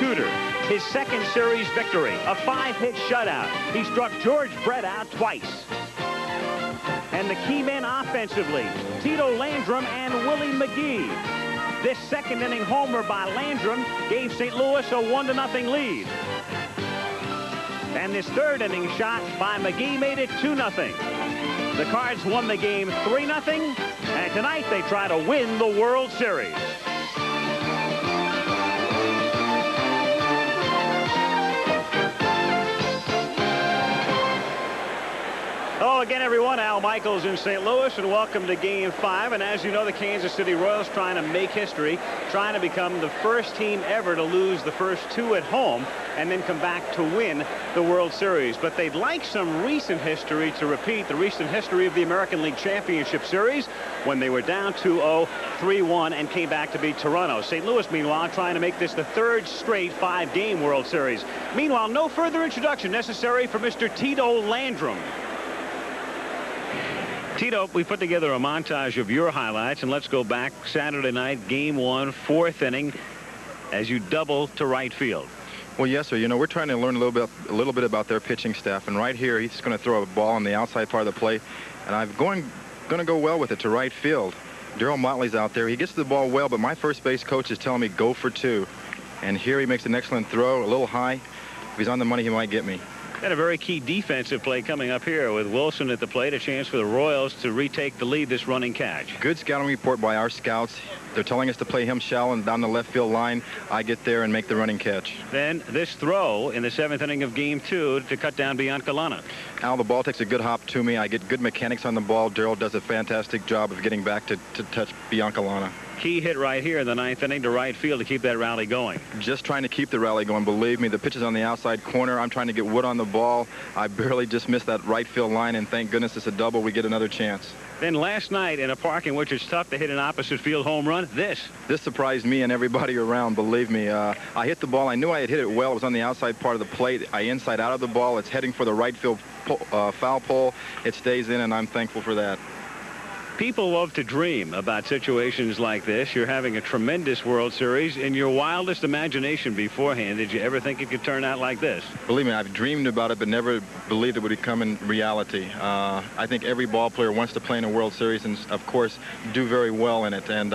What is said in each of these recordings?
Tudor. His second series victory, a 5-hit shutout. He struck George Brett out twice. And the key men offensively, Tito Landrum and Willie McGee. This second inning homer by Landrum gave St. Louis a 1-0 lead. And this third inning shot by McGee made it 2-0. The Cards won the game 3-0, and tonight they try to win the World Series. Hello again, everyone. Al Michaels in St. Louis, and welcome to Game 5. And as you know, the Kansas City Royals trying to make history, trying to become the first team ever to lose the first 2 at home and then come back to win the World Series. But they'd like some recent history to repeat, the recent history of the American League Championship Series when they were down 2-0, 3-1, and came back to beat Toronto. St. Louis, meanwhile, trying to make this the 3rd straight 5-game World Series. Meanwhile, no further introduction necessary for Mr. Tito Landrum. Tito, we put together a montage of your highlights, and let's go back Saturday night, Game 1, 4th inning, as you double to right field. Well, yes, sir. You know, we're trying to learn a little bit about their pitching staff, and right here, he's going to throw a ball on the outside part of the plate, and I'm going to go well with it to right field. Darryl Motley's out there. He gets the ball well, but my first base coach is telling me go for 2, and here he makes an excellent throw, a little high. If he's on the money, he might get me. And a very key defensive play coming up here with Wilson at the plate, a chance for the Royals to retake the lead this running catch. Good scouting report by our scouts. They're telling us to play him shallow and down the left field line. I get there and make the running catch. Then this throw in the 7th inning of Game 2 to cut down Biancalana. Al, the ball takes a good hop to me. I get good mechanics on the ball. Darryl does a fantastic job of getting back to touch Biancalana. Key hit right here in the 9th inning to right field to keep that rally going. Just trying to keep the rally going. Believe me, the pitch is on the outside corner. I'm trying to get wood on the ball. I barely just missed that right field line, and thank goodness it's a double. We get another chance. Then last night in a park in which it's tough to hit an opposite field home run, this surprised me and everybody around. Believe me, I hit the ball. I knew I had hit it well. It was on the outside part of the plate. I inside out of the ball. It's heading for the right field foul pole. It stays in, and I'm thankful for that. People love to dream about situations like this. You're having a tremendous World Series. In your wildest imagination beforehand, did you ever think it could turn out like this? Believe me, I've dreamed about it, but never believed it would become in reality. I think every ball player wants to play in a World Series and, of course, do very well in it. And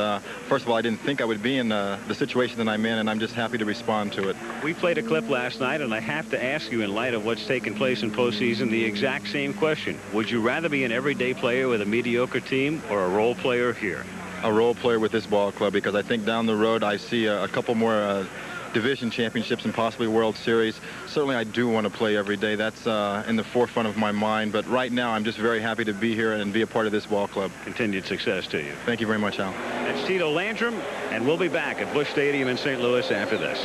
first of all, I didn't think I would be in the situation that I'm in, and I'm just happy to respond to it. We played a clip last night, and I have to ask you, in light of what's taken place in postseason, the exact same question. Would you rather be an everyday player with a mediocre team or a role player here? A role player with this ball club, because I think down the road I see a couple more division championships and possibly World Series. Certainly I do want to play every day. That's in the forefront of my mind. But right now I'm just very happy to be here and be a part of this ball club. Continued success to you. Thank you very much, Al. That's Tito Landrum, and we'll be back at Busch Stadium in St. Louis after this.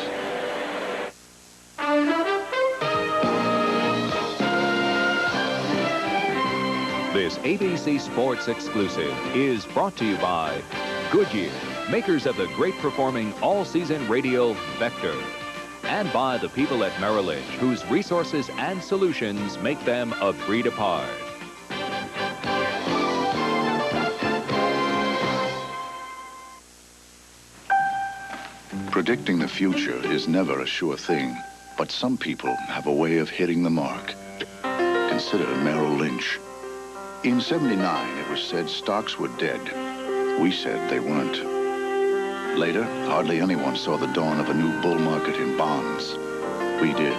This ABC Sports exclusive is brought to you by Goodyear, makers of the great-performing all-season radio Vector, and by the people at Merrill Lynch, whose resources and solutions make them a breed apart. Predicting the future is never a sure thing, but some people have a way of hitting the mark. Consider Merrill Lynch. In '79, it was said stocks were dead. We said they weren't. Later, hardly anyone saw the dawn of a new bull market in bonds. We did.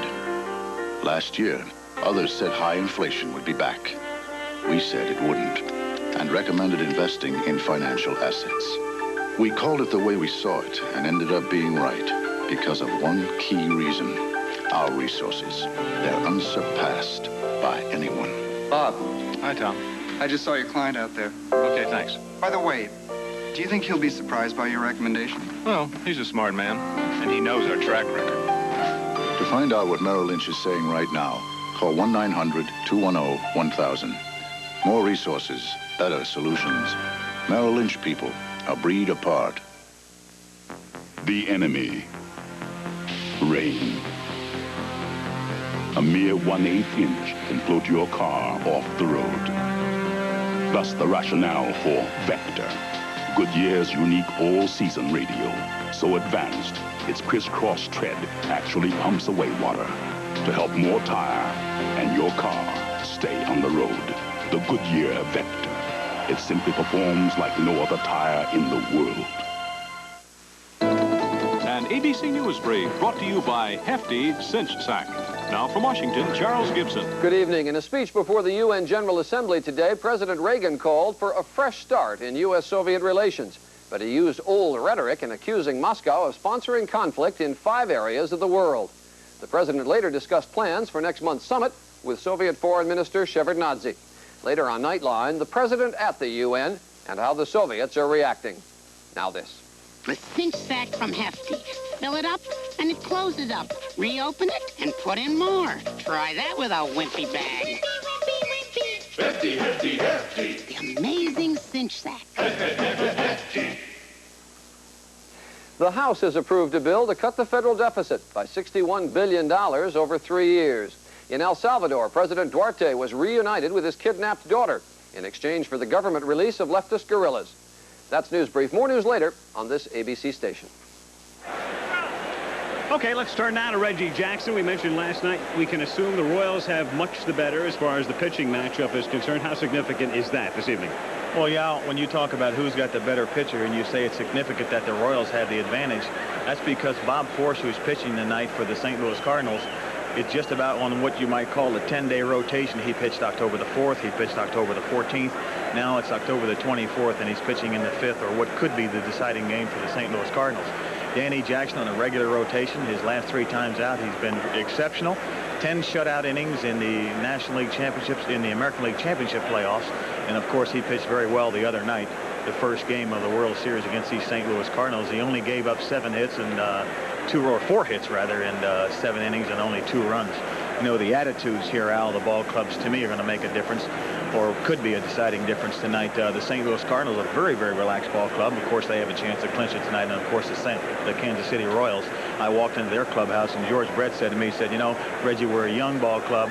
Last year, others said high inflation would be back. We said it wouldn't, and recommended investing in financial assets. We called it the way we saw it, and ended up being right, because of one key reason: our resources. They're unsurpassed by anyone. Bob. Hi, Tom. I just saw your client out there. Okay, thanks. By the way, do you think he'll be surprised by your recommendation? Well, he's a smart man, and he knows our track record. To find out what Merrill Lynch is saying right now, call 1-900-210-1000. More resources, better solutions. Merrill Lynch, people, a breed apart. The enemy. Rain. A mere 1/8 inch can float your car off the road. Thus the rationale for Vector, Goodyear's unique all-season radio. So advanced, its crisscross tread actually pumps away water to help more tire and your car stay on the road. The Goodyear Vector. It simply performs like no other tire in the world. An ABC News brief brought to you by Hefty Cinch Sack. Now from Washington, Charles Gibson. Good evening. In a speech before the UN General Assembly today, President Reagan called for a fresh start in U.S.-Soviet relations. But he used old rhetoric in accusing Moscow of sponsoring conflict in 5 areas of the world. The president later discussed plans for next month's summit with Soviet Foreign Minister Shevardnadze. Later on Nightline, the president at the UN and how the Soviets are reacting. Now this. A cinch sack from Hefty. Fill it up and it closes up. Reopen it and put in more. Try that with a wimpy bag. Hefty, Hefty, Hefty. The amazing cinch sack. Hefty. The House has approved a bill to cut the federal deficit by $61 billion over 3 years. In El Salvador, President Duarte was reunited with his kidnapped daughter in exchange for the government release of leftist guerrillas. That's News Brief. More news later on this ABC station. Okay, let's turn now to Reggie Jackson. We mentioned last night we can assume the Royals have much the better as far as the pitching matchup is concerned. How significant is that this evening? Well, yeah, when you talk about who's got the better pitcher and you say it's significant that the Royals have the advantage, that's because Bob Forsch, who's pitching tonight for the St. Louis Cardinals, it's just about on what you might call a 10-day rotation. He pitched October the 4th. He pitched October the 14th. Now it's October the 24th, and he's pitching in the 5th, or what could be the deciding game for the St. Louis Cardinals. Danny Jackson on a regular rotation. His last 3 times out, he's been exceptional. 10 shutout innings in the National League Championships, in the American League Championship playoffs. And, of course, he pitched very well the other night, the first game of the World Series against the St. Louis Cardinals. He only gave up 7 hits and 4 hits, rather, in 7 innings and only 2 runs. You know, the attitudes here, Al, the ball clubs, to me, are going to make a difference, or could be a deciding difference tonight. The St. Louis Cardinals, a very, very relaxed ball club. Of course, they have a chance to clinch it tonight. And, of course, the Kansas City Royals. I walked into their clubhouse, and George Brett said to me, he said, you know, Reggie, we're a young ball club,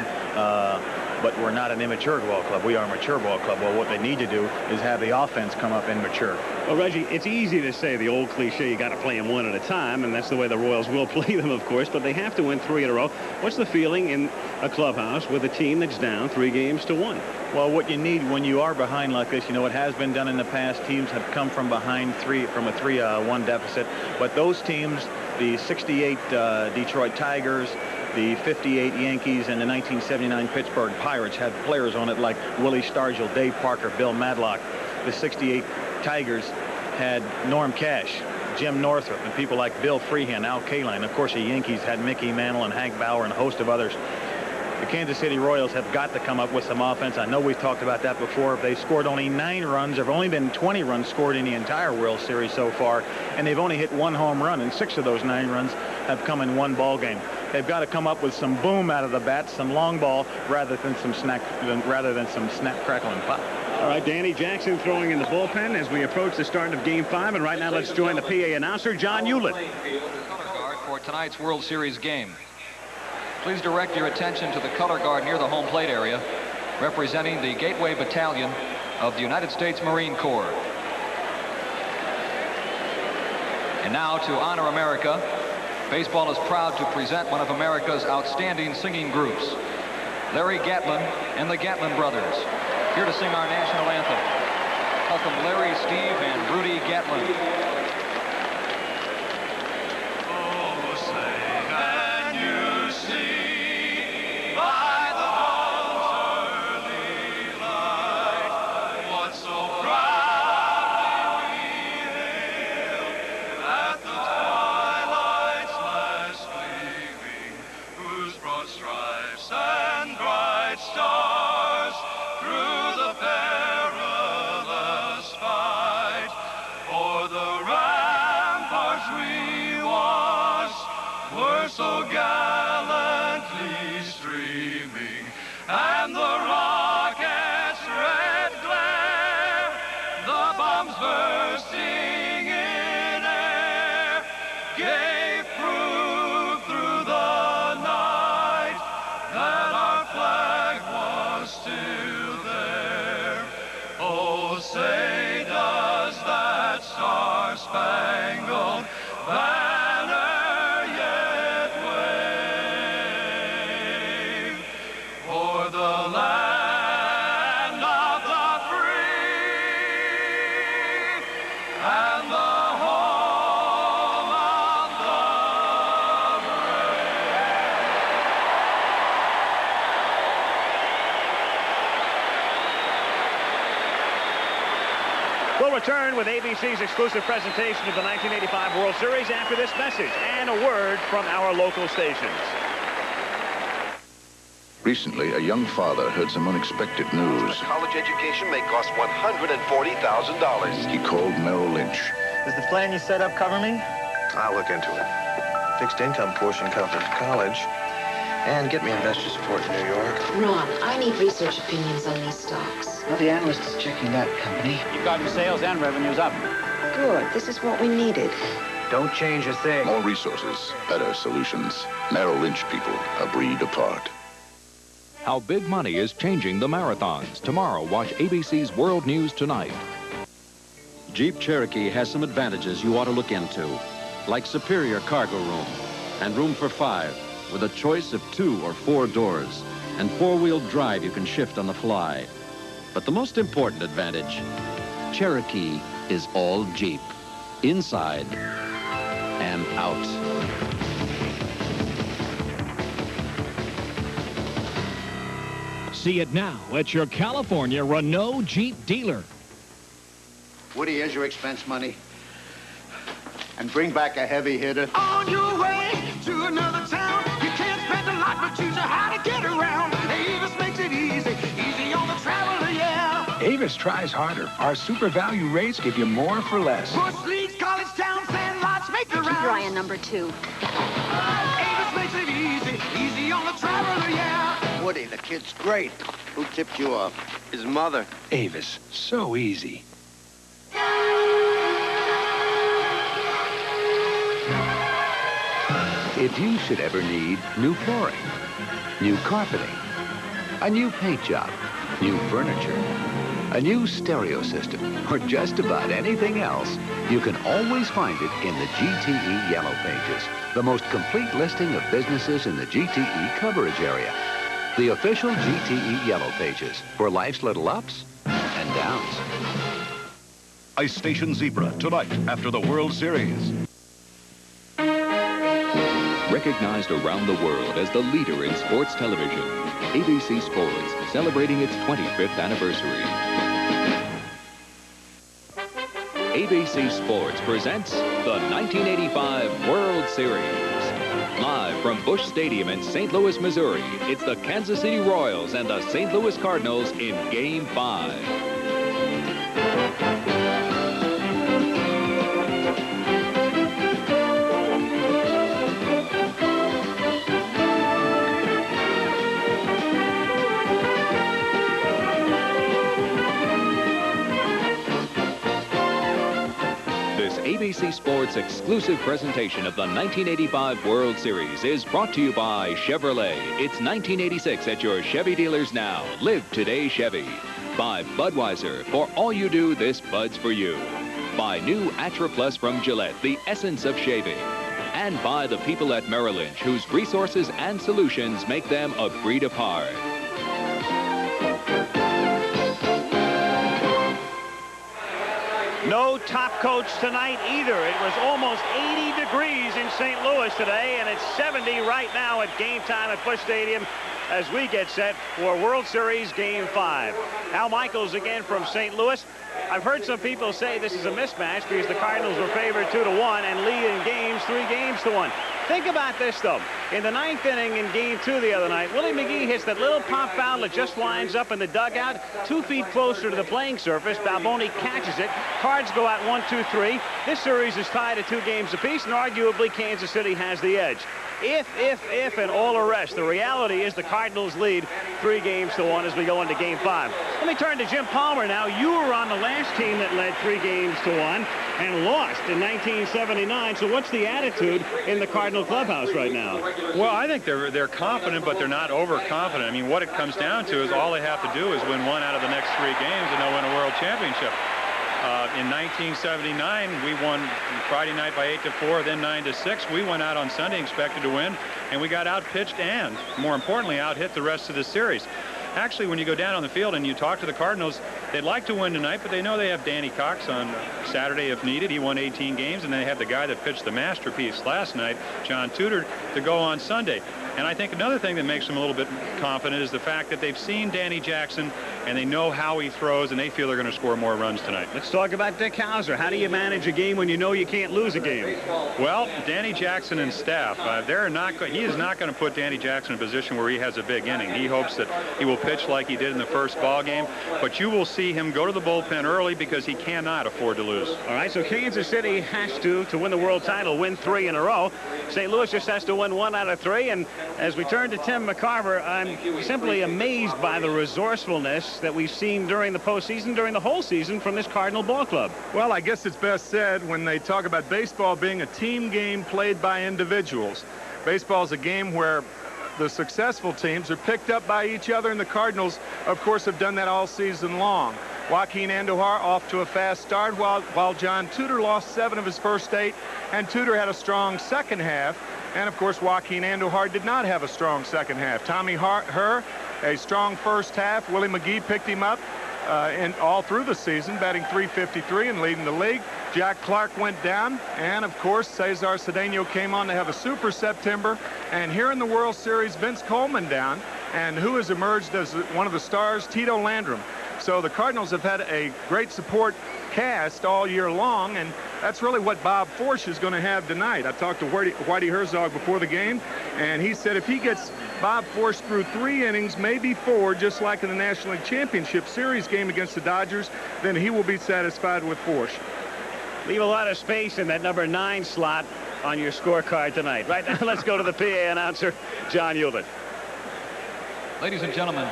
but we're not an immature ball club. We are a mature ball club. Well, what they need to do is have the offense come up and mature. Well, Reggie, it's easy to say the old cliche, you got to play them one at a time, and that's the way the Royals will play them, of course, but they have to win 3 in a row. What's the feeling in a clubhouse with a team that's down 3 games to 1? Well, what you need when you are behind like this, you know, it has been done in the past. Teams have come from behind from a 3-1 deficit, but those teams, the 68 Detroit Tigers, the 58 Yankees, and the 1979 Pittsburgh Pirates had players on it like Willie Stargell, Dave Parker, Bill Madlock. The 68 Tigers had Norm Cash, Jim Northrup, and people like Bill Freehan, Al Kaline. Of course, the Yankees had Mickey Mantle and Hank Bauer and a host of others. The Kansas City Royals have got to come up with some offense. I know we've talked about that before. They've scored only 9 runs. There have only been 20 runs scored in the entire World Series so far, and they've only hit 1 home run, and 6 of those 9 runs have come in 1 ball game. They've got to come up with some boom out of the bat, some long ball, rather than some snap, crackle, and pop. All right, Danny Jackson throwing in the bullpen as we approach the start of Game 5, and right now let's join the PA announcer, John Hewlett. Color guard for tonight's World Series game. Please direct your attention to the color guard near the home plate area, representing the Gateway Battalion of the United States Marine Corps. And now, to honor America, baseball is proud to present one of America's outstanding singing groups, Larry Gatlin and the Gatlin Brothers, here to sing our national anthem. Welcome Larry, Steve, and Rudy Gatlin. So gallantly streaming, and the rocket's red glare, the bombs bursting in air, gave proof through the night that our flag was still there. Oh, say does that star-spangled return with ABC's exclusive presentation of the 1985 World Series after this message and a word from our local stations. Recently, a young father heard some unexpected news. A college education may cost $140,000. He called Merrill Lynch. Does the plan you set up cover me? I'll look into it. Fixed income portion covers college. And get me investor support in New York. Ron, I need research opinions on these stocks. Well, the analyst is checking that company. You've gotten sales and revenues up. Good. This is what we needed. Don't change a thing. More resources, better solutions. Merrill Lynch people, a breed apart. How big money is changing the marathons. Tomorrow, watch ABC's World News Tonight. Jeep Cherokee has some advantages you ought to look into, like superior cargo room and room for 5, with a choice of 2 or 4 doors, and 4-wheel drive you can shift on the fly. But the most important advantage, Cherokee is all Jeep, inside and out. See it now at your California Renault Jeep dealer. Woody, here's your expense money. And bring back a heavy hitter. On your way to another town, you can't spend a lot, but you know how to get around. Avis makes it easy, easy on the traveler, yeah. Avis tries harder. Our super value rates give you more for less. Busch leagues, college towns, and lots make the rounds. Keep your eye on number 2. Avis makes it easy, easy on the traveler, yeah. Woody, the kid's great. Who tipped you off? His mother. Avis, so easy. If you should ever need new flooring, new carpeting, a new paint job, new furniture, a new stereo system, or just about anything else, you can always find it in the GTE Yellow Pages, the most complete listing of businesses in the GTE coverage area. The official GTE Yellow Pages for life's little ups and downs. Ice Station Zebra tonight after the World Series. Recognized around the world as the leader in sports television, ABC Sports celebrating its 25th anniversary. ABC Sports presents the 1985 World Series. Live from Busch Stadium in St. Louis, Missouri, it's the Kansas City Royals and the St. Louis Cardinals in Game 5. ABC Sports exclusive presentation of the 1985 World Series is brought to you by Chevrolet. It's 1986 at your Chevy dealers now. Live today, Chevy. By Budweiser. For all you do, this Bud's for you. By new Atra Plus from Gillette, the essence of shaving. And by the people at Merrill Lynch, whose resources and solutions make them a breed apart. No top coach tonight either. It was almost 80 degrees in St. Louis today, and it's 70 right now at game time at Busch Stadium as we get set for World Series Game 5. Al Michaels again from St. Louis. I've heard some people say this is a mismatch because the Cardinals were favored 2-1 and lead in games 3-1. Think about this, though. In the 9th inning in Game 2 the other night, Willie McGee hits that little pop foul that just lines up in the dugout 2 feet closer to the playing surface. Balboni catches it. Cards go out 1-2-3. This series is tied at 2 games apiece, and arguably Kansas City has the edge. If, and all the rest. The reality is the Cardinals lead 3-1 as we go into Game 5. Let me turn to Jim Palmer now. You were on the last team that led 3-1 and lost in 1979. So what's the attitude in the Cardinal clubhouse right now? Well, I think they're confident, but they're not overconfident. I mean, what it comes down to is all they have to do is win 1 out of the next 3 games, and they'll win a world championship. In 1979, we won Friday night by 8-4, then 9-6. We went out on Sunday expected to win, and we got outpitched and, more importantly, out-hit the rest of the series. Actually, when you go down on the field and you talk to the Cardinals, they'd like to win tonight, but they know they have Danny Cox on Saturday if needed. He won 18 games, and they have the guy that pitched the masterpiece last night, John Tudor, to go on Sunday. And I think another thing that makes them a little bit confident is the fact that they've seen Danny Jackson and they know how he throws, and they feel they're going to score more runs tonight. Let's talk about Dick Hauser. How do you manage a game when you know you can't lose a game? Well, Danny Jackson and staff, he is not going to put Danny Jackson in a position where he has a big inning. He hopes that he will pitch like he did in the first ball game, but you will see him go to the bullpen early because he cannot afford to lose. All right, so Kansas City has to win the world title, win 3 in a row. St. Louis just has to win 1 out of 3, and as we turn to Tim McCarver, I'm simply amazed by the resourcefulness that we've seen during the postseason, during the whole season from this Cardinal ball club. Well, I guess it's best said when they talk about baseball being a team game played by individuals. Baseball is a game where the successful teams are picked up by each other, and the Cardinals, of course, have done that all season long. Joaquin Andujar off to a fast start, while John Tudor lost 7 of his first 8, and Tudor had a strong second half. And, of course, Joaquin Andujar did not have a strong second half. Tommy Herr, a strong first half. Willie McGee picked him up all through the season, batting .353 and leading the league. Jack Clark went down, and, of course, Cesar Cedeno came on to have a super September. And here in the World Series, Vince Coleman down, and who has emerged as one of the stars, Tito Landrum. So the Cardinals have had a great support cast all year long, and that's really what Bob Forsch is going to have tonight. I talked to Whitey Herzog before the game, and he said if he gets Bob Forsch through 3 innings, maybe 4, just like in the National League Championship Series game against the Dodgers, then he will be satisfied with Forsch. Leave a lot of space in that number 9 slot on your scorecard tonight. Right now, let's go to the PA announcer, John Hewlett. Ladies and gentlemen,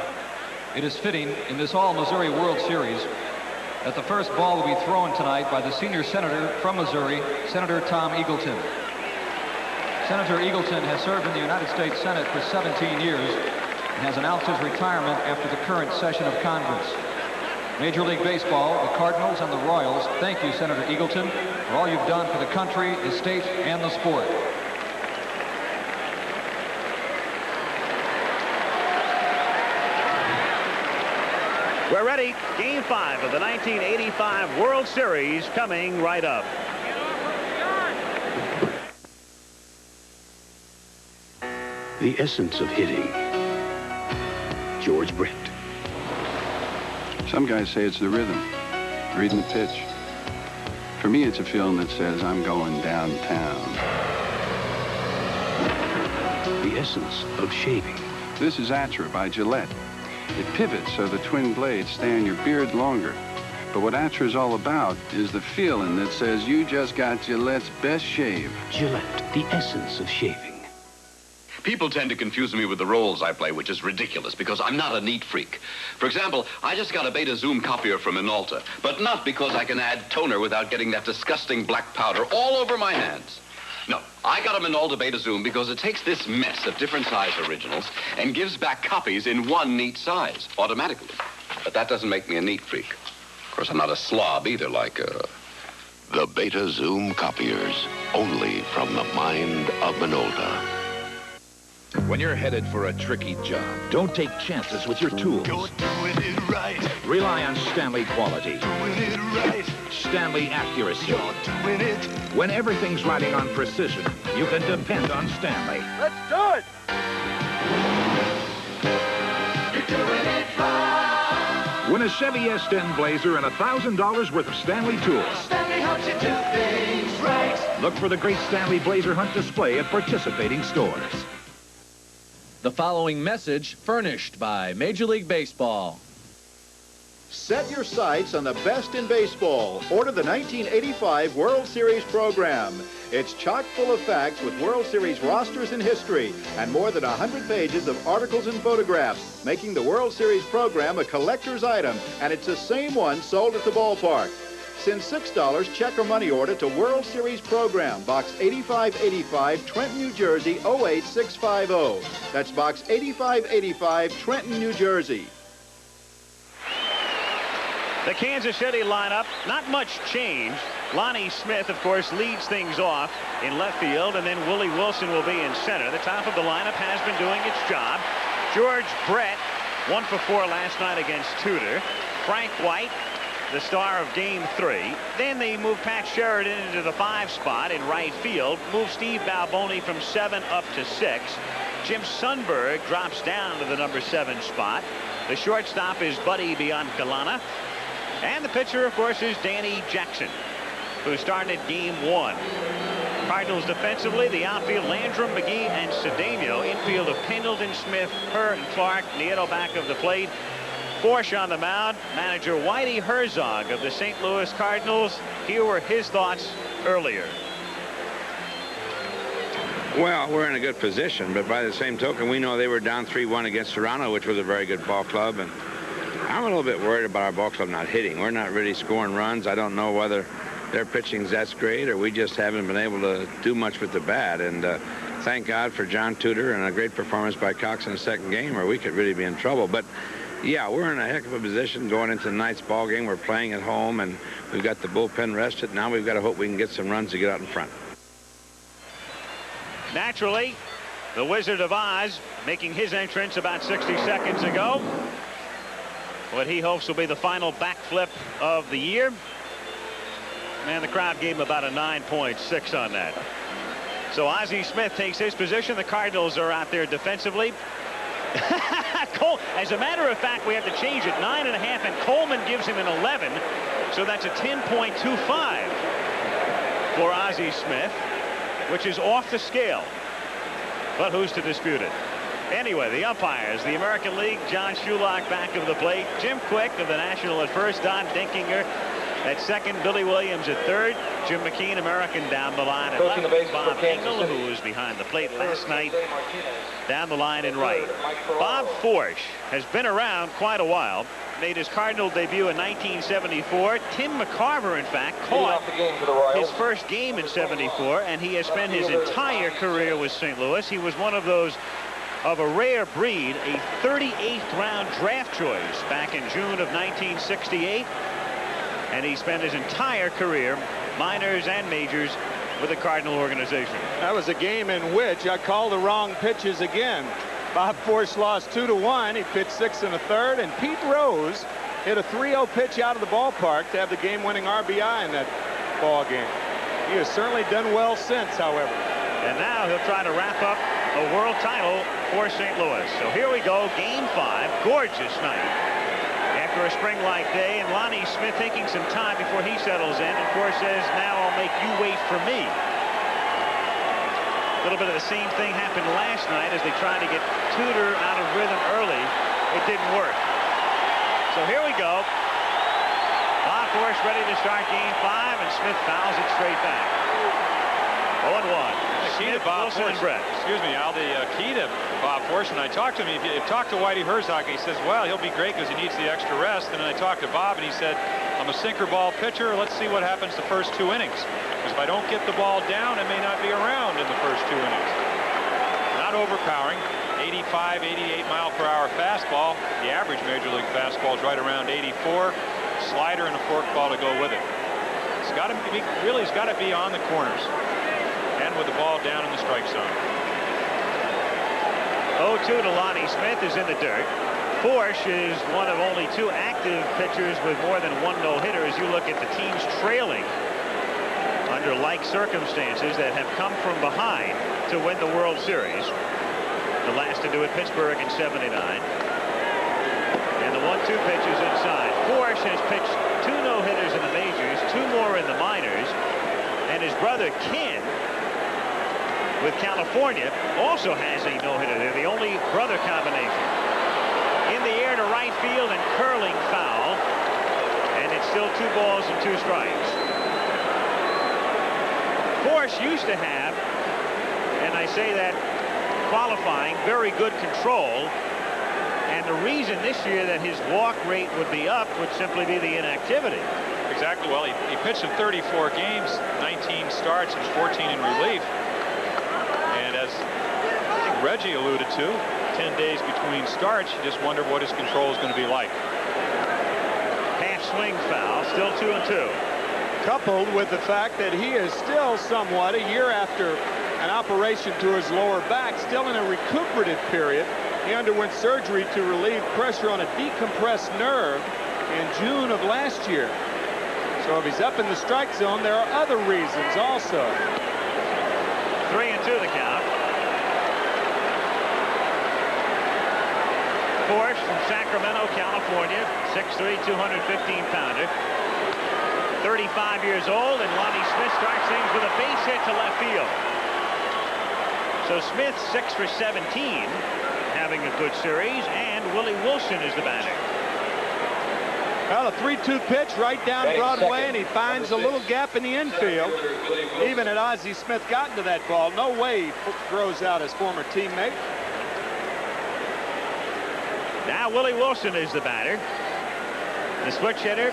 it is fitting in this all-Missouri World Series that the first ball will be thrown tonight by the senior senator from Missouri, Senator Tom Eagleton. Senator Eagleton has served in the United States Senate for 17 years and has announced his retirement after the current session of Congress. Major League Baseball, the Cardinals, and the Royals thank you, Senator Eagleton, for all you've done for the country, the state, and the sport. We're ready. Game 5 of the 1985 World Series coming right up. The essence of hitting. George Brett. Some guys say it's the rhythm, reading the pitch. For me, it's a feeling that says I'm going downtown. The essence of shaving. This is Atra by Gillette. It pivots so the twin blades stay on your beard longer. But what Atra is all about is the feeling that says you just got Gillette's best shave. Gillette, the essence of shaving. People tend to confuse me with the roles I play, which is ridiculous because I'm not a neat freak. For example, I just got a Beta Zoom copier from Minolta, but not because I can add toner without getting that disgusting black powder all over my hands. No, I got a Minolta Beta Zoom because it takes this mess of different size originals and gives back copies in one neat size automatically. But that doesn't make me a neat freak. Of course, I'm not a slob either, like The Beta Zoom copiers, only from the mind of Minolta. When you're headed for a tricky job, don't take chances with your tools. You're doing it right. Rely on Stanley quality. Doing it right. Stanley accuracy. You're doing it. When everything's riding on precision, you can depend on Stanley. Let's do it. You're doing it right. Win a Chevy S10 Blazer and $1,000 worth of Stanley tools. Stanley helps you do things right. Look for the great Stanley Blazer Hunt display at participating stores. The following message furnished by Major League Baseball. Set your sights on the best in baseball. Order the 1985 World Series program. It's chock full of facts with World Series rosters and history and more than 100 pages of articles and photographs, making the World Series program a collector's item, and it's the same one sold at the ballpark. Send $6 check or money order to World Series Program, Box 8585, Trenton, New Jersey, 08650. That's Box 8585, Trenton, New Jersey. The Kansas City lineup, not much change. Lonnie Smith, of course, leads things off in left field, and then Willie Wilson will be in center. The top of the lineup has been doing its job. George Brett, 1 for 4 last night against Tudor. Frank White, the star of Game 3. Then they move Pat Sheridan into the 5 spot in right field. Move Steve Balboni from 7 up to 6. Jim Sundberg drops down to the number 7 spot. The shortstop is Buddy Biancalana. And the pitcher, of course, is Danny Jackson, who started game 1. Cardinals defensively, the outfield, Landrum, McGee, and Cedeno. Infield of Pendleton, Smith, Herr, and Clark. Nieto back of the plate. Forsch on the mound. Manager Whitey Herzog of the St. Louis Cardinals. Here were his thoughts earlier. Well, we're in a good position, but by the same token, we know they were down 3-1 against Toronto, which was a very good ball club, and I'm a little bit worried about our ball club not hitting. We're not really scoring runs. I don't know whether their pitching's that's great or we just haven't been able to do much with the bat, and thank God for John Tudor and a great performance by Cox in the second game, or we could really be in trouble. But yeah, we're in a heck of a position going into tonight's ball game. We're playing at home, and we've got the bullpen rested. Now we've got to hope we can get some runs to get out in front. Naturally, the Wizard of Oz making his entrance about 60 seconds ago. What he hopes will be the final backflip of the year. And the crowd gave him about a 9.6 on that. So Ozzie Smith takes his position. The Cardinals are out there defensively. As a matter of fact, we have to change it. 9.5, and Coleman gives him an 11. So that's a 10.25 for Ozzie Smith, which is off the scale. But who's to dispute it? Anyway, the umpires, the American League, John Shulock back of the plate, Jim Quick of the National at first, Don Dinkinger at second, Billy Williams at third, Jim McKean, American, down the line at left, Bob Engel, who was behind the plate last night, down the line in right. Bob Forsch has been around quite a while, made his Cardinal debut in 1974. Tim McCarver, in fact, caught his first game in '74, and he has spent his entire career with St. Louis. He was one of those of a rare breed, a 38th round draft choice back in June of 1968. And he spent his entire career, minors and majors, with the Cardinal organization. That was a game in which I called the wrong pitches again. Bob Forsch lost 2-1. He pitched 6 1/3, and Pete Rose hit a 3-0 pitch out of the ballpark to have the game-winning RBI in that ball game. He has certainly done well since, however. And now he'll try to wrap up a world title for St. Louis. So here we go, game 5, gorgeous night. After a spring-like day, and Lonnie Smith taking some time before he settles in, and Forsch says, now I'll make you wait for me. A little bit of the same thing happened last night as they tried to get Tudor out of rhythm early. It didn't work. So here we go. Bob Forsch ready to start game 5, and Smith fouls it straight back. 0-1. The key to Bob Forsch, excuse me, Al, the key to Bob Forsch, and I talked to him, he talked to Whitey Herzog, he says, well, he'll be great because he needs the extra rest. And then I talked to Bob, and he said, I'm a sinker ball pitcher. Let's see what happens the first 2 innings. Because if I don't get the ball down, I may not be around in the first 2 innings. Not overpowering. 85, 88 mile per hour fastball. The average Major League fastball is right around 84. Slider and a forkball to go with it. It's got to be, really, it's got to be on the corners. And with the ball down in the strike zone. 0-2 to Lonnie Smith is in the dirt. Forsch is one of only 2 active pitchers with more than 1 no-hitter as you look at the teams trailing under like circumstances that have come from behind to win the World Series. The last to do it, Pittsburgh in '79. And the 1-2 pitch is inside. Forsch has pitched 2 no-hitters in the majors, 2 more in the minors, and his brother Ken with California also has a no-hitter. They're the only brother combination. In the air to right field and curling foul, and it's still 2 balls and 2 strikes. Forsch used to have, and I say that qualifying, very good control, and the reason this year that his walk rate would be up would simply be the inactivity. Exactly. Well, he pitched in 34 games, 19 starts, and 14 in relief. And as I think Reggie alluded to, 10 days between starts, you just wonder what his control is going to be like. Half swing foul, still 2-2. Coupled with the fact that he is still somewhat, a year after an operation to his lower back, still in a recuperative period. He underwent surgery to relieve pressure on a decompressed nerve in June of last year. So if he's up in the strike zone, there are other reasons also. 3-2 the count. Forsch from Sacramento, California, 6'3", 215-pounder. 35 years old, and Lonnie Smith starts things with a base hit to left field. So Smith 6 for 17, having a good series, and Willie Wilson is the batter. Well, a 3-2 pitch right down Broadway, and he finds a little gap in the infield. Even had Ozzie Smith gotten to that ball, no way he throws out his former teammate. Now Willie Wilson is the batter. The switch hitter.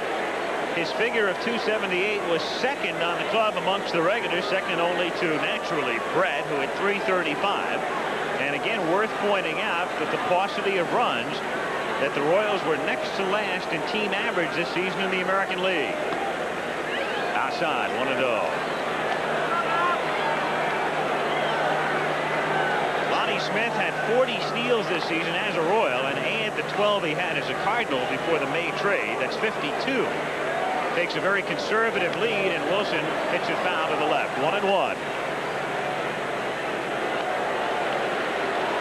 His figure of 278 was second on the club amongst the regulars, second only to, naturally, Brett, who had 335. And again, worth pointing out that the paucity of runs, that the Royals were next to last in team average this season in the American League. Outside, 1-0. Lonnie Smith had 40 steals this season as a Royal, and add the 12 he had as a Cardinal before the May trade. That's 52. Takes a very conservative lead, and Wilson pitches foul to the left. 1-1.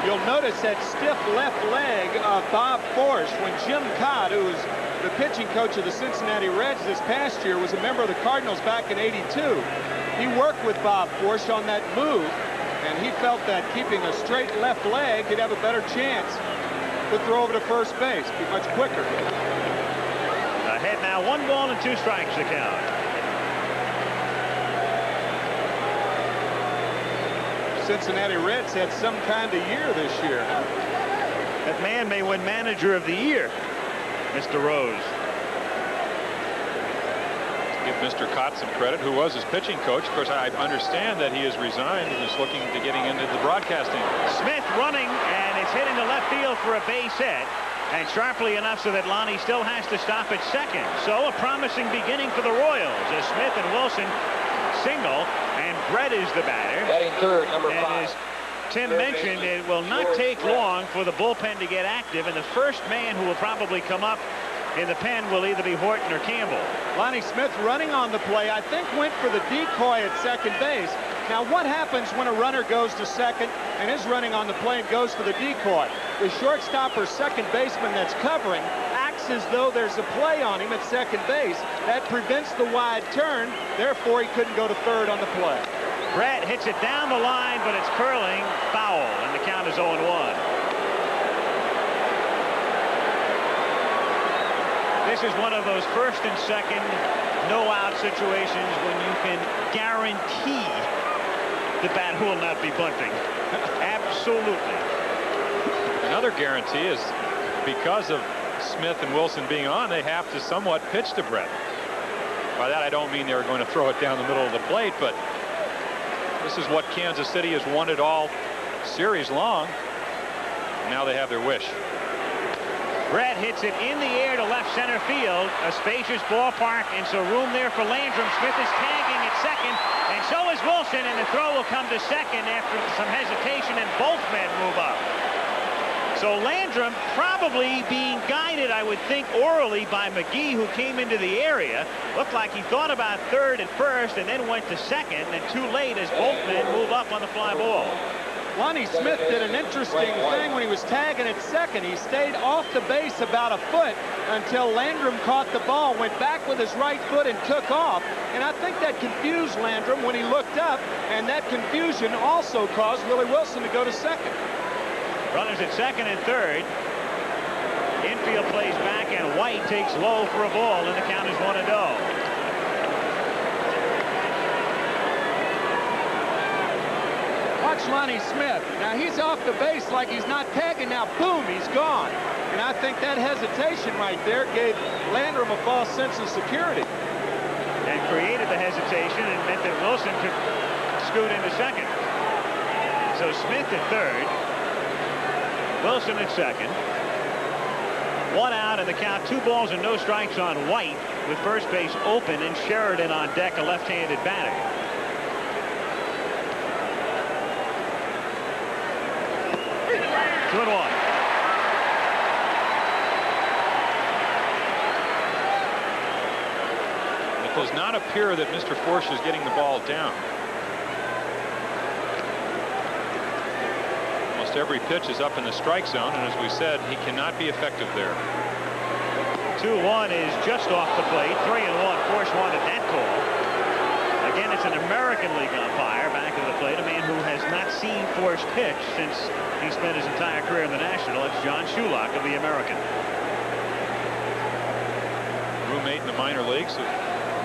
You'll notice that stiff left leg of Bob Forsch when Jim Codd, who was the pitching coach of the Cincinnati Reds this past year, was a member of the Cardinals back in '82. He worked with Bob Forsch on that move, and he felt that keeping a straight left leg, he'd have a better chance to throw over to first base, be much quicker. Ahead now, 1 ball and 2 strikes to count. Cincinnati Reds had some kind of year this year. That man may win Manager of the Year, Mr. Rose. Give Mr. Cott some credit, who was his pitching coach. Of course, I understand that he has resigned and is looking to getting into the broadcasting. Smith running, and it's hit into left field for a base hit. And sharply enough so that Lonnie still has to stop at second. So a promising beginning for the Royals as Smith and Wilson single, and Brett is the batter. Batting third, number 5. As Tim mentioned, it will not take long for the bullpen to get active, and the first man who will probably come up in the pen will either be Horton or Campbell. Lonnie Smith running on the play, I think went for the decoy at second base. Now, what happens when a runner goes to second and is running on the play and goes for the decoy? The shortstop or second baseman that's covering acts as though there's a play on him at second base. That prevents the wide turn. Therefore, he couldn't go to third on the play. Brett hits it down the line, but it's curling foul, and the count is 0-1. This is one of those first and second no-out situations when you can guarantee the bat will not be bunting. Absolutely. Another guarantee is because of Smith and Wilson being on, they have to somewhat pitch to Brett. By that, I don't mean they were going to throw it down the middle of the plate, but this is what Kansas City has wanted all series long. Now they have their wish. Brett hits it in the air to left center field. A spacious ballpark, and so room there for Landrum. Smith is tagging at second, and so is Wilson, and the throw will come to second after some hesitation, and both men move up. So Landrum probably being guided, I would think, orally by McGee, who came into the area. Looked like he thought about third at first and then went to second, and too late as both men move up on the fly ball. Lonnie Smith did an interesting thing when he was tagging at second. He stayed off the base about a foot until Landrum caught the ball, went back with his right foot and took off. And I think that confused Landrum when he looked up, and that confusion also caused Willie Wilson to go to second. Runners at second and third. Infield plays back, and White takes low for a ball, and the count is 1-0. Watch Lonnie Smith. Now he's off the base like he's not tagging. Now boom, he's gone. And I think that hesitation right there gave Landrum a false sense of security. And created the hesitation and meant that Wilson could scoot into second. So Smith at third. Wilson at second. 1 out in the count. 2 balls and no strikes on White with first base open, and Sheridan on deck, a left-handed batter. Good one. It does not appear that Mr. Forsch is getting the ball down. almost every pitch is up in the strike zone, and as we said, he cannot be effective there. 2-1 is just off the plate. 3-1. Forsch wanted that call. Again, it's an American League umpire back of the plate, a man who has not seen Forsch pitch since he spent his entire career in the National. It's John Shulock of the American. Roommate in the minor leagues, a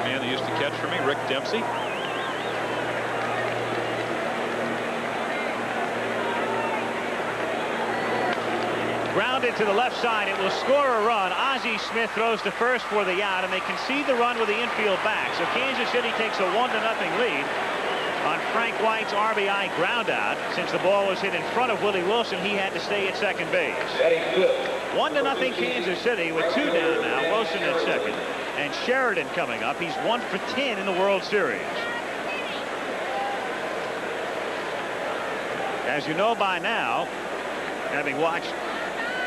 man that used to catch for me, Rick Dempsey. Grounded to the left side. It will score a run. Ozzie Smith throws to first for the out, and they concede the run with the infield back. So Kansas City takes a 1-0 lead on Frank White's RBI ground out. Since the ball was hit in front of Willie Wilson, he had to stay at second base. 1-0 Kansas City with 2 down now. Wilson at second. And Sheridan coming up. He's 1 for 10 in the World Series. As you know by now, having watched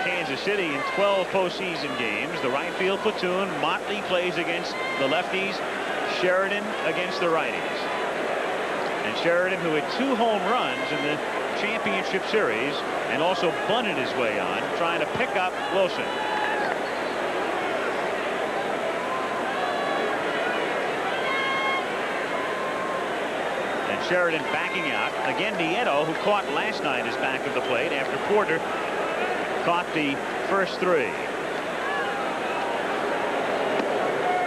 Kansas City in 12 postseason games, the right field platoon, Motley plays against the lefties, Sheridan against the righties. And Sheridan, who had 2 home runs in the championship series and also bunted his way on, trying to pick up Wilson. And Sheridan backing out. Again, Nieto, who caught last night, is back at the plate after Porter caught the first 3.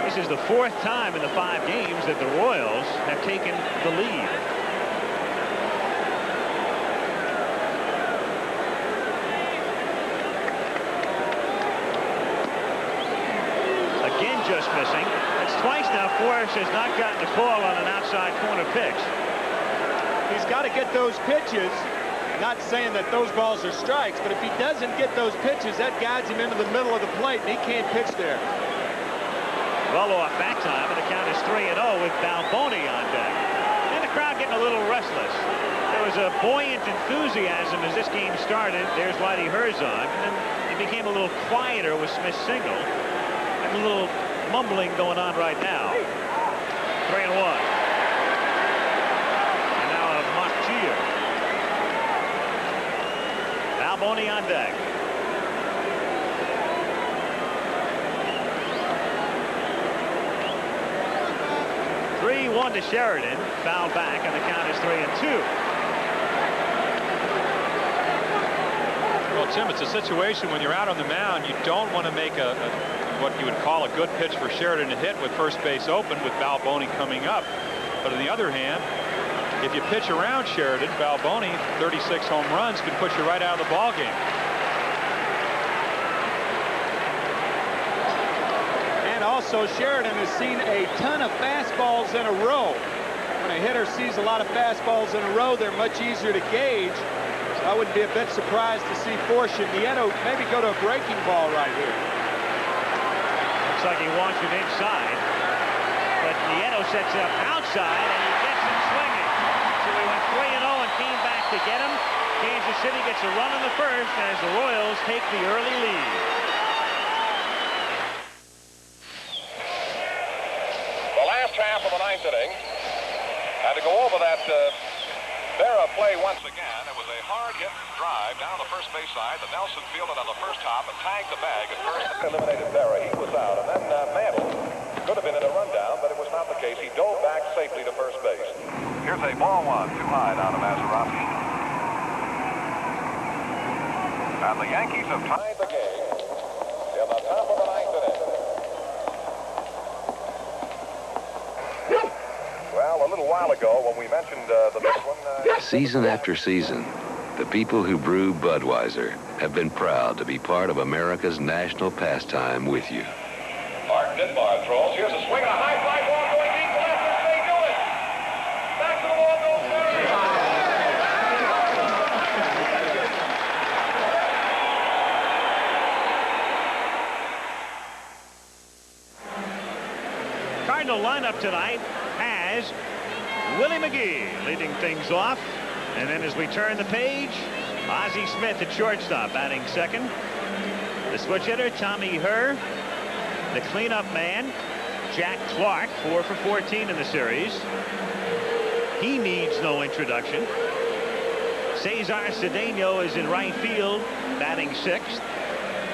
This is the 4th time in the 5 games that the Royals have taken the lead. Again, just missing. That's twice now Forsch has not gotten a call on an outside corner pitch. He's got to get those pitches. Not saying that those balls are strikes, but if he doesn't get those pitches, that guides him into the middle of the plate, and he can't pitch there. Well off that time, and the count is 3-0 with Balboni on deck. And the crowd getting a little restless. There was a buoyant enthusiasm as this game started. There's Whitey Herzog, and then it became a little quieter with Smith's single. And a little mumbling going on right now. 3-1. Balboni on deck. 3-1 to Sheridan. Foul back, and the count is 3-2. Well, Tim, it's a situation when you're out on the mound, you don't want to make what you would call a good pitch for Sheridan to hit with first base open with Balboni coming up. But on the other hand, if you pitch around Sheridan, Balboni, 36 home runs, could put you right out of the ball game. And also, Sheridan has seen a ton of fastballs in a row. When a hitter sees a lot of fastballs in a row, they're much easier to gauge. So I wouldn't be a bit surprised to see Forsch and Nieto maybe go to a breaking ball right here. Looks like he wants it inside. But Nieto sets it up outside, and he gets him swinging. So he went 3-0 and came back to get him. Kansas City gets a run in the first as the Royals take the early lead. The last half of the 9th inning. And to go over that Berra play once again, it was a hard-hit drive down the first base side. The Nelson fielded on the first hop and tagged the bag at first. Eliminated Berra. He was out. And then Mantle could have been in a rundown, but it was not the case. He dove back safely to first base. Here's a ball one, too high down to Maserati. And the Yankees have tied the game in the top of the 9th inning. Well, a little while ago when we mentioned the next one... Season after season, the people who brew Budweiser have been proud to be part of America's national pastime with you. Mark Ditmar throws. Here's a swing and a high fly ball going deep left, and they do it. Back to the ball goes Berra. Cardinal lineup tonight has Willie McGee leading things off. And then as we turn the page, Ozzie Smith at shortstop batting second. The switch hitter, Tommy Herr. The cleanup man, Jack Clark, 4 for 14 in the series. He needs no introduction. Cesar Cedeno is in right field, batting sixth.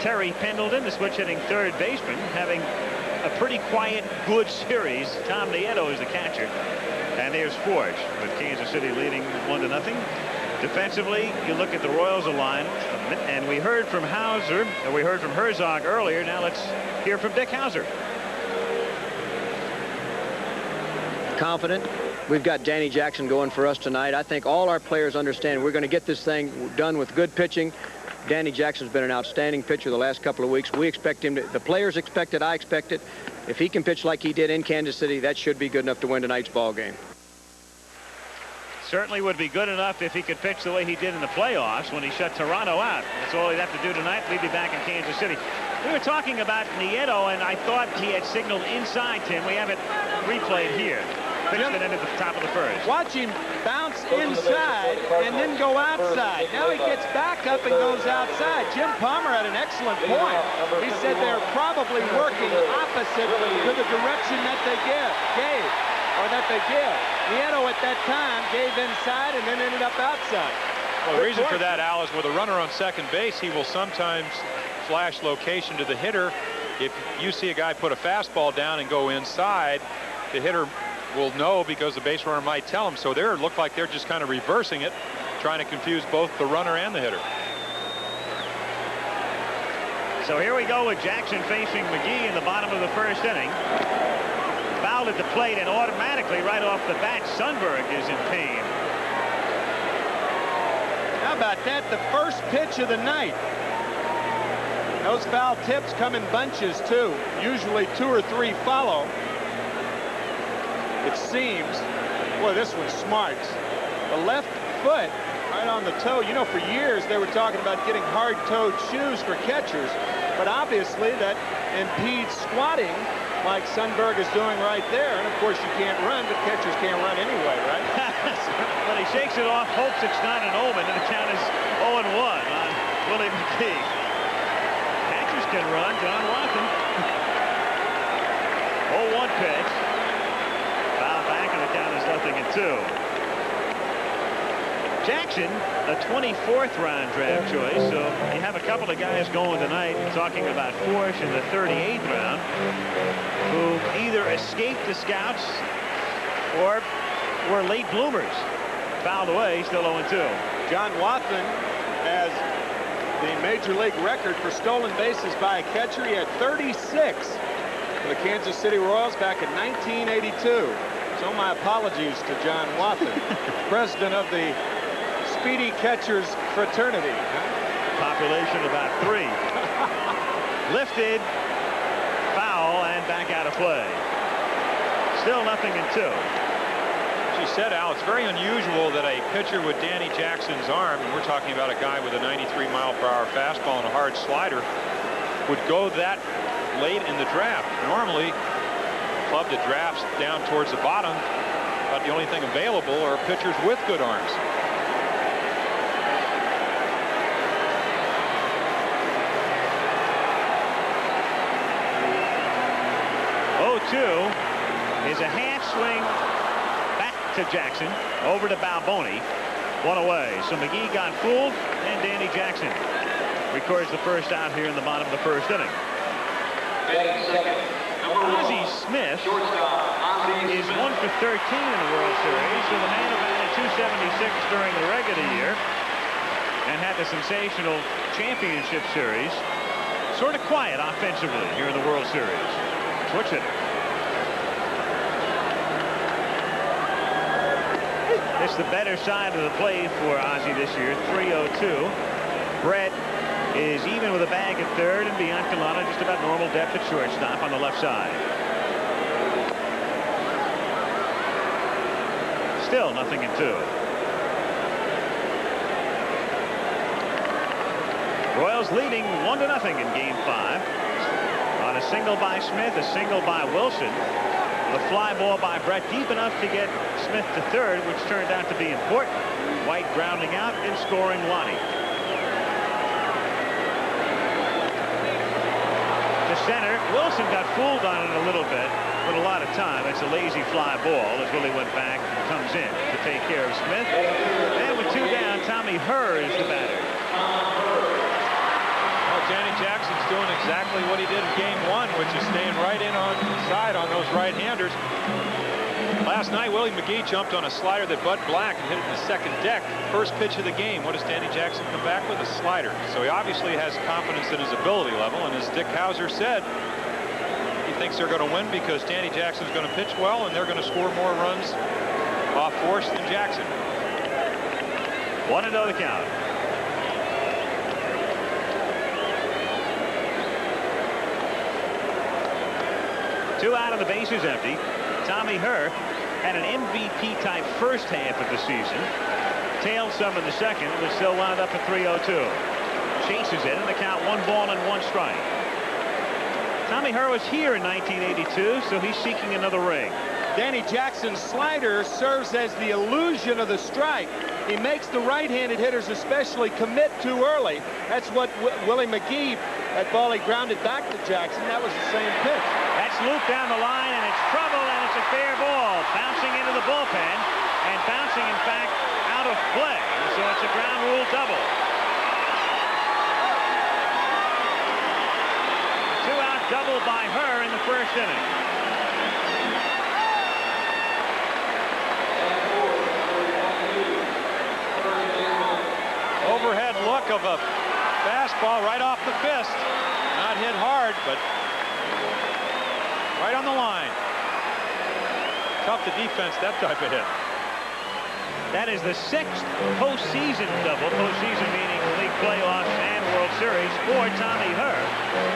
Terry Pendleton, the switch-hitting third baseman, having a pretty quiet, good series. Tom Nieto is the catcher. And there's Forsch, with Kansas City leading 1-0. Defensively, you look at the Royals line, and we heard from Herzog earlier. Now let's hear from Dick Hauser. Confident. We've got Danny Jackson going for us tonight. I think all our players understand we're going to get this thing done with good pitching. Danny Jackson's been an outstanding pitcher the last couple of weeks. We expect him to, the players expect it, I expect it. If he can pitch like he did in Kansas City, that should be good enough to win tonight's ball game. Certainly would be good enough if he could pitch the way he did in the playoffs when he shut Toronto out. That's all he'd have to do tonight. We'd be back in Kansas City. We were talking about Nieto, and I thought he had signaled inside, Tim. We have it replayed here. Pitched it into the top of the first. Watch him bounce inside and then go outside. Now he gets back up and goes outside. Jim Palmer had an excellent point. He said they're probably working opposite to the direction that they gave. Nieto at that time gave inside and then ended up outside. Well, the reason for that, Al, is with a runner on second base, he will sometimes flash location to the hitter. If you see a guy put a fastball down and go inside, the hitter will know because the base runner might tell him. So there it looked like they're just kind of reversing it, trying to confuse both the runner and the hitter. So here we go with Jackson facing McGee in the bottom of the first inning. Fouled at the plate, and automatically right off the bat Sundberg is in pain. How about that? The first pitch of the night. Those foul tips come in bunches too. Usually 2 or 3 follow. It seems. Boy, this one's smart. The left foot right on the toe. You know, for years they were talking about getting hard-toed shoes for catchers, but obviously that impedes squatting like Sundberg is doing right there. And of course you can't run, but catchers can't run anyway, right? But he shakes it off, hopes it's not an omen, and the count is 0-1 on Willie McGee. Catchers can run. John Watson. 0-1 pitch. Foul back, and the count is 0-2. Jackson, a 24th round draft choice, so you have a couple of guys going tonight talking about Forsch in the 38th round who either escaped the scouts or were late bloomers. Fouled away, still 0-2. John Watson has the major league record for stolen bases by a catcher. He had 36 for the Kansas City Royals back in 1982. So my apologies to John Watson, president of the Speedy Catchers Fraternity. Population about 3. Lifted, foul, and back out of play. Still 0-2. As you said, Al, it's very unusual that a pitcher with Danny Jackson's arm, and we're talking about a guy with a 93-mile-per-hour fastball and a hard slider, would go that late in the draft. Normally, a club that drafts down towards the bottom, about the only thing available are pitchers with good arms. 2 is a half swing back to Jackson, over to Balboni, 1 away. So McGee got fooled, and Danny Jackson records the first out here in the bottom of the first inning. Ozzie Smith is 1 for 13 in the World Series, so the man who batted .276 during the regular year and had the sensational championship series, sort of quiet offensively here in the World Series. Switch hitter. It's the better side of the play for Ozzie this year, 3-0-2. Brett is even with a bag at third, and Biancalana just about normal depth at shortstop on the left side. Still 0-2. Royals leading 1-0 in Game 5 on a single by Smith, a single by Wilson. The fly ball by Brett deep enough to get Smith to third, which turned out to be important. White grounding out and scoring Lonnie. To center. Wilson got fooled on it a little bit, but a lot of time. It's a lazy fly ball as Willie went back and comes in to take care of Smith. And with 2 down, Tommy Herr is the batter. Well, Danny Jackson's doing exactly what he did in game 1, which is staying right in on the side on those right-handers. Last night, Willie McGee jumped on a slider that Bud Black hit it in the second deck. First pitch of the game. What does Danny Jackson come back with? A slider. So he obviously has confidence in his ability level. And as Dick Hauser said, he thinks they're going to win because Danny Jackson's going to pitch well and they're going to score more runs off Forsch than Jackson. 1-0 the count. Two out of the bases empty. Tommy Herr had an MVP-type first half of the season. Tailed some in the second, but still wound up at 3-0-2. Chases it, and the count 1 ball and 1 strike. Tommy Herr was here in 1982, so he's seeking another ring. Danny Jackson's slider serves as the illusion of the strike. He makes the right-handed hitters especially commit too early. That's what Willie McGee, that ball he grounded back to Jackson, that was the same pitch. That's looped down the line, and it's trouble, and it's a fair ball. Bouncing into the bullpen, and bouncing, in fact, out of play. So it's a ground rule double. 2-out double by Herr in the first inning. Overhead look of a fastball right off the fist. Not hit hard, but right on the line. Tough to defense that type of hit. That is the 6th postseason double, postseason meaning league playoffs and World Series, for Tommy Herr,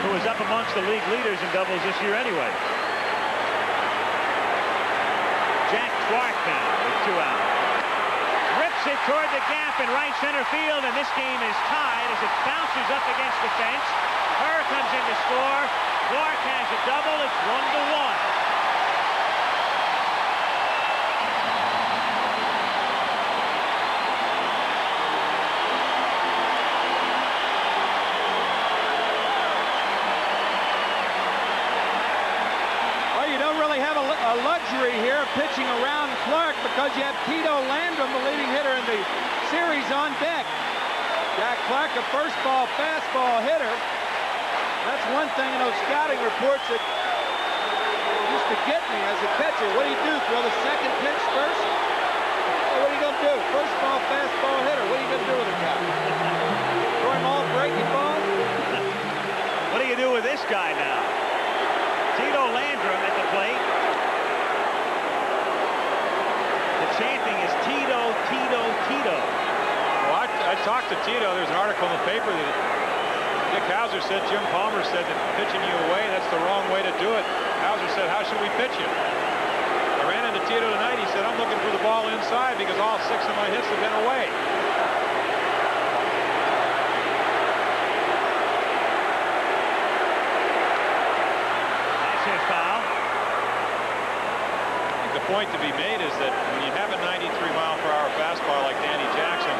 who is up amongst the league leaders in doubles this year anyway. Jack Clark now with 2 out. Rips it toward the gap in right center field, and this game is tied as it bounces up against the fence. Herr comes in to score. Clark has a double. It's 1-1. Luxury here pitching around Clark because you have Tito Landrum, the leading hitter in the series, on deck. Jack Clark, a first ball fastball hitter. That's one thing in those scouting reports that used to get me as a pitcher. What do you do? Throw the second pitch first? What are you going to do? First ball fastball hitter. What are you going to do with a guy? Throw him all breaking balls? What do you do with this guy now? Tito Landrum at the plate. Chanting is Tito, Tito, Tito. Well, I talked to Tito. There's an article in the paper that Dick Hauser said, Jim Palmer said that pitching you away, that's the wrong way to do it. Hauser said, how should we pitch you? I ran into Tito tonight. He said, I'm looking for the ball inside because all 6 of my hits have been away. That's his foul. The point to be made is that when you have a 93-mile-per-hour fastball like Danny Jackson,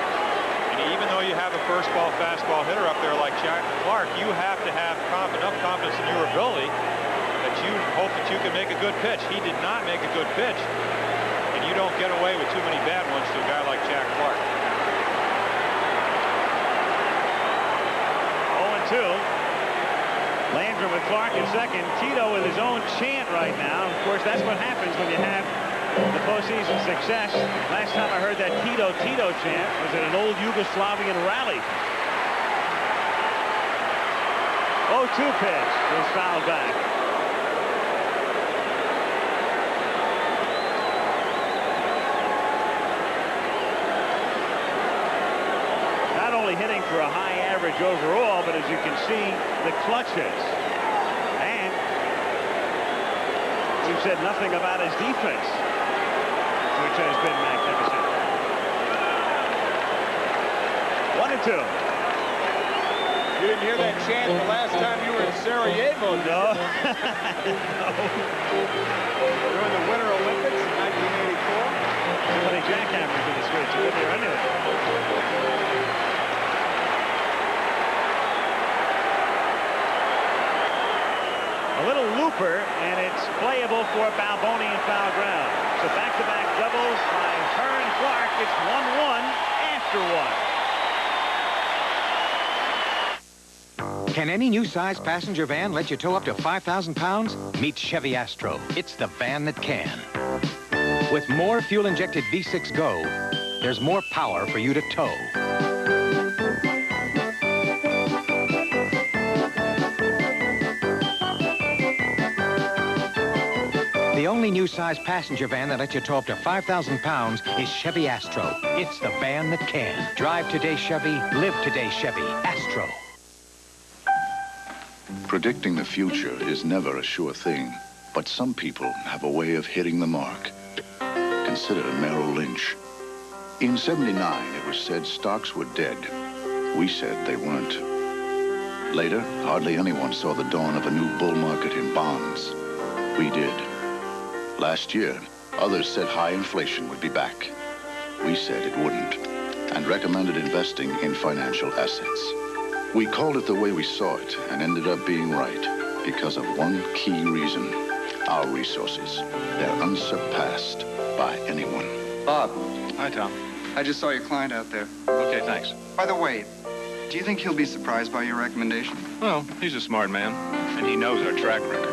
and even though you have a first ball fastball hitter up there like Jack Clark, you have to have enough confidence in your ability that you hope that you can make a good pitch. He did not make a good pitch, and you don't get away with too many bad ones to a guy like Jack Clark. 0-2. Landrum with Clark in second. Tito with his own chant right now. Of course, that's what happens when you have the postseason success. Last time I heard that Tito, Tito chant was at an old Yugoslavian rally. 0-2 pitch was fouled back. Not only hitting for a high average overall, but as you can see, the clutches. And we've said nothing about his defense, which has been magnificent. 1-2. You didn't hear that chant the last time you were in Sarajevo, did no. you? During the Winter Olympics in 1984. Somebody jackhammers in the streets. You couldn't hear anything. Cooper, and it's playable for Balboni in foul ground. So back-to-back doubles by Hearn Clark. It's 1-1 after one. Can any new size passenger van let you tow up to 5,000 pounds? Meet Chevy Astro. It's the van that can. With more fuel-injected V6 Go, there's more power for you to tow. The only new size passenger van that lets you tow up to 5,000 pounds is Chevy Astro. It's the van that can. Drive today, Chevy. Live today, Chevy. Astro. Predicting the future is never a sure thing, but some people have a way of hitting the mark. Consider Merrill Lynch. In '79, it was said stocks were dead. We said they weren't. Later, hardly anyone saw the dawn of a new bull market in bonds. We did. Last year, others said high inflation would be back. We said it wouldn't, and recommended investing in financial assets. We called it the way we saw it and ended up being right because of one key reason: our resources. They're unsurpassed by anyone. Bob. Hi, Tom. I just saw your client out there. Okay, thanks. By the way, do you think he'll be surprised by your recommendation? Well, he's a smart man, and he knows our track record.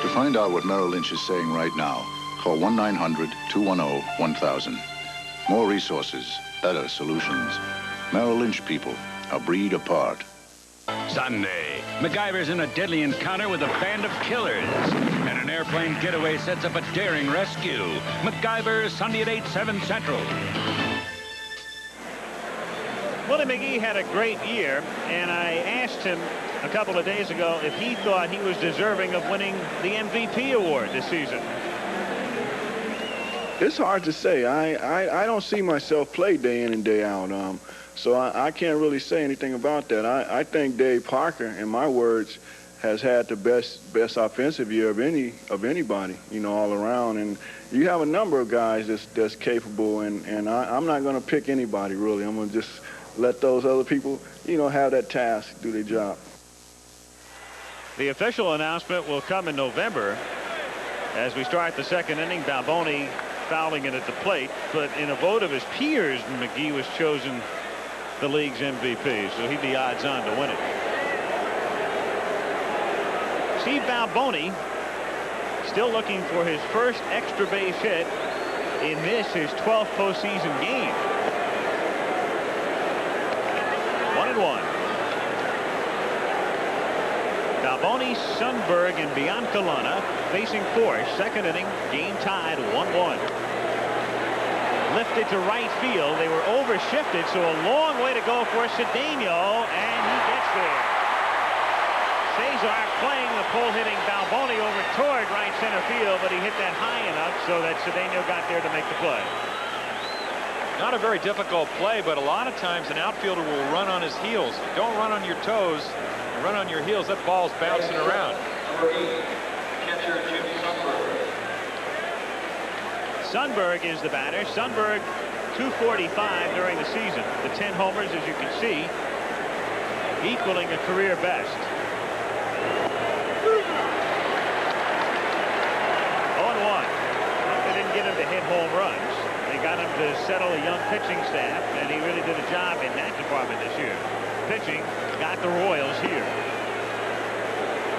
To find out what Merrill Lynch is saying right now, call 1-900-210-1000. More resources, better solutions. Merrill Lynch people, a breed apart. Sunday, MacGyver's in a deadly encounter with a band of killers, and an airplane getaway sets up a daring rescue. MacGyver, Sunday at 8, 7 Central. Willie McGee had a great year, and I asked him a couple of days ago if he thought he was deserving of winning the MVP award this season. It's hard to say. I don't see myself play day in and day out. So I can't really say anything about that. I think Dave Parker, in my words, has had the best offensive year of anybody, you know, all around. And you have a number of guys that's capable, and I'm not going to pick anybody, really. I'm going to just let those other people, you know, have that task, do their job. The official announcement will come in November as we start the second inning. Balboni fouling it at the plate, but in a vote of his peers, McGee was chosen the league's MVP, so he'd be odds on to win it. Steve Balboni still looking for his first extra base hit in this, his 12th postseason game. 1-1. Balboni, Sundberg, and Biancalana facing Forsch. Second inning, game tied 1-1. Lifted to right field. They were overshifted, so a long way to go for Cedeno, and he gets there. Cesar playing the pull-hitting Balboni over toward right center field, but he hit that high enough so that Cedeno got there to make the play. Not a very difficult play, but a lot of times an outfielder will run on his heels. Don't run on your toes. Run on your heels. That ball's bouncing around. Sundberg is the batter. Sundberg, 245 during the season. The 10 homers, as you can see, equaling a career best. 0-1. They didn't get him to hit home runs. They got him to settle a young pitching staff, and he really did a job in that department this year. Pitching got the Royals here.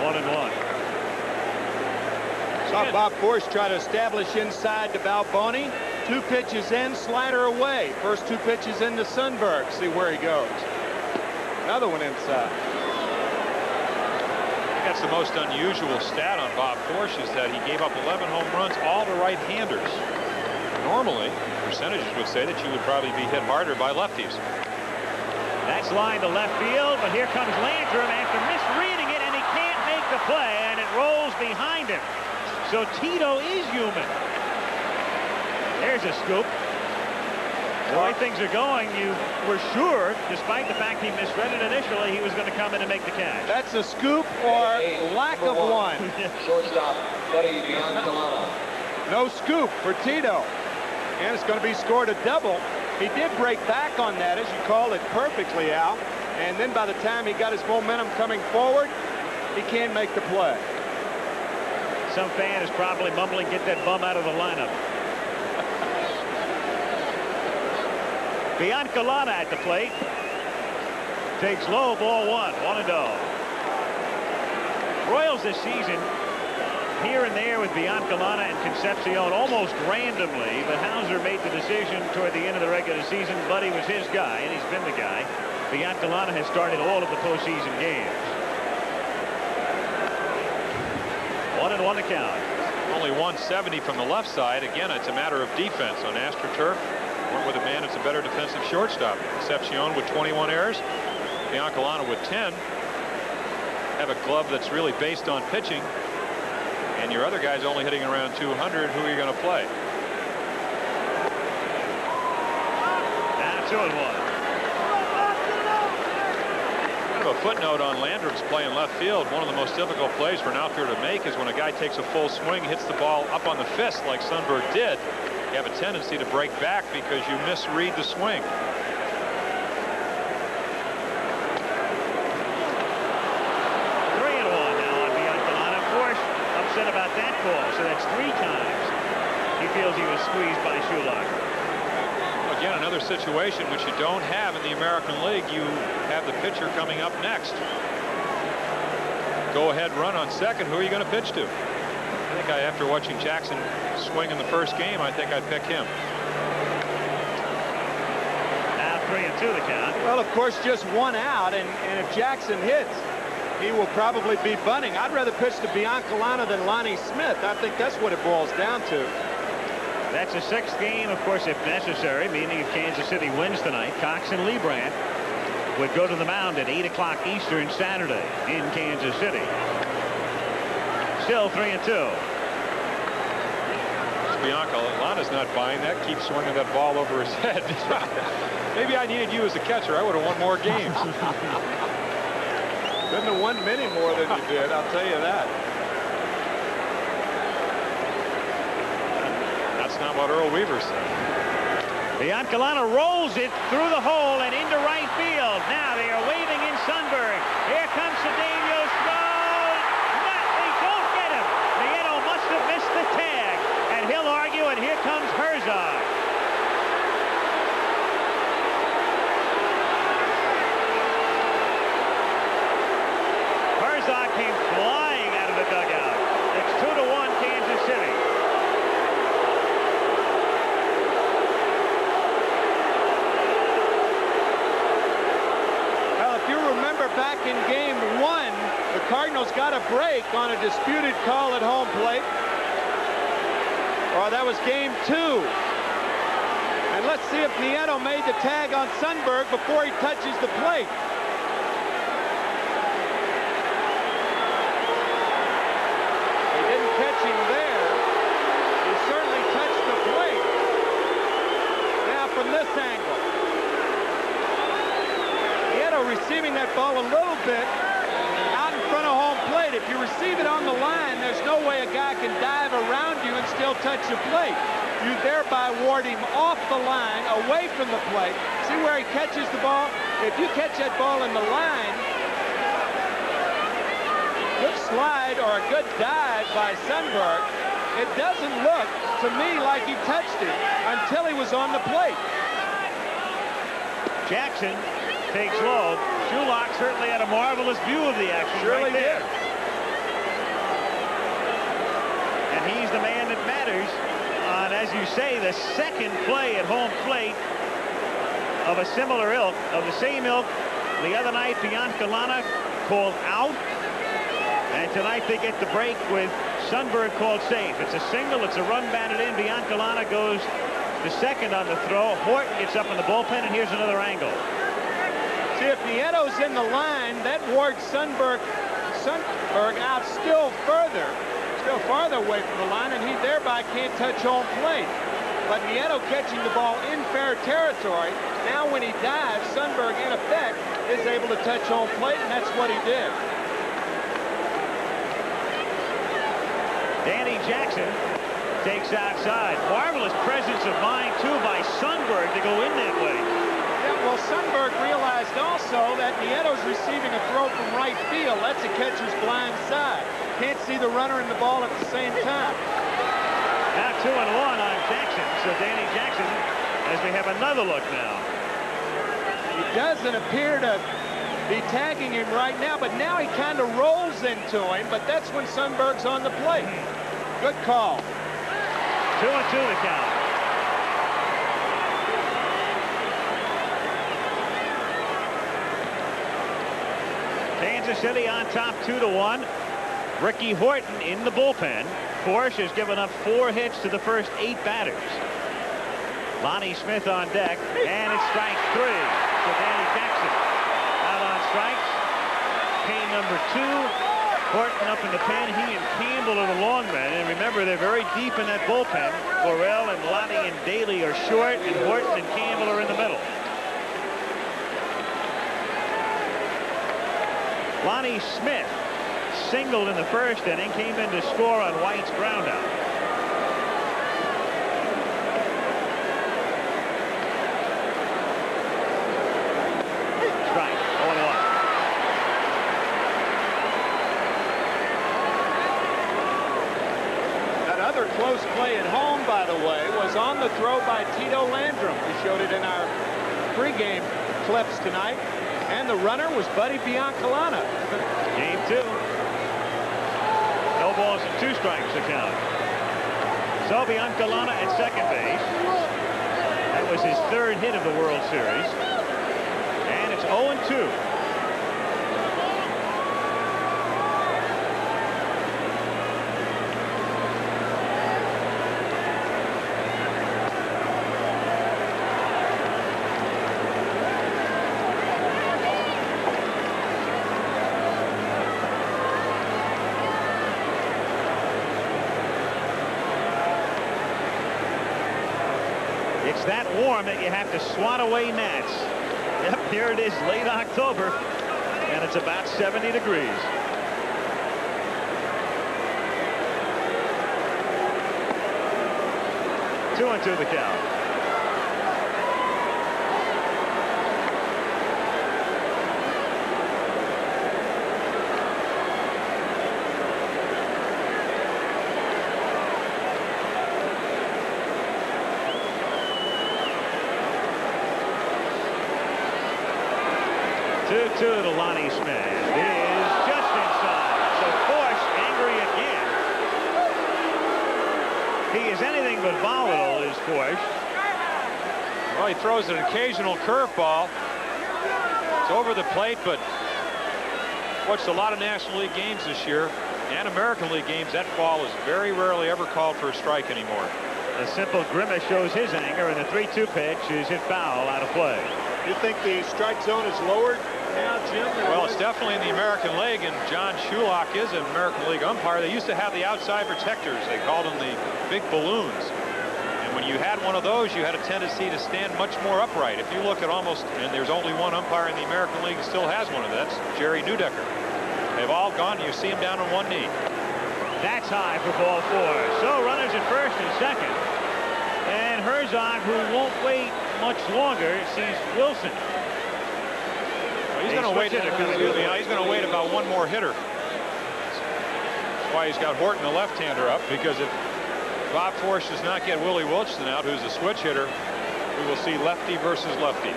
1-1. Saw Bob Forsch try to establish inside to Balboni. 2 pitches in, slider away. First 2 pitches into Sundberg. See where he goes. Another one inside. I think that's the most unusual stat on Bob Forsch, is that he gave up 11 home runs, all to right-handers. Normally, percentages would say that you would probably be hit harder by lefties. That's line to left field, but here comes Landrum after misreading it, and he can't make the play, and it rolls behind him. So Tito is human. There's a scoop. The way things are going, you were sure, despite the fact he misread it initially, he was going to come in and make the catch. That's a scoop or lack of one. Shortstop, Buddy Biancalana. No scoop for Tito. And it's going to be scored a double. He did break back on that, as you called it perfectly, Al. And then by the time he got his momentum coming forward, he can't make the play. Some fan is probably mumbling, "Get that bum out of the lineup." Biancalana at the plate. Takes low, ball 1, 1-0. Royals this season, here and there with Biancalana and Concepcion almost randomly, but Hauser made the decision toward the end of the regular season. Buddy was his guy, and he's been the guy. Biancalana has started all of the postseason games. 1-1 to count. Only 170 from the left side. Again, it's a matter of defense on AstroTurf. Went with a man that's a better defensive shortstop. Concepcion with 21 errors. Biancalana with 10. Have a glove that's really based on pitching. And your other guy's only hitting around 200. Who are you going to play? Now 2-1. Kind of a footnote on Landrum's play in left field. One of the most difficult plays for an outfielder to make is when a guy takes a full swing, hits the ball up on the fist like Sundberg did. You have a tendency to break back because you misread the swing. 3-1 now on Biancalana. Forsch upset about that call, so that's 3 times he feels he was squeezed by Schumacher. Again, another situation which you don't have in the American League. You have the pitcher coming up next. Go ahead run on second. Who are you going to pitch to? I think after watching Jackson swing in the first game, I think I'd pick him. Now 3-2 the count. Well, of course, just 1 out, and if Jackson hits, he will probably be bunting. I'd rather pitch to Biancalana than Lonnie Smith. I think that's what it boils down to. That's a 6th game, of course, if necessary, meaning if Kansas City wins tonight, Cox and Leibrandt would go to the mound at 8 o'clock Eastern Saturday in Kansas City. Still 3-2. Biancalana's not buying that. Keeps swinging that ball over his head. Maybe I needed you as a catcher. I would have won more games. Couldn't have won many more than you did, I'll tell you that. That's not what Earl Weaver said. Biancalana rolls it through the hole and into right field. Now they are waving in Sundberg. Here comes Cedeno's throw. They don't get him. Nieto must have missed the tag. And he'll argue, and here comes Herzog. Herzog came flying out of the dugout. It's 2-1 Kansas City. Back in game 1, the Cardinals got a break on a disputed call at home plate. Or that was game 2. And let's see if Nieto made the tag on Sundberg before he touches the plate. He didn't catch him there. He certainly touched the plate. Now from this angle. Receiving that ball a little bit out in front of home plate. If you receive it on the line, there's no way a guy can dive around you and still touch the plate. You thereby ward him off the line, away from the plate. See where he catches the ball? If you catch that ball in the line, good slide or a good dive by Sundberg, it doesn't look to me like he touched it until he was on the plate. Jackson takes low. Schumacher certainly had a marvelous view of the action. Surely right there. did. And he's the man that matters on, as you say, the second play at home plate of a similar ilk, of the same ilk. The other night, Biancalana called out. And tonight they get the break with Sundberg called safe. It's a single. It's a run batted in. Biancalana goes to second on the throw. Horton gets up in the bullpen, and here's another angle. See, if Nieto's in the line, that wards Sundberg out still farther away from the line, and he thereby can't touch home plate. But Nieto catching the ball in fair territory. Now when he dives, Sundberg in effect is able to touch home plate, and that's what he did. Danny Jackson takes outside. Marvelous presence of mind, too, by Sundberg to go in that way. Yeah, Well, Sundberg realized also that Nieto's receiving a throw from right field. That's a catcher's blind side. Can't see the runner and the ball at the same time. Now 2-1 on Jackson. So Danny Jackson, as we have another look now. He doesn't appear to be tagging him right now, but now he kind of rolls into him, but that's when Sundberg's on the plate. Good call. 2-2 the count. Kansas City on top 2-1. Ricky Horton in the bullpen. Forsch has given up 4 hits to the first 8 batters. Lonnie Smith on deck, and it's strike 3 for Danny Jackson. Out on strikes. Payne number 2. Horton up in the pen. He and Campbell are the long men. And remember, they're very deep in that bullpen. Borrell and Lonnie and Daly are short, and Horton and Campbell are in the middle. Lonnie Smith singled in the first inning, came in to score on White's groundout. Strike, 0-1. That other close play at home, by the way, was on the throw by Tito Landrum. We showed it in our pregame clips tonight. And the runner was Buddy Biancalana. Game 2. No balls and 2 strikes to count. So Biancalana at second base. That was his 3rd hit of the World Series. And it's 0-2. It's that warm that you have to swat away gnats. Yep, here it is, late October, and it's about 70 degrees. Two and two the count. To Lonnie Smith is just inside. So Forsch angry again. He is anything but volatile, is Forsch. Well, he throws an occasional curveball. It's over the plate, but watched a lot of National League games this year and American League games. That ball is very rarely ever called for a strike anymore. A simple grimace shows his anger, and the 3-2 pitch is hit foul, out of play. You think the strike zone is lowered now, Jim? Well, it's definitely in the American League, and John Shulock is an American League umpire. They used to have the outside protectors. They called them the big balloons. And when you had one of those, you had a tendency to stand much more upright. If you look at almost, and there's only one umpire in the American League who still has one of that, that's Jerry Neudecker. They've all gone. You see him down on one knee. That's high for ball 4. So runners at first and second. And Herzog, who won't wait much longer, sees Wilson. Well, he's going to wait. He's going to wait about one more hitter. That's why he's got Horton, the left-hander, up, because if Bob Forsch does not get Willie Wilson out, who's a switch hitter, we will see lefty versus lefty.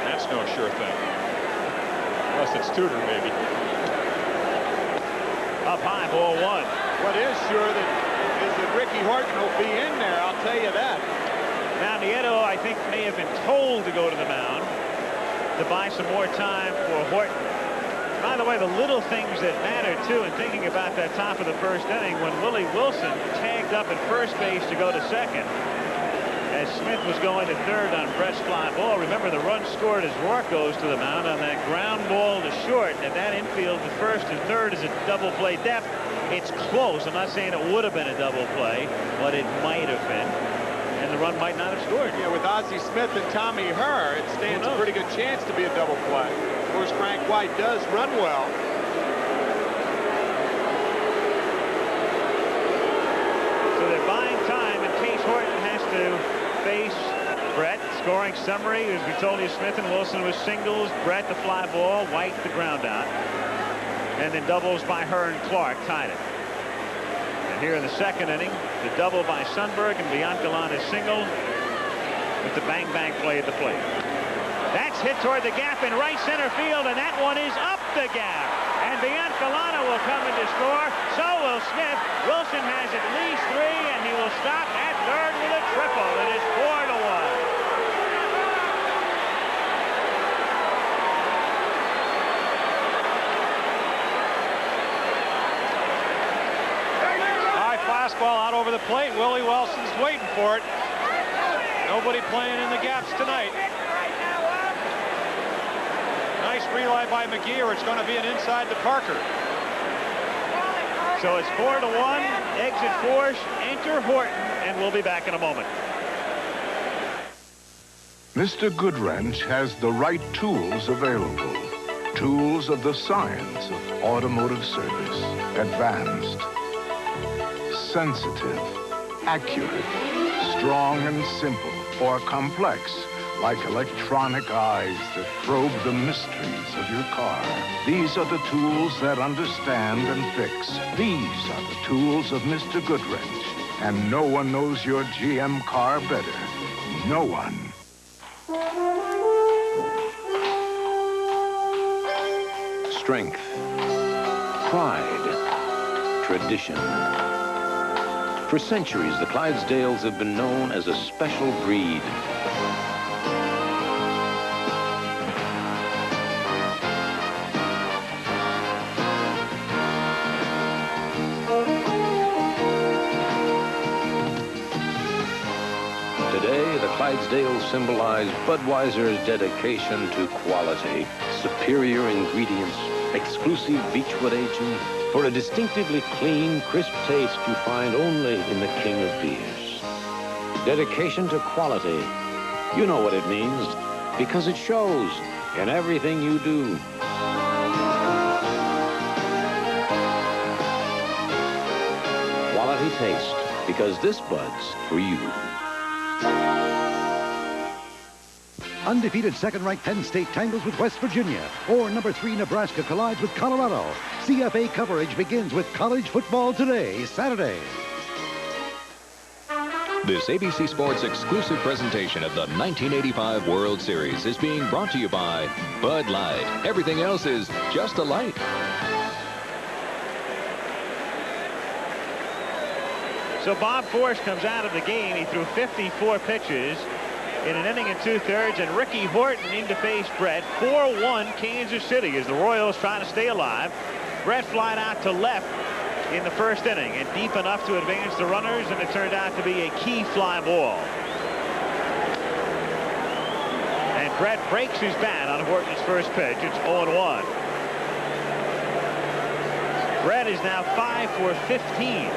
That's no sure thing. Unless it's Tudor, maybe. Up high, ball 1. What is sure is that Ricky Horton will be in there, I'll tell you that. Now, Nieto, I think, may have been told to go to the mound to buy some more time for Horton. By the way, the little things that matter, too, in thinking about that top of the first inning, when Willie Wilson tagged up at first base to go to second, as Smith was going to third on Brett's fly ball. Remember, the run scored as Rourke goes to the mound on that ground ball to short, and that infield to first and third is a double play depth. It's close. I'm not saying it would have been a double play, but it might have been. And the run might not have scored. Yeah, with Ozzie Smith and Tommy Herr, it stands a pretty good chance to be a double play. Of course, Frank White does run well. So they're buying time in case Horton has to to face Brett. Scoring summary, as we told you, Smith and Wilson was singles. Brett, the fly ball. White, the ground out. And then doubles by Hearn Clark tied it. And here in the second inning, the double by Sundberg and Biancalan is single with the bang-bang play at the plate. That's hit toward the gap in right center field, and that one is up the gap. And Biancalana will come in to score. So will Smith. Wilson has at least 3, and he will stop at third with a triple. It is 4-1. Fastball out over the plate. Willie Wilson's waiting for it. Nobody playing in the gaps tonight. Nice relay by McGee, or it's going to be an inside to Parker. So it's 4-1. Exit Forsch, enter Horton, and we'll be back in a moment. Mr. Goodwrench has the right tools available. Tools of the science of automotive service. Advanced, sensitive, accurate, strong and simple, or complex, like electronic eyes that probe the mysteries of your car. These are the tools that understand and fix. These are the tools of Mr. Goodwrench. And no one knows your GM car better. No one. Strength, pride, tradition. For centuries, the Clydesdales have been known as a special breed. Today, the Clydesdales symbolize Budweiser's dedication to quality, superior ingredients, exclusive beechwood aging, for a distinctively clean, crisp taste you find only in the king of beers. Dedication to quality. You know what it means, because it shows in everything you do. Quality taste, because this Bud's for you. Undefeated second-ranked Penn State tangles with West Virginia, or number 3 Nebraska collides with Colorado. CFA coverage begins with College Football Today, Saturday. This ABC Sports exclusive presentation of the 1985 World Series is being brought to you by Bud Light. Everything else is just a light. So Bob Forsch comes out of the game. He threw 54 pitches in an inning and 2/3, and Ricky Horton in to face Brett. 4-1 Kansas City as the Royals try to stay alive. Brett flied out to left in the first inning and deep enough to advance the runners, and it turned out to be a key fly ball. And Brett breaks his bat on Horton's first pitch. It's 0-1. Brett is now 5 for 15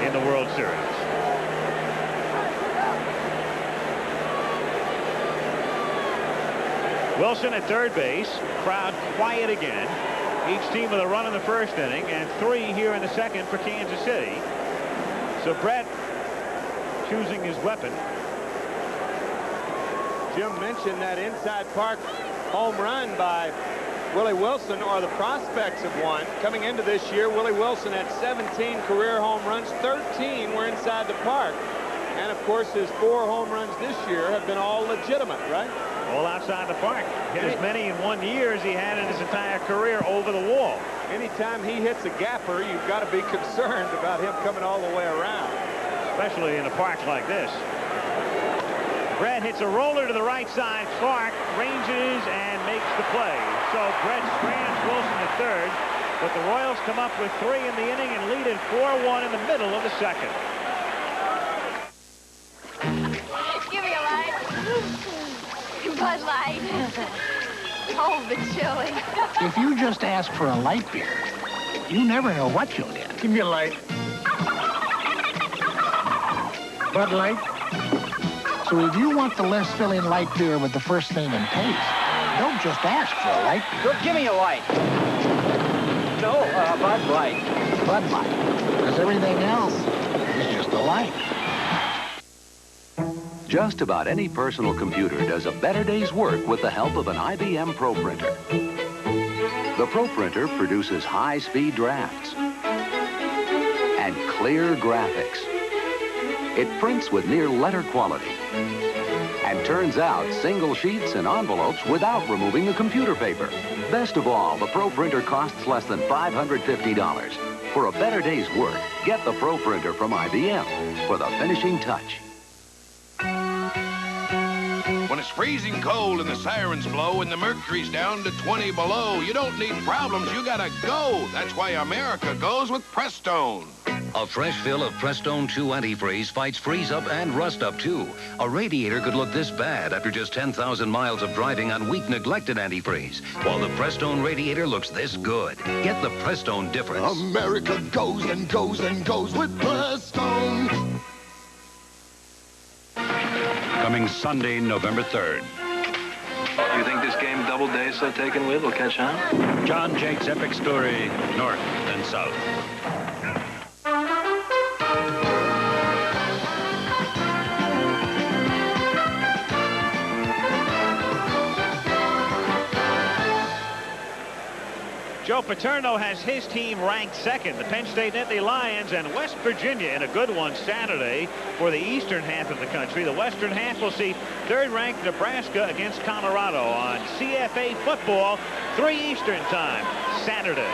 in the World Series. Wilson at third base. Crowd quiet again. Each team with a run in the first inning and 3 here in the second for Kansas City. So Brett choosing his weapon. Jim mentioned that inside park home run by Willie Wilson, or the prospects of one. Coming into this year, Willie Wilson had 17 career home runs. 13 were inside the park. And of course, his 4 home runs this year have been all legitimate, right? All outside the park. Hit as many in 1 year as he had in his entire career over the wall. Anytime he hits a gapper, you've got to be concerned about him coming all the way around. Especially in a park like this. Brett hits a roller to the right side. Clark ranges and makes the play. So Brett strands Wilson at third, but the Royals come up with 3 in the inning and lead it 4-1 in the middle of the second. Give me a light. Bud Light. Oh, the chili. If you just ask for a light beer, you never know what you'll get. Give me a light. Bud Light. So if you want the less filling light beer with the first name and taste, don't just ask for a light beer. Give me a light. No, Bud Light. Bud Light. Because everything else is just a light. Just about any personal computer does a better day's work with the help of an IBM Pro Printer. The Pro Printer produces high-speed drafts and clear graphics. It prints with near letter quality and turns out single sheets and envelopes without removing the computer paper. Best of all, the Pro Printer costs less than $550. For a better day's work, get the Pro Printer from IBM for the finishing touch. When it's freezing cold and the sirens blow and the mercury's down to 20 below, you don't need problems, you gotta go. That's why America goes with Prestone. A fresh fill of Prestone 2 antifreeze fights freeze up and rust up too. A radiator could look this bad after just 10,000 miles of driving on weak, neglected antifreeze, while the Prestone radiator looks this good. Get the Prestone difference. America goes and goes and goes with Prestone. Coming Sunday, November 3rd. Do you think this game Double Days they're taking with will catch on? John Jake's epic story, North and South. Joe Paterno has his team ranked second. The Penn State Nittany Lions and West Virginia in a good one Saturday for the eastern half of the country. The western half will see third-ranked Nebraska against Colorado on CFA football, 3 Eastern time, Saturday.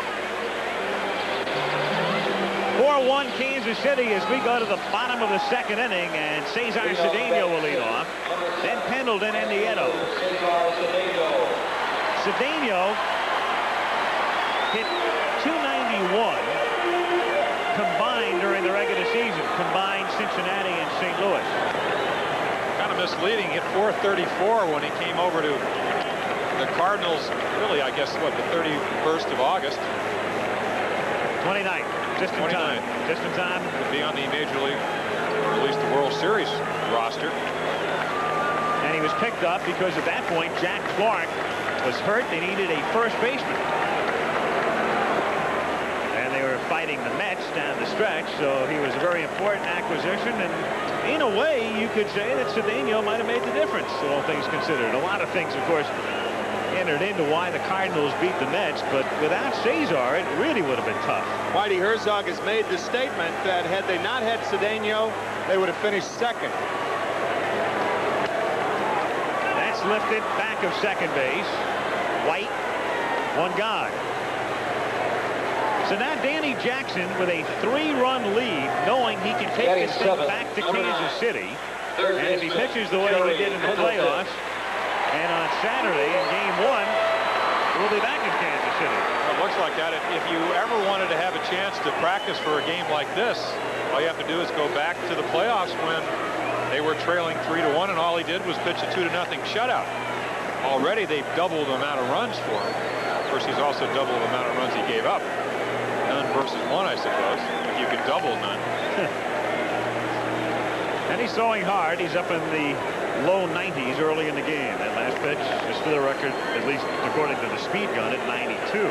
4-1 Kansas City as we go to the bottom of the second inning, and Cesar Cedeno will lead off. Then Pendleton and Nieto. Cedeno hit 291 combined during the regular season, combined Cincinnati and St. Louis. Kind of misleading. Hit 434 when he came over to the Cardinals. Really, I guess, what, the 31st of August? 29th. Just in time. Just in time. To be on the Major League, or at least the World Series roster. And he was picked up because at that point, Jack Clark was hurt. They needed a first baseman. Fighting the Mets down the stretch, so he was a very important acquisition, and in a way you could say that Cedeno might have made the difference, all things considered. A lot of things, of course, entered into why the Cardinals beat the Mets, but without Cesar, it really would have been tough. Whitey Herzog has made the statement that had they not had Cedeno, they would have finished second. That's lifted back of second base. White, one guy. So now Danny Jackson with a 3-run lead, knowing he can take this thing back to Kansas City. And if he pitches the way he did in the playoffs, and on Saturday in Game 1, we'll be back in Kansas City. It looks like that. If you ever wanted to have a chance to practice for a game like this, all you have to do is go back to the playoffs when they were trailing 3-1, and all he did was pitch a 2-0 shutout. Already they've doubled the amount of runs for him. Of course, he's also doubled the amount of runs he gave up. None versus one, I suppose, if you could double none. And he's throwing hard. He's up in the low 90s early in the game. That last pitch, just for the record, at least according to the speed gun, at 92.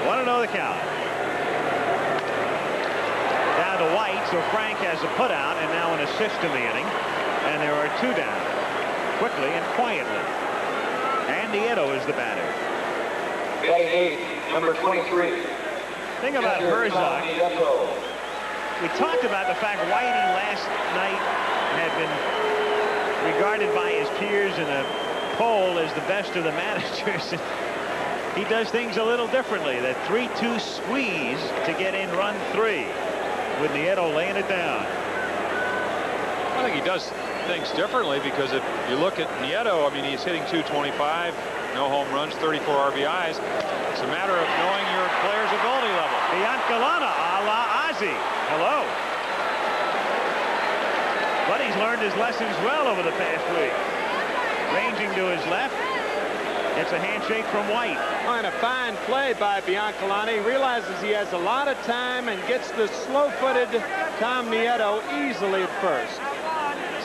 Want to know the count. Down to White, so Frank has a putout and now an assist in the inning. And there are 2 down. Quickly and quietly. And Nieto is the batter. Batting eighth, number 23. Thing about Herzog, we talked about the fact Whiting last night had been regarded by his peers in a poll as the best of the managers. He does things a little differently. That 3-2 squeeze to get in run 3 with Nieto laying it down. I think he does things differently because if you look at Nieto, I mean, he's hitting 225. No home runs, 34 RBIs. It's a matter of knowing your player's ability level. Biancalana a la Ozzie. Hello. But he's learned his lessons well over the past week. Ranging to his left. It's a handshake from White. And a fine play by Biancalana. He realizes he has a lot of time and gets the slow-footed Tom Nieto easily at first.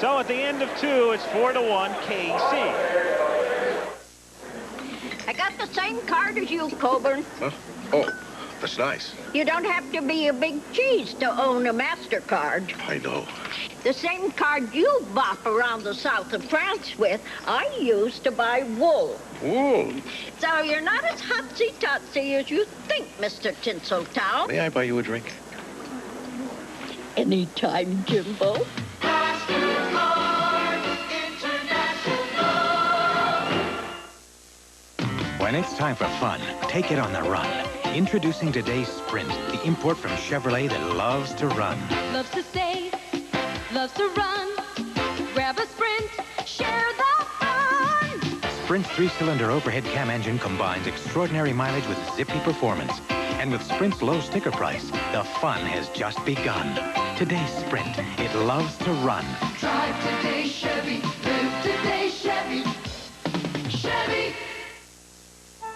So at the end of 2, it's 4-1 KC. I got the same card as you, Coburn. Huh? Oh, That's nice. You don't have to be a big cheese to own a MasterCard. I know. The same card you bop around the south of France with, I use to buy wool. Wool? So you're not as hotsy-totsy as you think, Mr. Tinseltown. May I buy you a drink? Anytime, Jimbo. When it's time for fun, take it on the run. Introducing today's Sprint, the import from Chevrolet that loves to run. Loves to stay, loves to run. Grab a Sprint, share the fun. Sprint's 3-cylinder overhead cam engine combines extraordinary mileage with zippy performance. And with Sprint's low sticker price, the fun has just begun. Today's Sprint, it loves to run. Drive today, Chevy. Live today, Chevy. Chevy.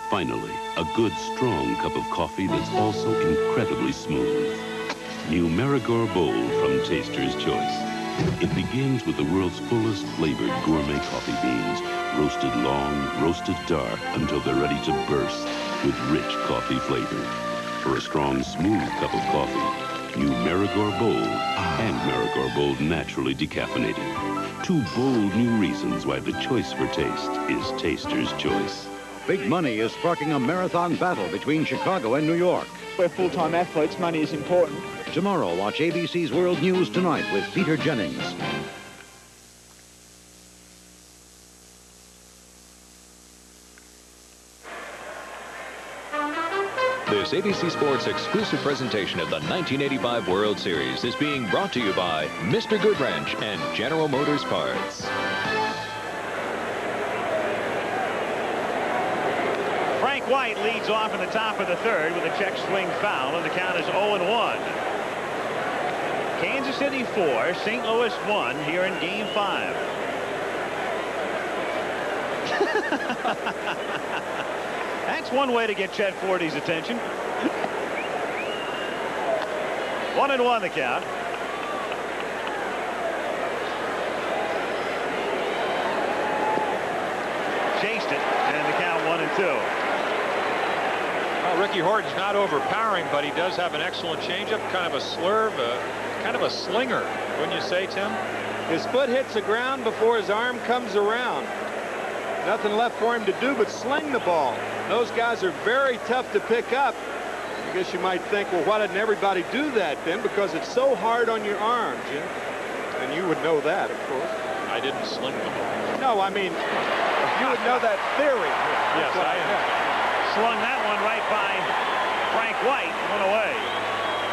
Finally, a good, strong cup of coffee that's also incredibly smooth. New Marigore Bold from Taster's Choice. It begins with the world's fullest flavored gourmet coffee beans, roasted long, roasted dark, until they're ready to burst with rich coffee flavor. For a strong, smooth cup of coffee, new Marigore Bold and Marigore Bold naturally decaffeinated. 2 bold new reasons why the choice for taste is Taster's Choice. Big money is sparking a marathon battle between Chicago and New York. We're full-time athletes. Money is important. Tomorrow, watch ABC's World News Tonight with Peter Jennings. This ABC Sports exclusive presentation of the 1985 World Series is being brought to you by Mr. Goodwrench and General Motors Parts. Frank White leads off in the top of the third with a check swing foul, and the count is 0-1. Kansas City 4, St. Louis 1 here in Game 5. That's one way to get Chet Fordy's attention. 1-1 the count. Chased it, and the count 1-2. Well, Ricky Horton's not overpowering, but he does have an excellent changeup, kind of a slurve, kind of a slinger, wouldn't you say, Tim? His foot hits the ground before his arm comes around. Nothing left for him to do but sling the ball. Those guys are very tough to pick up. I guess you might think, well, why didn't everybody do that then? Because it's so hard on your arm, Jim. And you would know that, of course. I didn't sling the ball. No, I mean, you would know that theory. Yes, I am. Slung that one right by Frank White. Went away.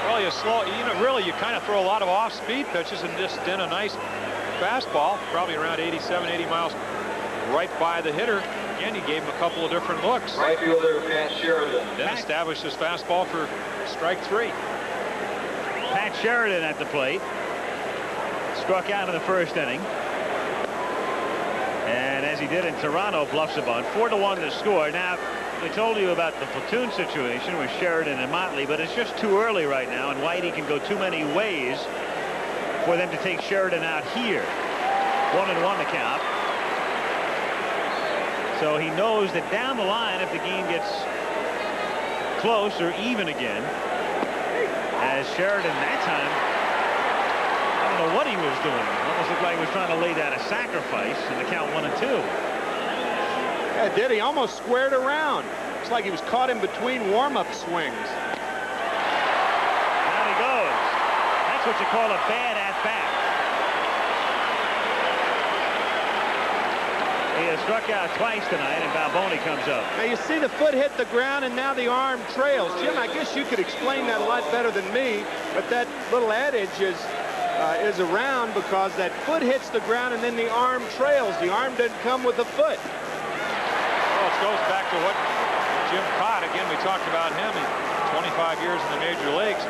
Well, really, you kind of throw a lot of off-speed pitches and just in a nice fastball, probably around 87, 80 miles, right by the hitter. Again, he gave him a couple of different looks. Right fielder Pat Sheridan. Then established his fastball for strike 3. Pat Sheridan at the plate. Struck out in the first inning. And as he did in Toronto, bluffs a bunt. 4-1 to score. Now, we told you about the platoon situation with Sheridan and Motley, but it's just too early right now, and Whitey can go too many ways for them to take Sheridan out here. 1-1 the count. So he knows that down the line, if the game gets close or even again, as Sheridan that time, I don't know what he was doing. It almost looked like he was trying to lay down a sacrifice, and the count 1-2. Yeah, it did. He almost squared around. It's like he was caught in between warm-up swings. Down he goes. That's what you call a bad at-bat. He has struck out twice tonight, and Balboni comes up. Now you see the foot hit the ground, and now the arm trails. Jim, I guess you could explain that a lot better than me, but that little adage is around because that foot hits the ground and then the arm trails. The arm doesn't come with the foot. Well, it goes back to what Jim Cott, again, we talked about him, 25 years in the major leagues.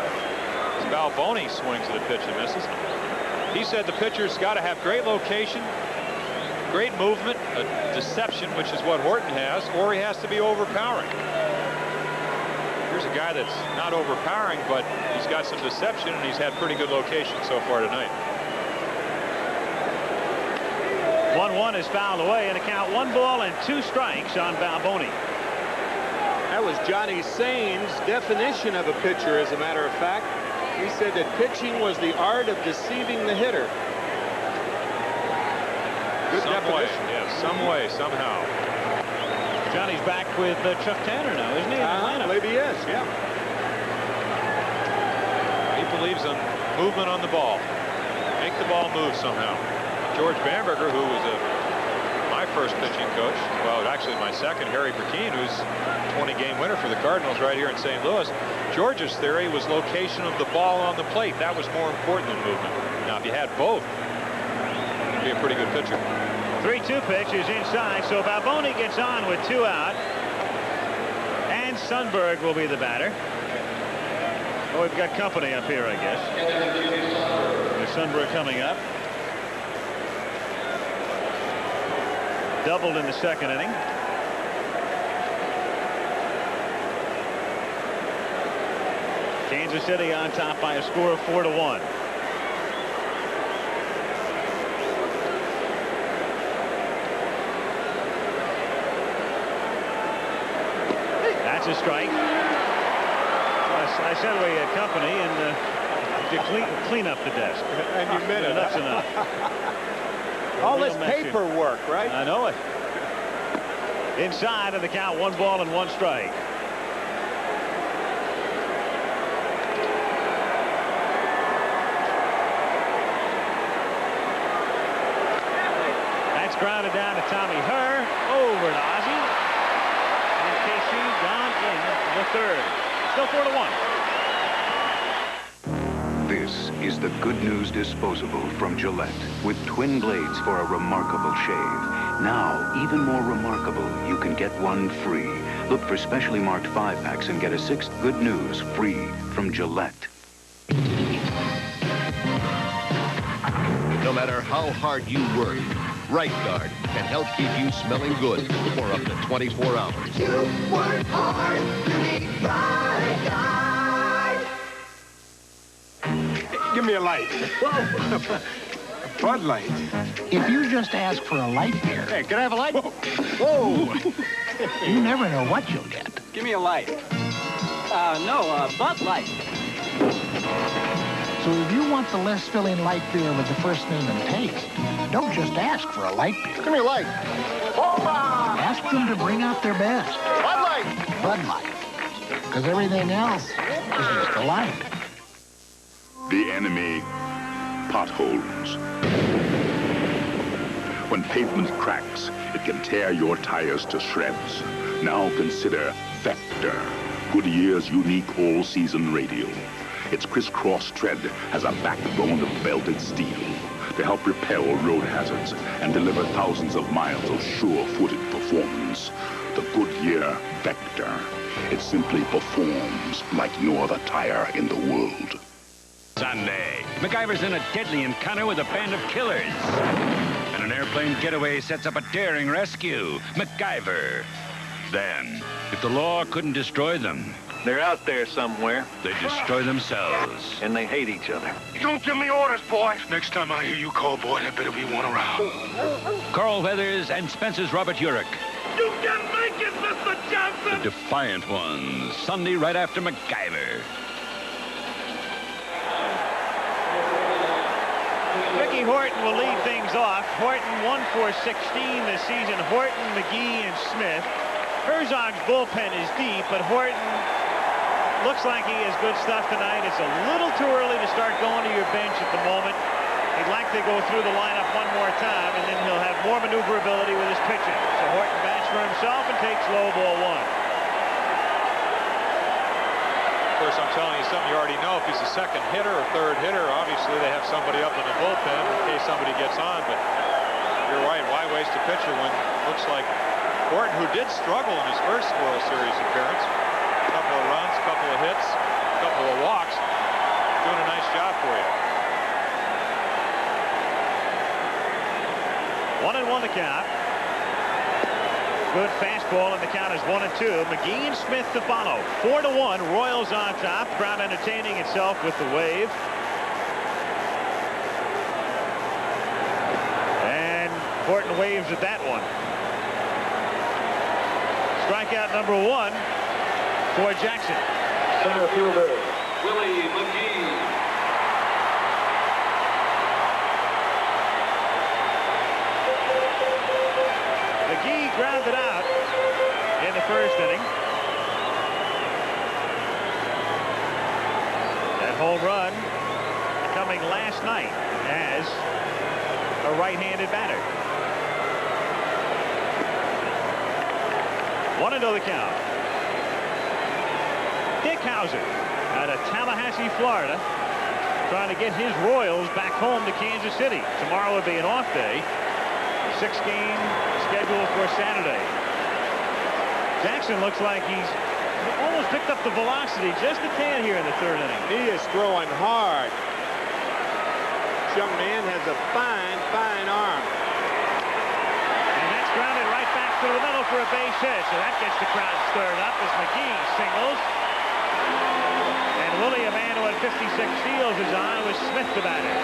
As Balboni swings at a pitch and misses. He said the pitcher's got to have great location, great movement, a deception, which is what Horton has, or he has to be overpowering. Here's a guy that's not overpowering, but he's got some deception, and he's had pretty good location so far tonight. 1-1 is fouled away, and a count 1 ball and 2 strikes on Balboni. That was Johnny Sain's definition of a pitcher, as a matter of fact. He said that pitching was the art of deceiving the hitter. Good definition. Yes, some way, somehow. Johnny's back with Chuck Tanner now, isn't he? I believe he is, yeah. He believes in movement on the ball. Make the ball move somehow. George Bamberger, who was my first pitching coach, well, actually my second, Harry Perkeen, who's 20-game winner for the Cardinals right here in St. Louis. George's theory was location of the ball on the plate. That was more important than movement. Now, if you had both, you'd be a pretty good pitcher. 3-2 pitch is inside, so Balboni gets on with 2 out. And Sundberg will be the batter. Oh, we've got company up here, I guess. There's Sundberg coming up. Doubled in the second inning. Kansas City on top by a score of 4-1. That's a strike. I said we had company and to clean up the desk. And you meant it. That's enough. All this paperwork, right? I know it. Inside of the count, 1 ball and 1 strike. That's grounded down to Tommy Herr. Over to Ozzie. And KC gone in the third. Still 4-1. This is the Good News Disposable from Gillette with twin blades for a remarkable shave. Now, even more remarkable, you can get one free. Look for specially marked 5-packs and get a 6th Good News free from Gillette. No matter how hard you work, Right Guard can help keep you smelling good for up to 24 hours. You work hard, you need Right Guard. Give me a light. Whoa. Bud Light. If you just ask for a light beer... Hey, can I have a light? Whoa! You never know what you'll get. Give me a light. No, Bud Light. So if you want the less filling light beer with the first name and taste, don't just ask for a light beer. Give me a light. Ask them to bring out their best. Bud Light. Bud Light. Because everything else is just a light. The enemy, potholes. When pavement cracks, it can tear your tires to shreds. Now consider Vector, Goodyear's unique all-season radial. Its crisscross tread has a backbone of belted steel to help repel road hazards and deliver thousands of miles of sure-footed performance. The Goodyear Vector. It simply performs like no other tire in the world. Sunday, MacGyver's in a deadly encounter with a band of killers. And an airplane getaway sets up a daring rescue. MacGyver. Then, if the law couldn't destroy them, They're out there somewhere. they destroy themselves. And they hate each other. You don't give me orders, boy. Next time I hear you call, boy, there better be one around. Carl Weathers and Spence's Robert Urich. You can make it, Mr. Johnson! The Defiant Ones. Sunday right after MacGyver. Ricky Horton will lead things off. Horton 1 for 16 this season. Horton, McGee, and Smith. Herzog's bullpen is deep, but Horton looks like he has good stuff tonight. It's a little too early to start going to your bench at the moment. He'd like to go through the lineup one more time, and then he'll have more maneuverability with his pitching. So Horton bats for himself and takes low ball 1. Of course, I'm telling you something you already know. If he's a second hitter or third hitter, obviously they have somebody up in the bullpen in case somebody gets on. But you're right. Why waste a pitcher when it looks like Horton, who did struggle in his first World Series appearance, a couple of runs, a couple of hits, a couple of walks, doing a nice job for you. 1-1 the count. Good fastball, and the count is 1-2. McGee and Smith to follow. 4-1. Royals on top. Crowd entertaining itself with the wave. And Horton waves at that one. Strikeout number 1. for Jackson. Center fielder, Willie McGee. McGee grounded out in the first inning. That home run coming last night as a right-handed batter. 1-0 the count. Dick Hauser out of Tallahassee, Florida, trying to get his Royals back home to Kansas City. Tomorrow would be an off day. 6-game schedule for Saturday. Jackson looks like he's almost picked up the velocity just a tad here in the third inning. He is throwing hard. This young man has a fine, fine arm. And that's grounded right back through the middle for a base hit. So that gets the crowd stirred up as McGee singles. And Willie, a man who had 56 steals, is on with Smith the batter.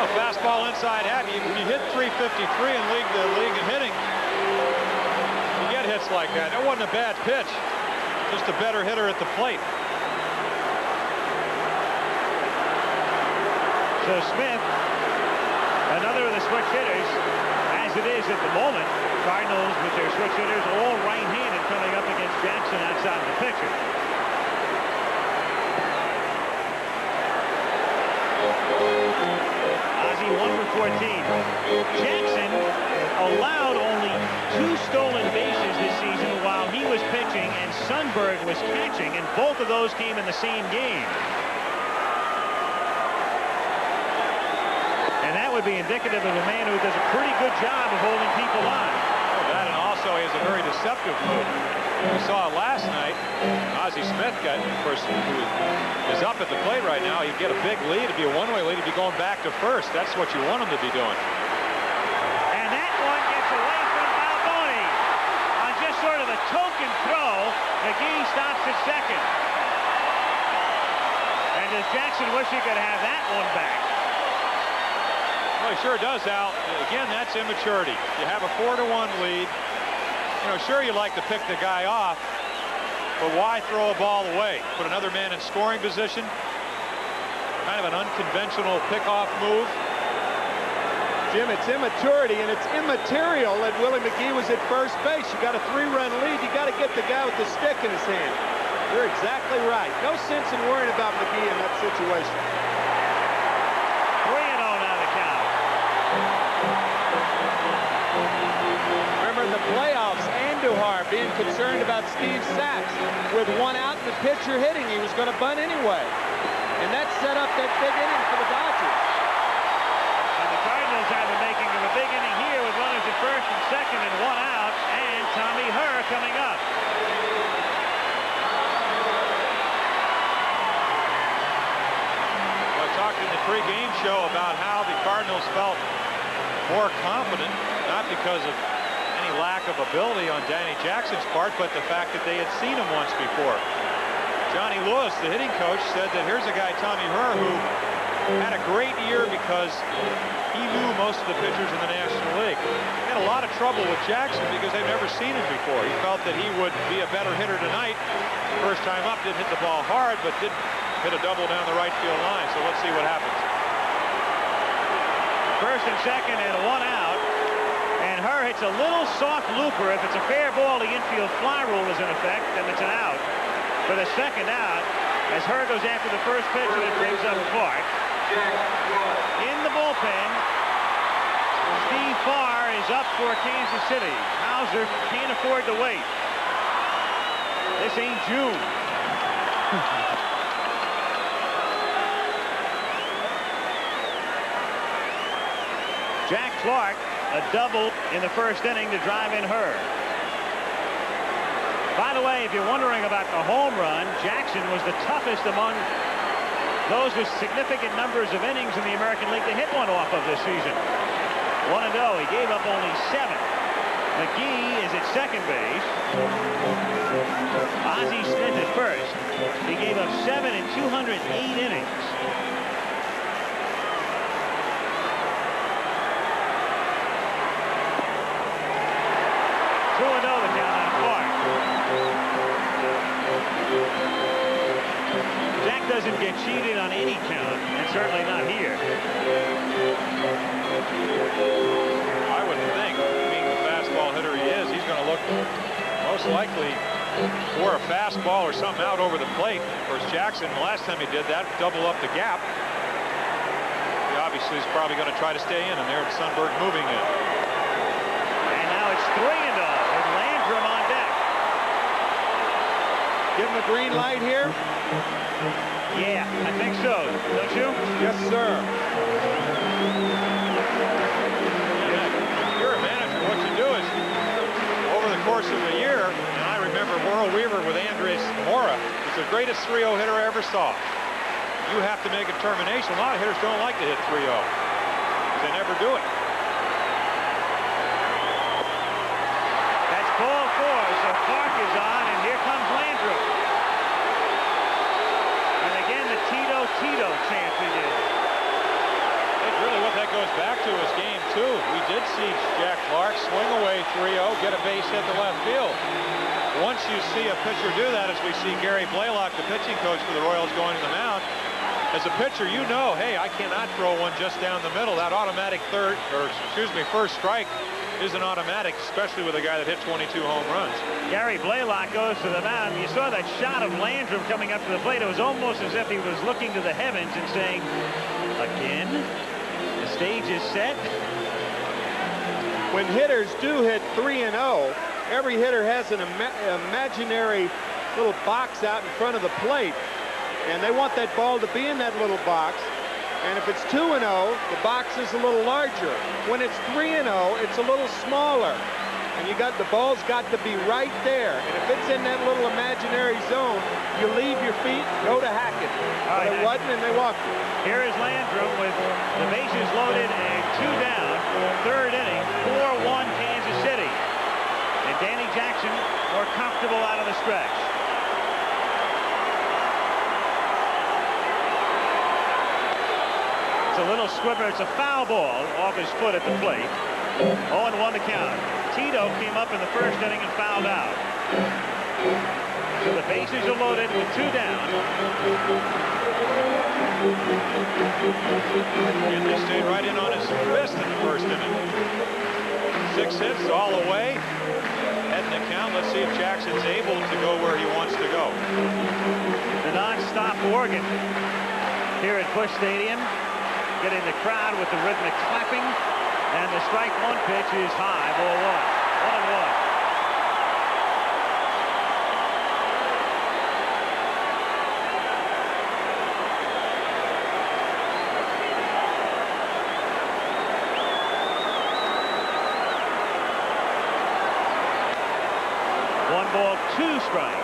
Oh, fastball inside happy. If you hit 353 and lead the league in hitting, you get hits like that. That wasn't a bad pitch. Just a better hitter at the plate. So Smith, another of the switch hitters, as it is at the moment. Cardinals with their switch hitters all right-handed coming up against Jackson outside of the picture. Ozzie 1 for 14. Jackson allowed only 2 stolen bases this season while he was pitching and Sundberg was catching, and both of those came in the same game. And that would be indicative of a man who does a pretty good job of holding people on. That, and also he has a very deceptive move. We saw it last night. Ozzie Smith got, of course, who is up at the plate right now. He'd get a big lead. It'd be a one-way lead. He'd be going back to first. That's what you want him to be doing. And that one gets away from Balboni. On just sort of a token throw, McGee stops at second. And does Jackson wish he could have that one back? Well, he sure does, Al. Again, that's immaturity. You have a 4-1 lead. You know, sure, you like to pick the guy off, but why throw a ball away? Put another man in scoring position. Kind of an unconventional pickoff move. Jim, it's immaturity, and it's immaterial that Willie McGee was at first base. You got a 3-run lead. You got to get the guy with the stick in his hand. You're exactly right. No sense in worrying about McGee in that situation. 3-0 now the count. Remember in the playoffs, Andujar being concerned about Steve Sachs. With 1 out and the pitcher hitting, he was going to bunt anyway. And that set up that big inning for the Dodgers. And the Cardinals have the making of a big inning here with runners at first and second and 1 out, and Tommy Herr coming up. Well, I talked in the pregame show about how the Cardinals felt more confident, not because of any lack of ability on Danny Jackson's part, but the fact that they had seen him once before. Johnny Lewis, the hitting coach, said that here's a guy, Tommy Herr, who had a great year because he knew most of the pitchers in the National League. He had a lot of trouble with Jackson because they've never seen him before. He felt that he would be a better hitter tonight. First time up, didn't hit the ball hard, but did hit a double down the right field line. So let's see what happens. First and second and 1 out. And Herr hits a little soft looper. If it's a fair ball, the infield fly rule is in effect, and it's an out. For the second out, as Herr goes after the first pitch, and it brings up Clark. In the bullpen, Steve Farr is up for Kansas City. Hauser can't afford to wait. This ain't June. Jack Clark, a double in the first inning to drive in Herr. By the way, if you're wondering about the home run, Jackson was the toughest among those with significant numbers of innings in the American League to hit one off of this season. 1-0. He gave up only 7. McGee is at second base. Ozzie Smith at first. He gave up 7 in 208 innings. doesn't get cheated on any count, and certainly not here. I would think, being the fastball hitter he is, he's going to look most likely for a fastball or something out over the plate. Of course, Jackson, the last time he did that, double up the gap. He obviously is probably going to try to stay in, and there's Sundberg moving in. And now it's 3-0 with Landrum on deck. Give him a green light here? Yeah, I think so. Don't you? Yes, sir. If you're a manager, what you do is, over the course of a year, and I remember Merle Weaver with Andres Mora, was the greatest 3-0 hitter I ever saw. You have to make a determination. A lot of hitters don't like to hit 3-0. They never do it. That's ball 4, so Clark is on, and here comes Landrum. And again, the Tito chant begins. I think really what that goes back to is game 2. We did see Jack Clark swing away 3-0, get a base hit to left field. Once you see a pitcher do that, as we see Gary Blaylock, the pitching coach for the Royals, going to the mound, as a pitcher, you know, hey, I cannot throw one just down the middle. That automatic first strike isn't automatic, especially with a guy that hit 22 home runs. Gary Blaylock goes to the mound. You saw that shot of Landrum coming up to the plate. It was almost as if he was looking to the heavens and saying, again? The stage is set? When hitters do hit 3-0, every hitter has an imaginary little box out in front of the plate. And they want that ball to be in that little box. And if it's 2-0, the box is a little larger. When it's 3-0, it's a little smaller. And the ball's got to be right there. And if it's in that little imaginary zone, you leave your feet, go to hack it. But it wasn't, and they walked it. Here is Landrum with the bases loaded and 2 down. 3rd inning, 4-1 Kansas City. And Danny Jackson more comfortable out of the stretch. It's a little squibber. It's a foul ball off his foot at the plate. 0-1 to count. Tito came up in the 1st inning and fouled out. So the bases are loaded with 2 down. And they stayed right in on his wrist in the 1st inning. 6 hits all the way. Heading the count. Let's see if Jackson's able to go where he wants to go. The non-stop organ here at Busch Stadium, getting the crowd with the rhythmic clapping, and the strike 1 pitch is high, ball 1. 1 ball, 2 strikes.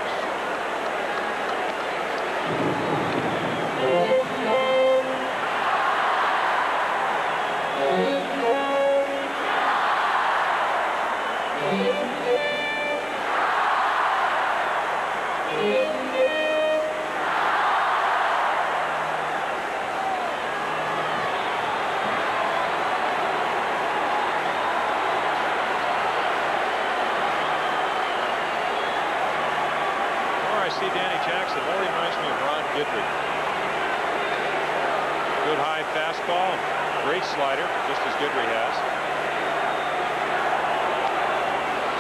Slider, just as Goodry has.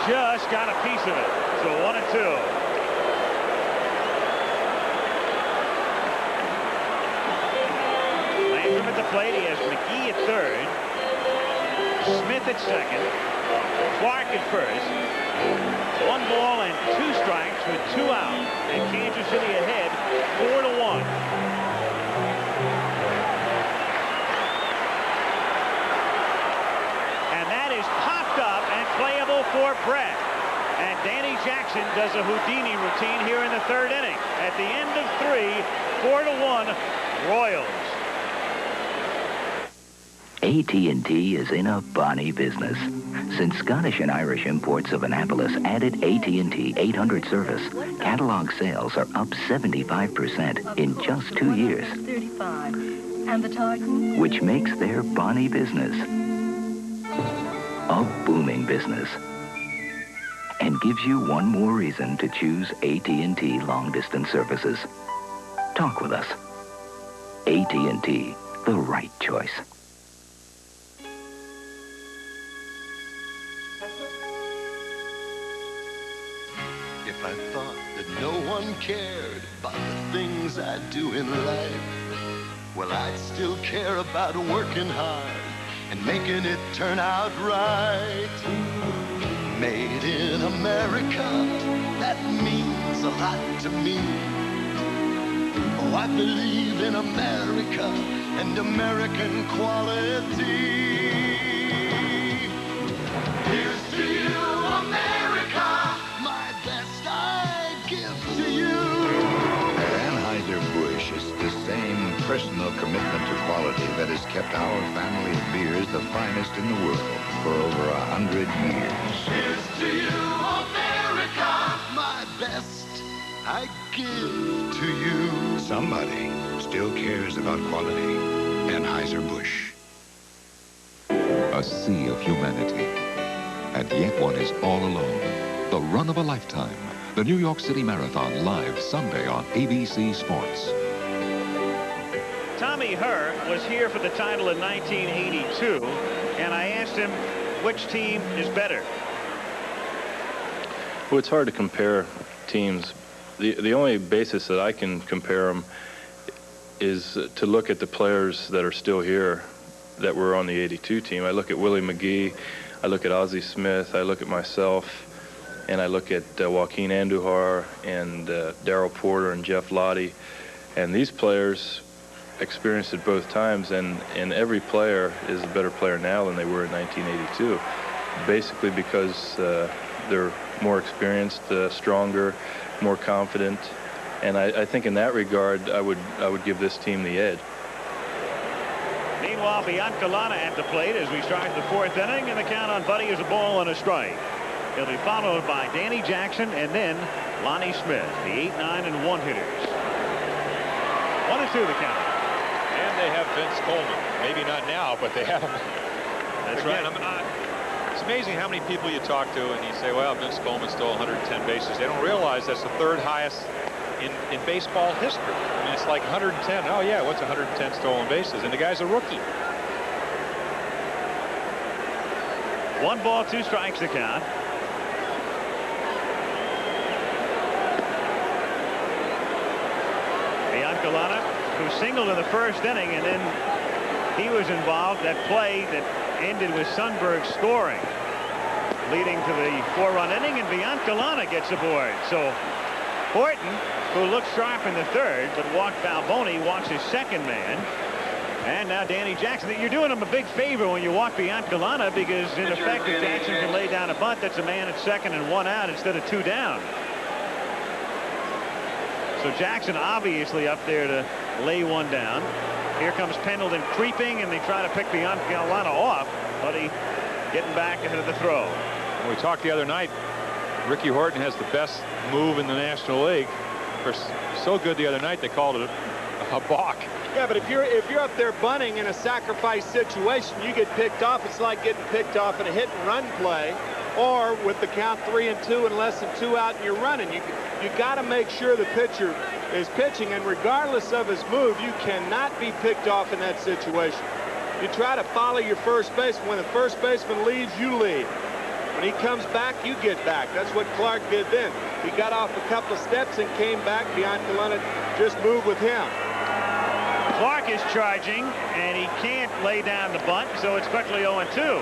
Just got a piece of it. So 1-2. Landrum at the plate. He has McGee at 3rd. Smith at 2nd. Clark at 1st. 1 ball and 2 strikes with 2 out. And Kansas City ahead 4-1. Playable for Brett. And Danny Jackson does a Houdini routine here in the 3rd inning. At the end of 3, 4-1, Royals. AT&T is in a bonny business. Since Scottish and Irish Imports of Annapolis added AT&T 800 service, catalog sales are up 75% in just 2 years. 35. And the Titan? Which makes their bonny business a booming business, and gives you one more reason to choose AT&T long-distance services. Talk with us. AT&T, the right choice. If I thought that no one cared about the things I do in life, well, I'd still care about working hard and making it turn out right. Made in America, that means a lot to me. Oh, I believe in America and American quality. Here's to you, America, my best I give to you. Anheuser-Busch is the same personal commitment to quality that has kept our family of beers the finest in the world for over 100 years. Here's to you, America, my best I give to you. Somebody still cares about quality. Anheuser-Busch. A sea of humanity. And yet one is all alone. The run of a lifetime. The New York City Marathon, live Sunday on ABC Sports. Tommy Herr was here for the title in 1982, and I asked him which team is better. Well, it's hard to compare teams. The only basis that I can compare them is to look at the players that are still here that were on the 82 team. I look at Willie McGee, I look at Ozzie Smith, I look at myself, and I look at Joaquin Andujar and Darrell Porter and Jeff Lottie. And these players experienced it both times, and every player is a better player now than they were in 1982, basically because they're more experienced, stronger, more confident, and I think in that regard I would give this team the edge. Meanwhile, Biancalana at the plate as we start the fourth inning, and the count on Buddy is a ball and a strike. He'll be followed by Danny Jackson and then Lonnie Smith, the 8, 9, and 1 hitters. 1-2 the count. And they have Vince Coleman. Maybe not now, but they have him. That's Again, right. It's amazing how many people you talk to and you say, well, Vince Coleman stole 110 bases. They don't realize that's the third highest in baseball history. I mean, it's like 110. Oh, yeah, what's 110 stolen bases? And the guy's a rookie. 1 ball, 2 strikes the count. Biancalana, who singled in the first inning, and then he was involved that play that ended with Sundberg scoring, leading to the 4-run inning, and Biancalana gets aboard. So Horton, who looked sharp in the third but walked Balboni, walks his second man, and now Danny Jackson. You're doing him a big favor when you walk Biancalana, because in effect if Jackson can lay down a bunt, that's a man at second and 1 out instead of 2 down. So Jackson obviously up there to lay 1 down. Here comes Pendleton creeping, and they try to pick Biancalana off, but he getting back ahead of the throw. When we talked the other night, Ricky Horton has the best move in the National League. Of course, so good the other night they called it a balk. Yeah, but if you're up there bunting in a sacrifice situation, you get picked off. It's like getting picked off in a hit and run play, or with the count 3-2 and less than 2 out and you're running. You got to make sure the pitcher is pitching, and regardless of his move, you cannot be picked off in that situation. You try to follow your first baseman. When the first baseman leaves, you lead. When he comes back, you get back. That's what Clark did then. He got off a couple of steps and came back. Biancalana just moved with him. Clark is charging, and he can't lay down the bunt, so it's quickly 0-2.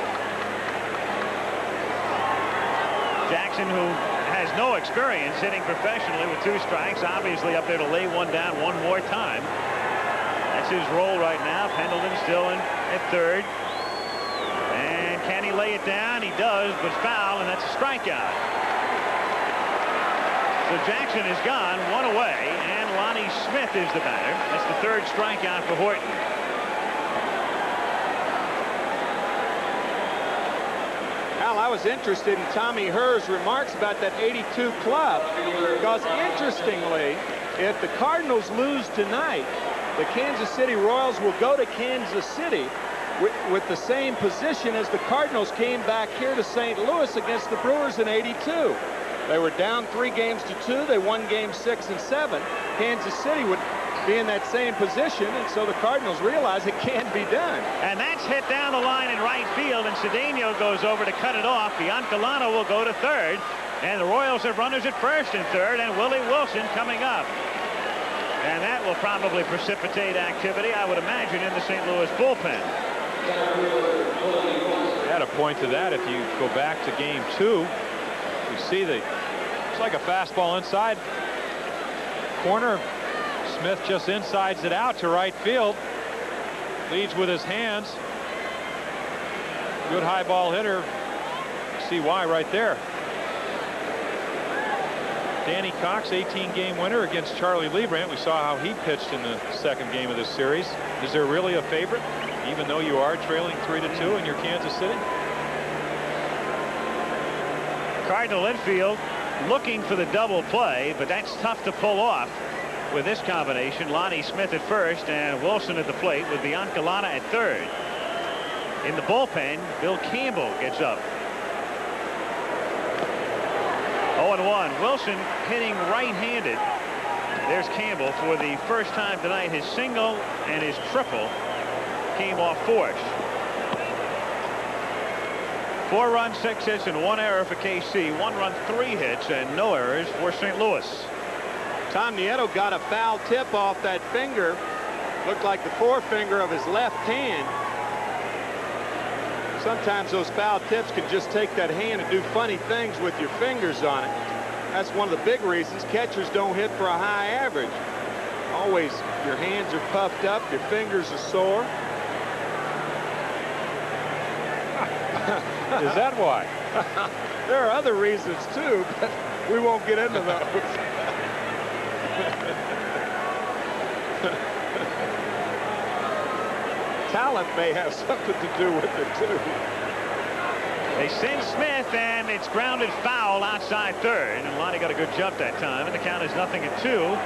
Jackson, who has no experience hitting professionally with 2 strikes, obviously up there to lay 1 down 1 more time. That's his role right now. Pendleton still in at third. And can he lay it down? He does, but foul, and that's a strikeout. So Jackson is gone, 1 away, and Lonnie Smith is the batter. That's the 3rd strikeout for Horton. Al, I was interested in Tommy Herr's remarks about that 82 club, because interestingly, if the Cardinals lose tonight, the Kansas City Royals will go to Kansas City with the same position as the Cardinals came back here to St. Louis against the Brewers in '82. They were down 3 games to 2. They won games 6 and 7. Kansas City would be in that same position, and so the Cardinals realize it can be done. And that's hit down the line in right field, and Cedeno goes over to cut it off. Biancalana will go to third, and the Royals have runners at first and third, and Willie Wilson coming up. And that will probably precipitate activity, I would imagine, in the St. Louis bullpen. Add a point to that. If you go back to game 2, you see it's like a fastball inside corner. Smith just insides it out to right field. Leads with his hands. Good high ball hitter. See why right there. Danny Cox, 18-game winner against Charlie Leibrandt. We saw how he pitched in the second game of this series. Is there really a favorite, even though you are trailing 3-2 in your Kansas City? Cardinal infield looking for the double play, but that's tough to pull off with this combination. Lonnie Smith at first and Wilson at the plate with Biancalana at third. In the bullpen, Bill Campbell gets up. 0-1. Wilson hitting right-handed. There's Campbell for the first time tonight. His single and his triple came off Forsch. 4 runs, 6 hits, and 1 error for KC. 1 run, 3 hits, and no errors for St. Louis. Tom Nieto got a foul tip off that finger. Looked like the forefinger of his left hand. Sometimes those foul tips can just take that hand and do funny things with your fingers on it. That's one of the big reasons catchers don't hit for a high average. Always your hands are puffed up, your fingers are sore. Is that why? There are other reasons too, but we won't get into those. Talent may have something to do with it too. They send Smith, and it's grounded foul outside third, and Lonnie got a good jump that time, and the count is 0-2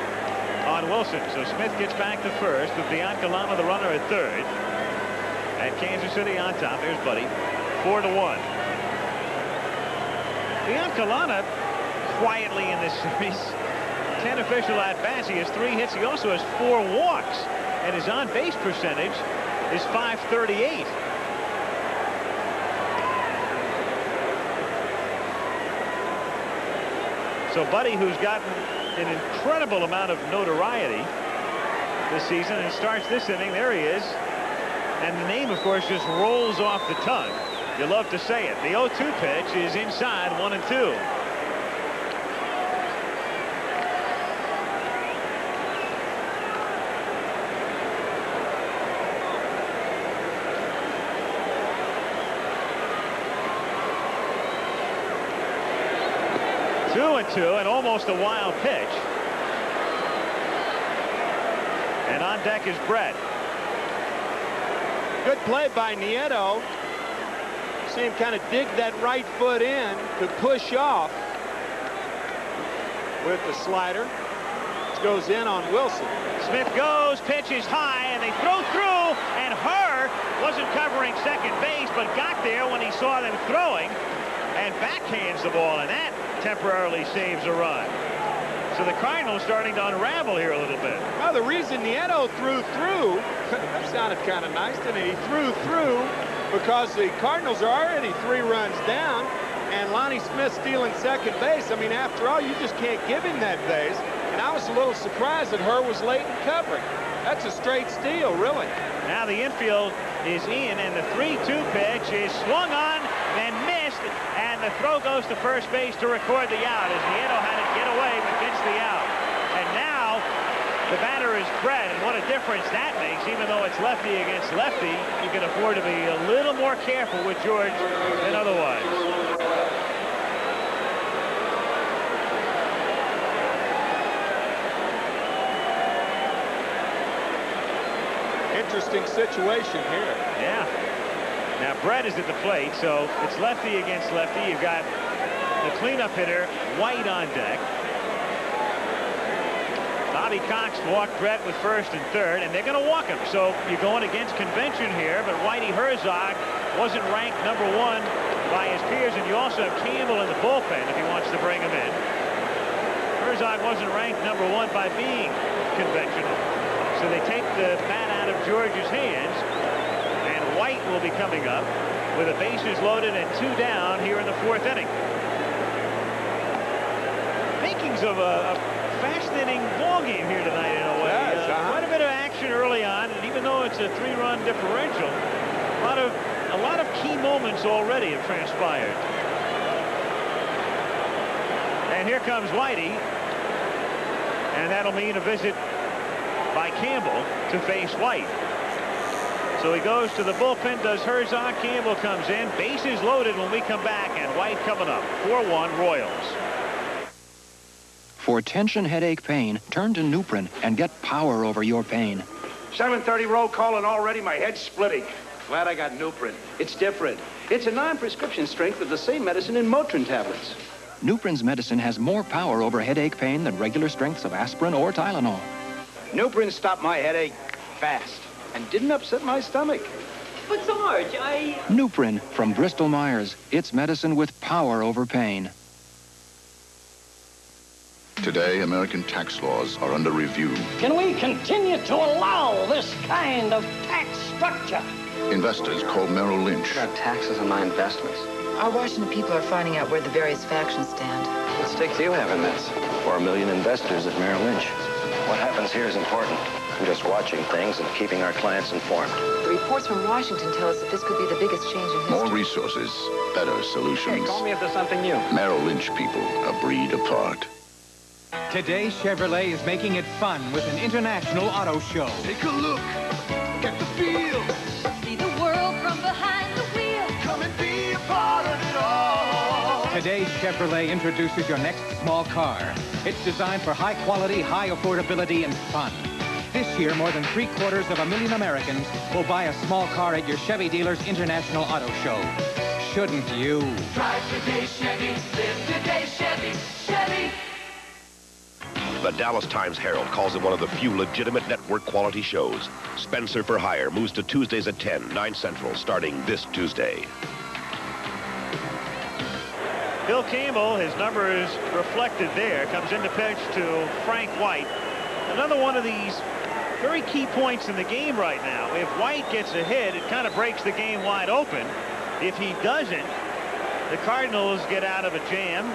on Wilson. So Smith gets back to first with Biancalana, the runner, at third. And Kansas City on top. There's Buddy. 4-1. Biancalana quietly in this series. 10 official at-bats. He has 3 hits. He also has 4 walks, and his on-base percentage is .538. So Buddy, who's gotten an incredible amount of notoriety this season and starts this inning, there he is. And the name, of course, just rolls off the tongue. You love to say it. The 0-2 pitch is inside 1-2. And almost a wild pitch. And on deck is Brett. Good play by Nieto. See him kind of dig that right foot in to push off with the slider. This goes in on Wilson. Smith goes, pitches high, and they throw through, and Herr wasn't covering second base, but got there when he saw them throwing and backhands the ball, and that temporarily saves a run. So the Cardinals starting to unravel here a little bit. Well, the reason Nieto threw through, that sounded kind of nice, didn't it? He threw through because the Cardinals are already 3 runs down, and Lonnie Smith stealing second base. I mean, after all, you just can't give him that base. And I was a little surprised that Herr was late in covering. That's a straight steal, really. Now the infield is in, and the 3-2 pitch is swung on and missed, and the throw goes to first base to record the out as Nieto had it get away but gets the out. And now the batter is Brett, and what a difference that makes. Even though it's lefty against lefty, you can afford to be a little more careful with George than otherwise. Interesting situation here. Yeah. Now Brett is at the plate, so it's lefty against lefty. You've got the cleanup hitter White on deck. Bobby Cox walked Brett with first and third, and they're going to walk him. So you're going against convention here, but Whitey Herzog wasn't ranked #1 by his peers, and you also have Campbell in the bullpen if he wants to bring him in. Herzog wasn't ranked #1 by being conventional. So they take the bat out of George's hands, and White will be coming up with the bases loaded and 2 down here in the 4th inning. Makings of a fascinating ball game here tonight in a way. Yes, Quite a bit of action early on, and even though it's a 3-run differential, a lot of key moments already have transpired. And here comes Whitey, and that'll mean a visit by Campbell to face White. So he goes to the bullpen, does Herzog. Campbell comes in, bases loaded when we come back, and White coming up. 4-1 Royals. For tension, headache, pain, turn to Nuprin and get power over your pain. 7:30 roll call and already my head's splitting. Glad I got Nuprin. It's different. It's a non-prescription strength of the same medicine in Motrin tablets. Nuprin's medicine has more power over headache pain than regular strengths of aspirin or Tylenol. Nuprin stopped my headache fast and didn't upset my stomach. But Sarge, Nuprin from Bristol Myers. It's medicine with power over pain. Today, American tax laws are under review. Can we continue to allow this kind of tax structure? Investors call Merrill Lynch. I got taxes on my investments. Our Washington people are finding out where the various factions stand. What stake do you have in this? 4 million investors at Merrill Lynch. What happens here is important. I'm just watching things and keeping our clients informed. The reports from Washington tell us that this could be the biggest change in history. More resources, better solutions. Hey, call me if there's something new. Merrill Lynch people, a breed apart. Today, Chevrolet is making it fun with an international auto show. Take a look, get the feel. See the world from behind the wheel. Come and be a part of it all. Today, Chevrolet introduces your next small car. It's designed for high quality, high affordability, and fun. This year, more than 750,000 Americans will buy a small car at your Chevy dealer's International Auto Show. Shouldn't you? Drive today, Chevy. Live today, Chevy. Chevy. The Dallas Times-Herald calls it one of the few legitimate network quality shows. Spencer for Hire moves to Tuesdays at 10, 9 Central, starting this Tuesday. Bill Campbell, his number is reflected there, comes in to pitch to Frank White. Another one of these very key points in the game right now. If White gets a hit, it kind of breaks the game wide open. If he doesn't, the Cardinals get out of a jam,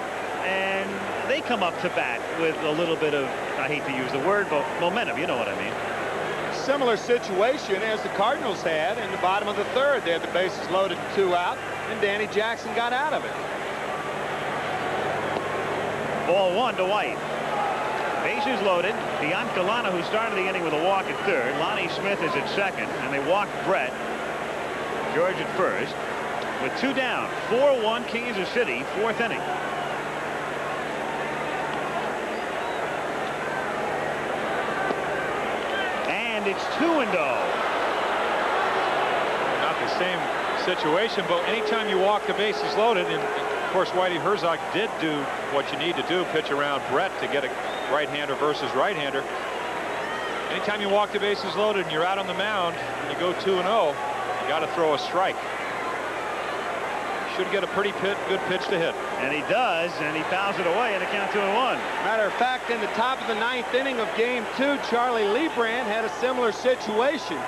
and they come up to bat with a little bit of, I hate to use the word, but momentum. You know what I mean. Similar situation as the Cardinals had in the bottom of the 3rd. They had the bases loaded and 2 out, and Danny Jackson got out of it. Ball 1 to White. Bases loaded. Biancalana, who started the inning with a walk at 3rd. Lonnie Smith is at 2nd, and they walked Brett. George at 1st. With 2 down, 4-1 Kansas City, 4th inning. And it's 2-0. Not the same situation, but anytime you walk the bases loaded, and of course Whitey Herzog did do what you need to do, pitch around Brett to get a right-hander versus right-hander. Anytime you walk the bases loaded and you're out on the mound and you go 2-0, you got to throw a strike. Should get a pretty good pitch to hit. And he does, and he fouls it away and a count 2-1. Matter of fact, in the top of the 9th inning of Game 2, Charlie Lebrand had a similar situation.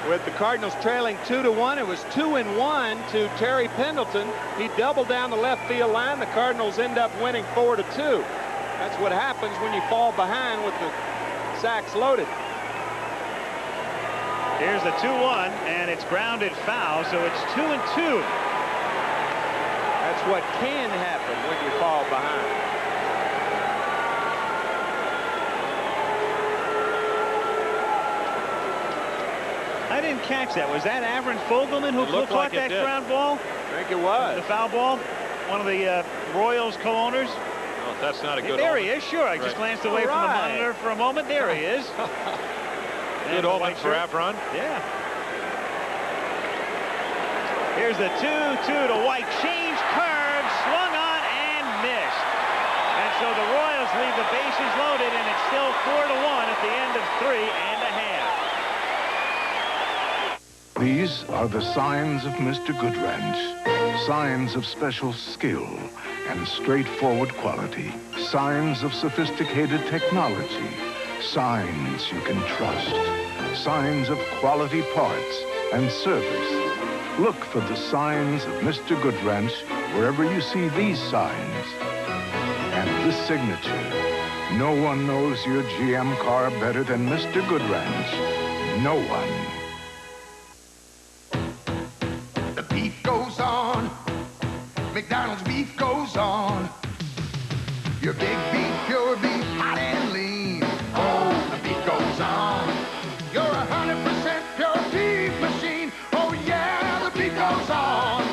With the Cardinals trailing 2-1, it was 2-1 to Terry Pendleton. He doubled down the left field line. The Cardinals end up winning 4-2. That's what happens when you fall behind with the sacks loaded. Here's the 2-1, and it's grounded foul, so it's 2-2. That's what can happen when you fall behind. I didn't catch that. Was that Avron Fogelman who caught like that did. ground ball? I think it was. The foul ball? One of the Royals co-owners? Well, that's not a good There omen. he is, sure. I just glanced away from the monitor for a moment. There he is. Good omen for Avron. Yeah. Here's the 2-2 to White. Change curve, swung on and missed. And so the Royals leave the bases loaded, and it's still 4-1 at the end of 3 1/2. These are the signs of Mr. Goodwrench. Signs of special skill and straightforward quality. Signs of sophisticated technology. Signs you can trust. Signs of quality parts and service. Look for the signs of Mr. Goodwrench wherever you see these signs. And this signature. No one knows your GM car better than Mr. Goodwrench. No one. The beef goes on. McDonald's beef goes on. Your big beef, pure beef, hot and lean. Oh, the beef goes on. You're 100% pure beef machine. Oh yeah, the beef goes on.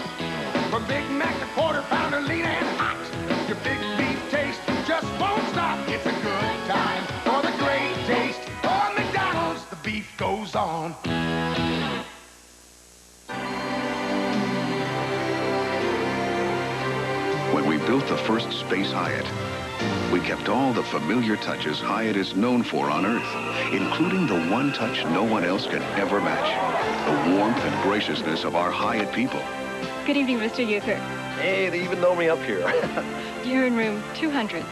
From Big Mac to quarter pounder, lean and hot. Your big beef taste just won't stop. It's a good time for the great taste. Oh, McDonald's, the beef goes on. When we built the first Space Hyatt, we kept all the familiar touches Hyatt is known for on Earth, including the one touch no one else can ever match, the warmth and graciousness of our Hyatt people. Good evening, Mr. Euchre. Hey, they even know me up here. You're in room 200.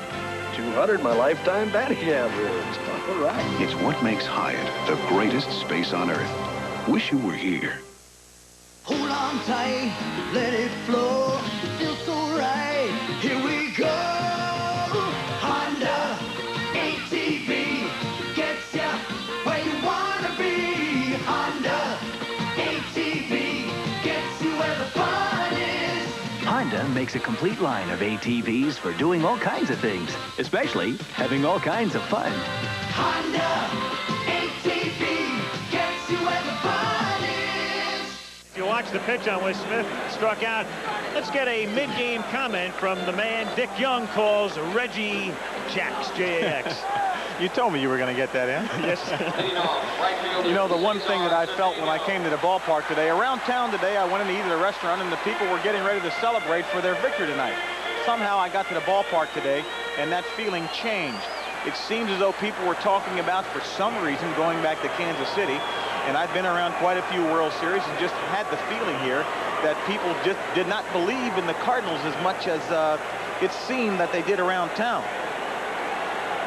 200, my lifetime batting average. All right. It's what makes Hyatt the greatest space on Earth. Wish you were here. Hold on tight, let it flow. It feels so right. Here we go. Honda ATV gets ya where you wanna be. Honda ATV gets you where the fun is. Honda makes a complete line of ATVs for doing all kinds of things, especially having all kinds of fun. Honda ATV gets you where the fun is. If you watch the pitch on which Smith struck out, let's get a mid-game comment from the man Dick Young calls Reggie Jax, J-A-X. You told me you were going to get that in. Yes. You know, the one thing that I felt when I came to the ballpark today, around town today, I went into either restaurant and the people were getting ready to celebrate for their victory tonight. Somehow I got to the ballpark today and that feeling changed. It seems as though people were talking about, for some reason, going back to Kansas City. And I've been around quite a few World Series and just had the feeling here that people just did not believe in the Cardinals as much as it seemed that they did around town.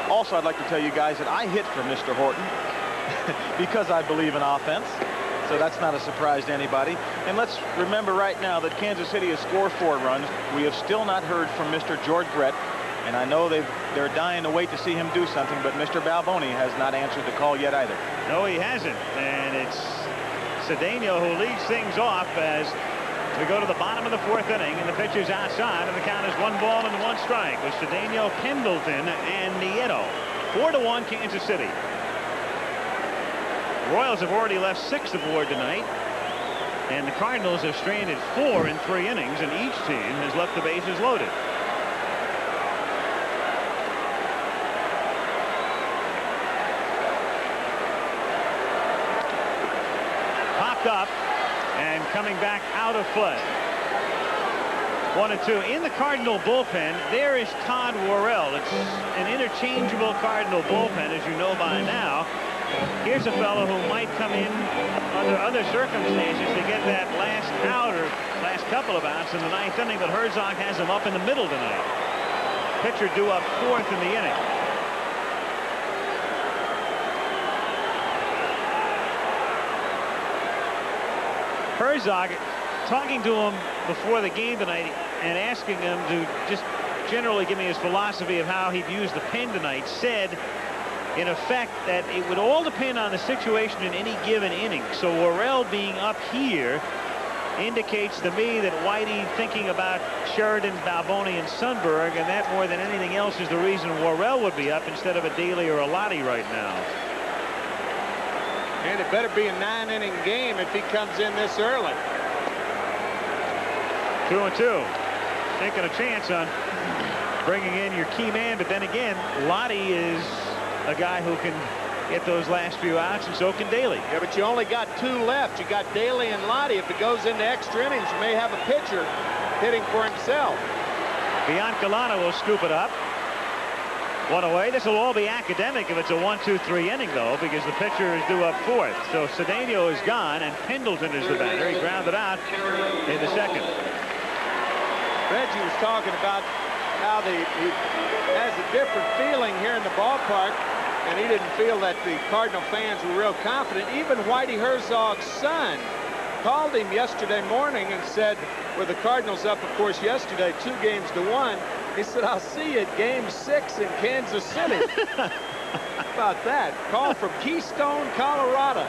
Also, I'd like to tell you guys that I hit for Mr. Horton because I believe in offense. So that's not a surprise to anybody. And let's remember right now that Kansas City has scored 4 runs. We have still not heard from Mr. George Brett. And I know they're dying to wait to see him do something, but Mr. Balboni has not answered the call yet either. No, he hasn't. And it's Cedeno who leads things off as we go to the bottom of the 4th inning, and the pitcher's outside, and the count is 1 ball and 1 strike with Cedeno, Pendleton, and Nieto. 4-1 Kansas City. Royals have already left 6 aboard tonight, and the Cardinals have stranded 4 in 3 innings, and each team has left the bases loaded. Popped up and coming back out of play. 1-2 in the Cardinal bullpen. There is Todd Worrell. It's an interchangeable Cardinal bullpen, as you know by now. Here's a fellow who might come in under other circumstances to get that last out or last couple of outs in the 9th inning, but Herzog has him up in the middle tonight. Pitcher due up 4th in the inning. Herzog talking to him before the game tonight and asking him to just generally give me his philosophy of how he views the pen tonight, said in effect that it would all depend on the situation in any given inning. So Worrell being up here indicates to me that Whitey thinking about Sheridan, Balboni, and Sundberg, and that more than anything else is the reason Worrell would be up instead of a Daly or a Lottie right now. And it better be a 9-inning game if he comes in this early. 2-2. Taking a chance on bringing in your key man, but then again, Lottie is a guy who can get those last few outs, and so can Daly. Yeah, but you only got 2 left. You got Daly and Lottie. If it goes into extra innings, you may have a pitcher hitting for himself. Biancalana will scoop it up. 1 away. This will all be academic if it's a 1-2-3 inning, though, because the pitcher is due up 4th. So Cedeno is gone, and Pendleton is the batter. He grounded out in the 2nd. Reggie was talking about how he has a different feeling here in the ballpark and he didn't feel that the Cardinal fans were real confident. Even Whitey Herzog's son called him yesterday morning and said, with the Cardinals up, of course, yesterday, 2-1, he said, "I'll see you at Game 6 in Kansas City." How about that? Call from Keystone, Colorado.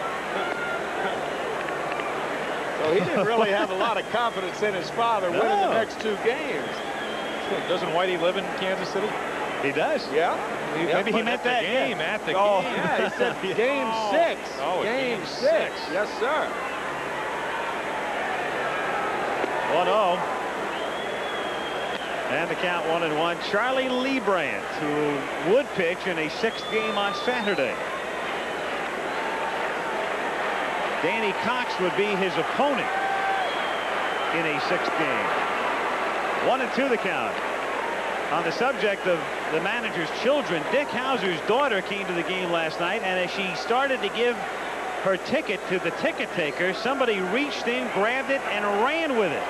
So he didn't really have a lot of confidence in his father winning the next 2 games. Doesn't Whitey live in Kansas City? He does. Yeah. Maybe he meant that game. At the game. Yeah, he said Game 6. Oh, Game 6. Yes, sir. 1-0. And the count 1-1. Charlie Leibrandt, who would pitch in a 6th game on Saturday. Danny Cox would be his opponent in a 6th game. 1-2 the count. On the subject of the manager's children, Dick Hauser's daughter came to the game last night, and as she started to give her ticket to the ticket taker, somebody reached in, grabbed it, and ran with it.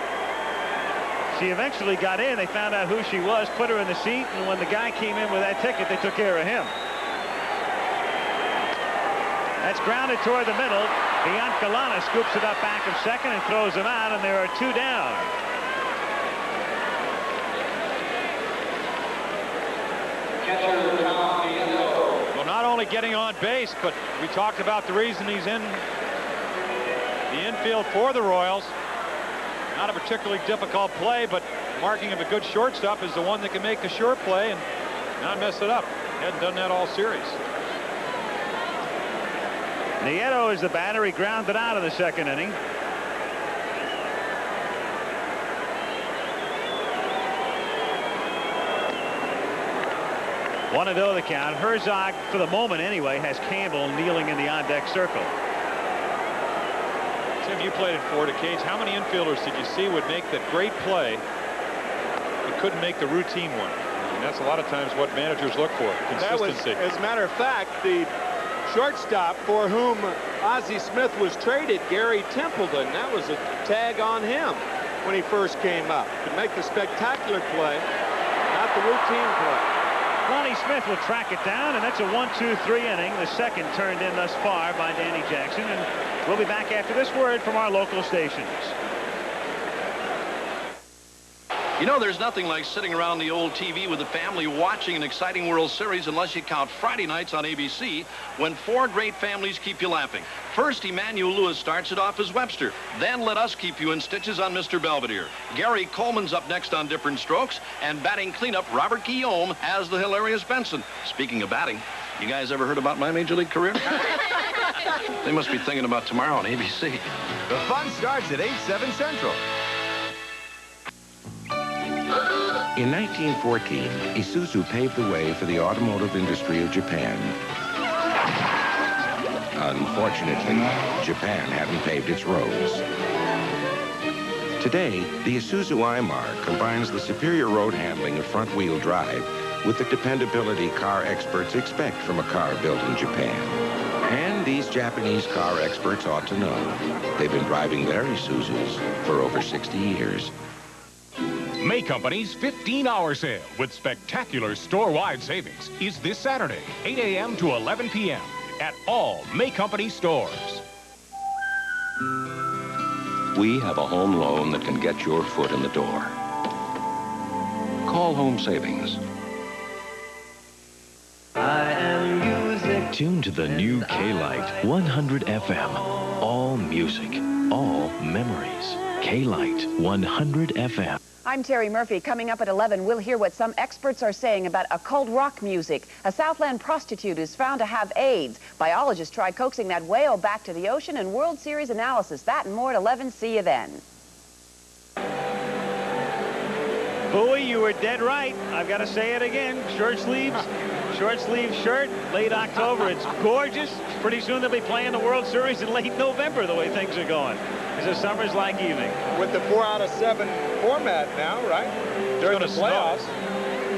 She eventually got in. They found out who she was, put her in the seat, and when the guy came in with that ticket, they took care of him. That's grounded toward the middle. Biancalana scoops it up back of second and throws him out, and there are 2 down. Well, not only getting on base, but we talked about the reason he's in the infield for the Royals. Not a particularly difficult play, but marking of a good shortstop is the one that can make a short play and not mess it up. Hadn't done that all series. Nieto is the batter. He grounded out of the 2nd inning. One and 0 the count. Herzog, for the moment anyway, has Campbell kneeling in the on-deck circle. Tim, you played in Florida, Cage. How many infielders did you see would make that great play but couldn't make the routine one? And that's a lot of times what managers look for, consistency. That was, as a matter of fact, the shortstop for whom Ozzie Smith was traded, Gary Templeton. That was a tag on him when he first came up. Could make the spectacular play, not the routine play. Lonnie Smith will track it down, and that's a 1-2-3 inning. The 2nd turned in thus far by Danny Jackson, and we'll be back after this word from our local stations. You know, there's nothing like sitting around the old TV with the family watching an exciting World Series, unless you count Friday nights on ABC, when 4 great families keep you laughing. First, Emmanuel Lewis starts it off as Webster. Then let us keep you in stitches on Mr. Belvedere. Gary Coleman's up next on Different Strokes, and batting cleanup, Robert Guillaume as the hilarious Benson. Speaking of batting, you guys ever heard about my Major League career? They must be thinking about tomorrow on ABC. The fun starts at 8/7 Central. In 1914, Isuzu paved the way for the automotive industry of Japan. Unfortunately, Japan hadn't paved its roads. Today, the Isuzu Aimar combines the superior road handling of front-wheel drive with the dependability car experts expect from a car built in Japan. And these Japanese car experts ought to know. They've been driving their Isuzus for over 60 years. May Company's 15-hour sale with spectacular store-wide savings is this Saturday, 8 a.m. to 11 p.m. at all May Company stores. We have a home loan that can get your foot in the door. Call Home Savings. I am music. Tune to the new K-Lite 100 FM. All music, all memories. K-Lite 100 FM. I'm Terry Murphy. Coming up at 11, we'll hear what some experts are saying about occult rock music. A Southland prostitute is found to have AIDS. Biologists try coaxing that whale back to the ocean, and World Series analysis. That and more at 11. See you then. Bowie, you were dead right. I've got to say it again. Short sleeve shirt, late October. It's gorgeous. Pretty soon they'll be playing the World Series in late November, the way things are going. It's a summer's like evening. With the 4 out of 7 format now, right? During the playoffs.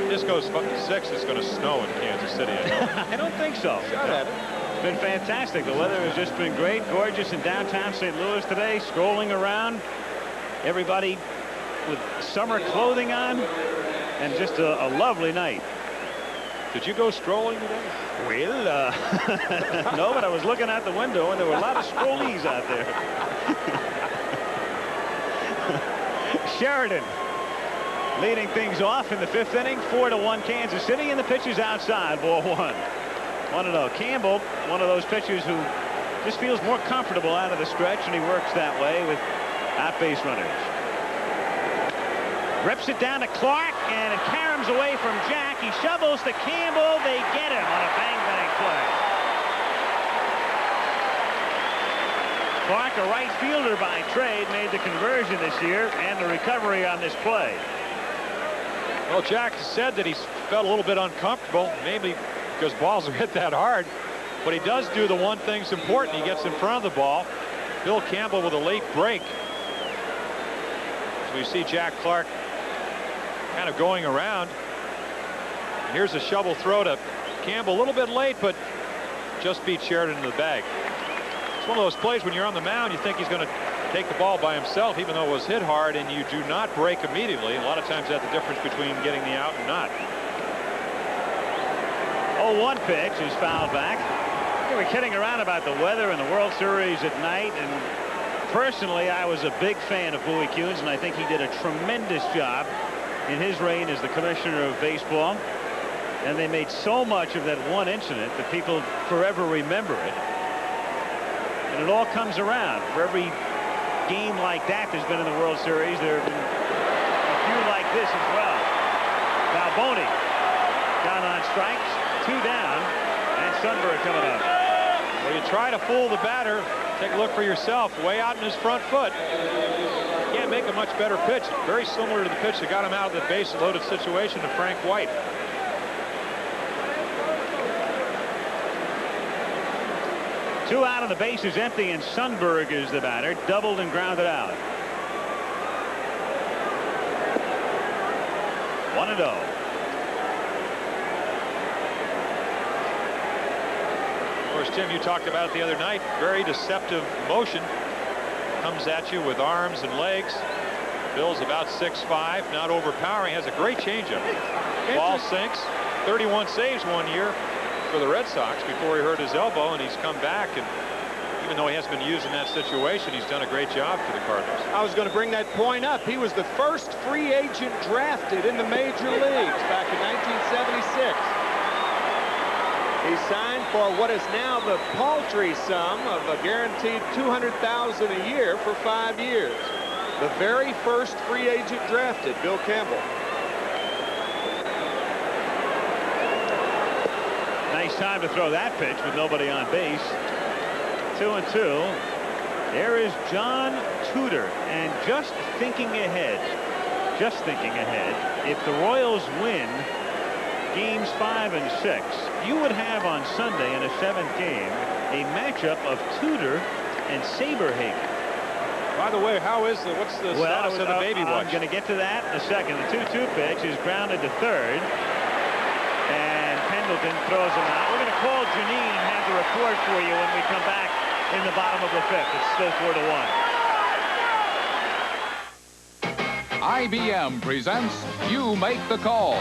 This goes 6. It's going to snow in Kansas City. I don't think so. Shot at it. It's been fantastic. The weather has just been great. Gorgeous in downtown St. Louis today. Strolling around. Everybody with summer clothing on. And just a lovely night. Did you go strolling today? Well, no, but I was looking out the window, and there were a lot of strollees out there. Sheridan leading things off in the 5th inning, 4-1 Kansas City, and the pitch is outside, ball 1. 1-0. Campbell, one of those pitchers who just feels more comfortable out of the stretch, and he works that way with out-base runners. Rips it down to Clark, and it caroms away from Jack. He shovels to Campbell. They get him on a bang-bang play. Clark, a right fielder by trade, made the conversion this year and the recovery on this play. Well, Jack said that he felt a little bit uncomfortable, maybe because balls are hit that hard. But he does do the one thing that's important. He gets in front of the ball. Bill Campbell with a late break. So you see Jack Clark kind of going around. And here's a shovel throw to Campbell, a little bit late, but just beat Sheridan in the bag. It's one of those plays when you're on the mound, you think he's going to take the ball by himself, even though it was hit hard, and you do not break immediately. A lot of times that's the difference between getting the out and not. 0-1 pitch is fouled back. We were kidding around about the weather and the World Series at night, and personally I was a big fan of Bowie Kuhns, and I think he did a tremendous job in his reign as the commissioner of baseball. And they made so much of that one incident that people forever remember it. And it all comes around. For every game like that there's been in the World Series, there have been a few like this as well. Balboni down on strikes, 2 down, and Sundberg coming up. Well, you try to fool the batter. Take a look for yourself. Way out in his front foot. Can't make a much better pitch. Very similar to the pitch that got him out of the base-loaded situation to Frank White. Two out, and the base is empty, and Sundberg is the batter. Doubled and grounded out. 1-0. Of course, Tim, you talked about it the other night. Very deceptive motion. Comes at you with arms and legs. Bill's about 6'5", not overpowering. Has a great changeup. Ball sinks. 31 saves one year for the Red Sox before he hurt his elbow, and he's come back, and even though he hasn't been used in that situation, he's done a great job for the Cardinals. I was going to bring that point up. He was the first free agent drafted in the major leagues back in 1976. He signed for what is now the paltry sum of a guaranteed $200,000 a year for 5 years. The very first free agent drafted, Bill Campbell. Nice time to throw that pitch with nobody on base. 2-2. There is John Tudor, and just thinking ahead, if the Royals win games 5 and 6, you would have on Sunday in a 7th game a matchup of Tudor and Saberhagen. By the way, what's the status of the baby watch? I'm going to get to that in a second. The 2-2 pitch is grounded to third, and Pendleton throws him out. We're going to call Janine and have the report for you when we come back in the bottom of the 5th. It's still 4-1. IBM presents You Make the Call.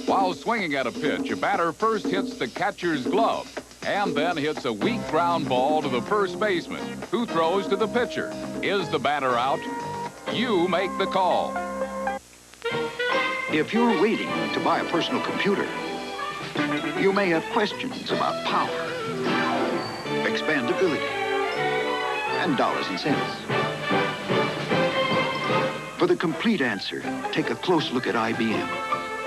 While swinging at a pitch, a batter first hits the catcher's glove and then hits a weak ground ball to the first baseman, who throws to the pitcher. Is the batter out? You make the call. If you're waiting to buy a personal computer, you may have questions about power, expandability, and dollars and cents. For the complete answer, take a close look at IBM.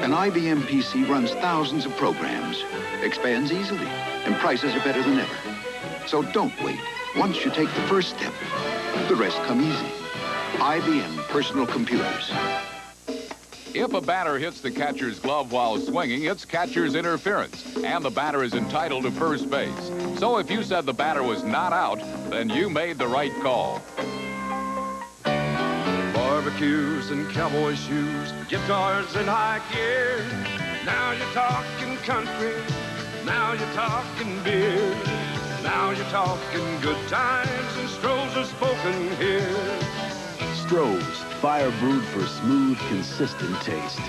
An IBM PC runs thousands of programs, expands easily, and prices are better than ever. So don't wait. Once you take the first step, the rest come easy. IBM personal computers. If a batter hits the catcher's glove while swinging, it's catcher's interference, and the batter is entitled to first base. So if you said the batter was not out, then you made the right call. Barbecues and cowboy shoes, guitars in high gear. Now you're talking country, now you're talking beer. Now you're talking good times, and Stroh's are spoken here. Stroh's, fire brewed for smooth, consistent taste.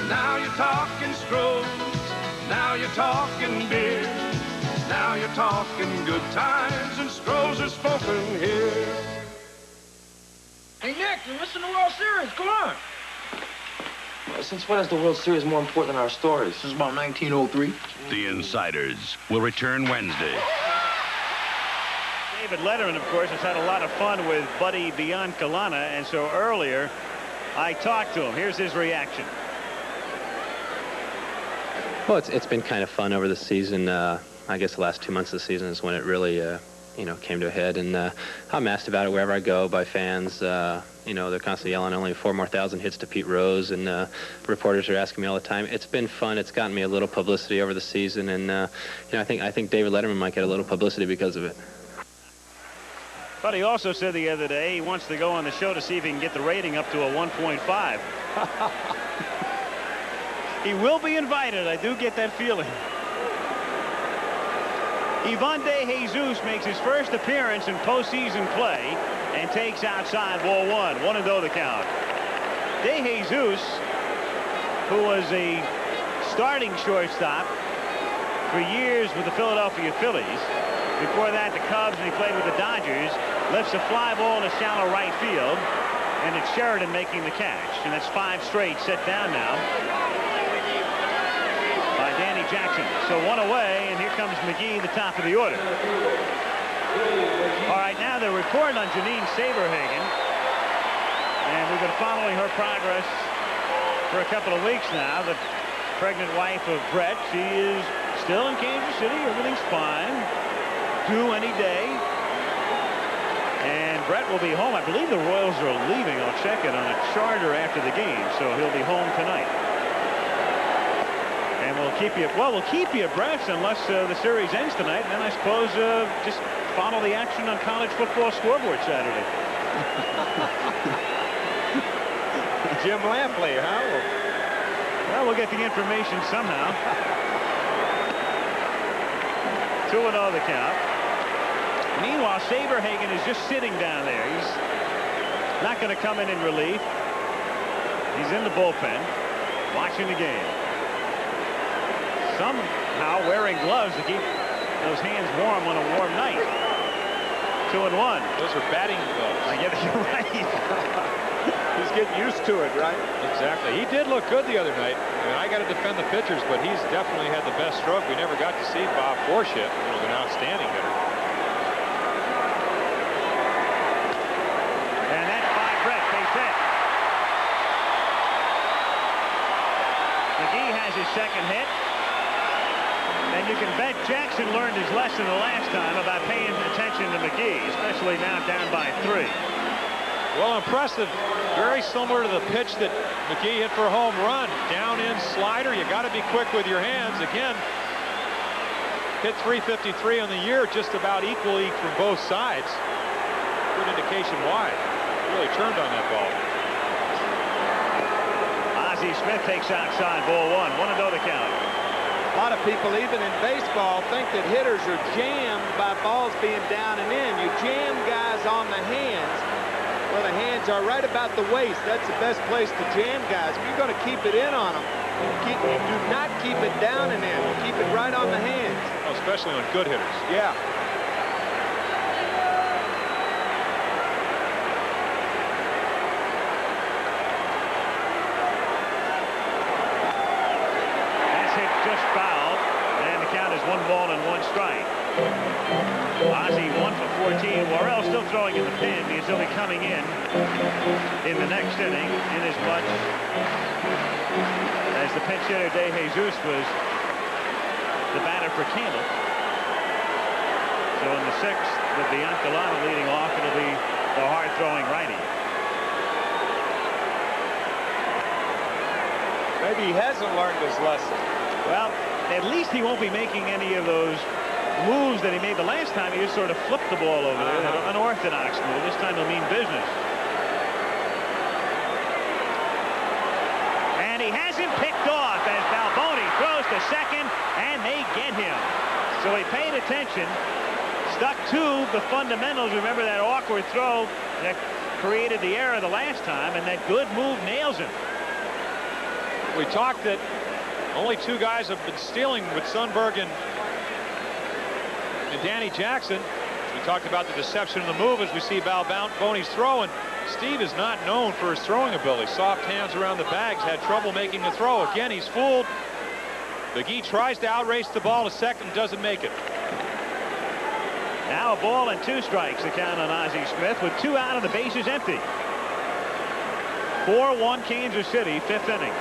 Now you're talking Strohs. Now you're talking beer. Now you're talking good times, and Strohs are spoken here. Hey, Nick, you're missing the World Series. Come on. Since when is the World Series more important than our stories? Since about 1903. The Insiders will return Wednesday. David Letterman, of course, has had a lot of fun with Buddy Biancalana, and so earlier I talked to him. Here's his reaction. Well, it's been kind of fun over the season. I guess the last 2 months of the season is when it really, came to a head. And I'm asked about it wherever I go by fans. They're constantly yelling only 4 more thousand hits to Pete Rose, and reporters are asking me all the time. It's been fun. It's gotten me a little publicity over the season, and I think David Letterman might get a little publicity because of it. But he also said the other day he wants to go on the show to see if he can get the rating up to a 1.5. He will be invited. I do get that feeling. Ivan De Jesus makes his first appearance in postseason play and takes outside ball 1. 1-0 the count. De Jesus, who was a starting shortstop for years with the Philadelphia Phillies. Before that, the Cubs, and he played with the Dodgers. Lifts a fly ball in a shallow right field, and it's Sheridan making the catch. And that's 5 straight set down now by Danny Jackson. So 1 away, and here comes McGee, the top of the order. All right, now the report on Janine Saberhagen, and we've been following her progress for a couple of weeks now. The pregnant wife of Brett, she is still in Kansas City. Everything's fine. Due any day. And Brett will be home. I believe the Royals are leaving. I'll check it on a charter after the game, so he'll be home tonight. And we'll keep you abreast unless the series ends tonight. And then I suppose just follow the action on college football scoreboard Saturday. Jim Lampley, huh? Well, we'll get the information somehow. 2-0 the count. Meanwhile, Saberhagen is just sitting down there. He's not going to come in relief. He's in the bullpen, watching the game. Somehow wearing gloves to keep those hands warm on a warm night. 2-1. Those are batting gloves. I get it. You're right. He's getting used to it, right? Exactly. He did look good the other night. I mean, I got to defend the pitchers, but he's definitely had the best stroke. We never got to see Bob Forsch hit. He was an outstanding hitter. And that's by Brett. Base hit. McGee has his second hit. And you can bet Jackson learned his lesson the last time about paying attention to McGee, especially now down by 3. Well, impressive. Very similar to the pitch that McGee hit for a home run. Down in slider. You got to be quick with your hands. Again, hit 353 on the year, just about equally from both sides. Good indication why. Really turned on that ball. Ozzie Smith takes outside ball 1. 1-0 the count. A lot of people, even in baseball, think that hitters are jammed by balls being down and in. You jam guys on the hands. Well, the hands are right about the waist. That's the best place to jam guys. If you're going to keep it in on them, you do not keep it down and in. Keep it right on the hands. Oh, especially on good hitters. Yeah. Just fouled, and the count is 1 ball and 1 strike. Ozzie 1 for 14. Worrell still throwing in the pen because he'll be coming in the next inning in as much as the pinch hitter De Jesus was the batter for Campbell. So in the 6th, with Biancalana leading off, it'll be the hard-throwing righty. Maybe he hasn't learned his lesson. Well, at least he won't be making any of those moves that he made the last time. He just sort of flipped the ball over there. An unorthodox move. This time he'll mean business. And he hasn't picked off as Balboni throws to second, and they get him. So he paid attention, stuck to the fundamentals. Remember that awkward throw that created the error the last time, and that good move nails him. We talked that only 2 guys have been stealing with Sundberg and Danny Jackson. We talked about the deception of the move as we see Balboni's throw, and Steve is not known for his throwing ability. Soft hands around the bags, had trouble making the throw. Again, he's fooled. McGee tries to outrace the ball to second, doesn't make it. Now a ball and 2 strikes, the count on Ozzie Smith with 2 out and the bases empty. 4-1 Kansas City, 5th inning.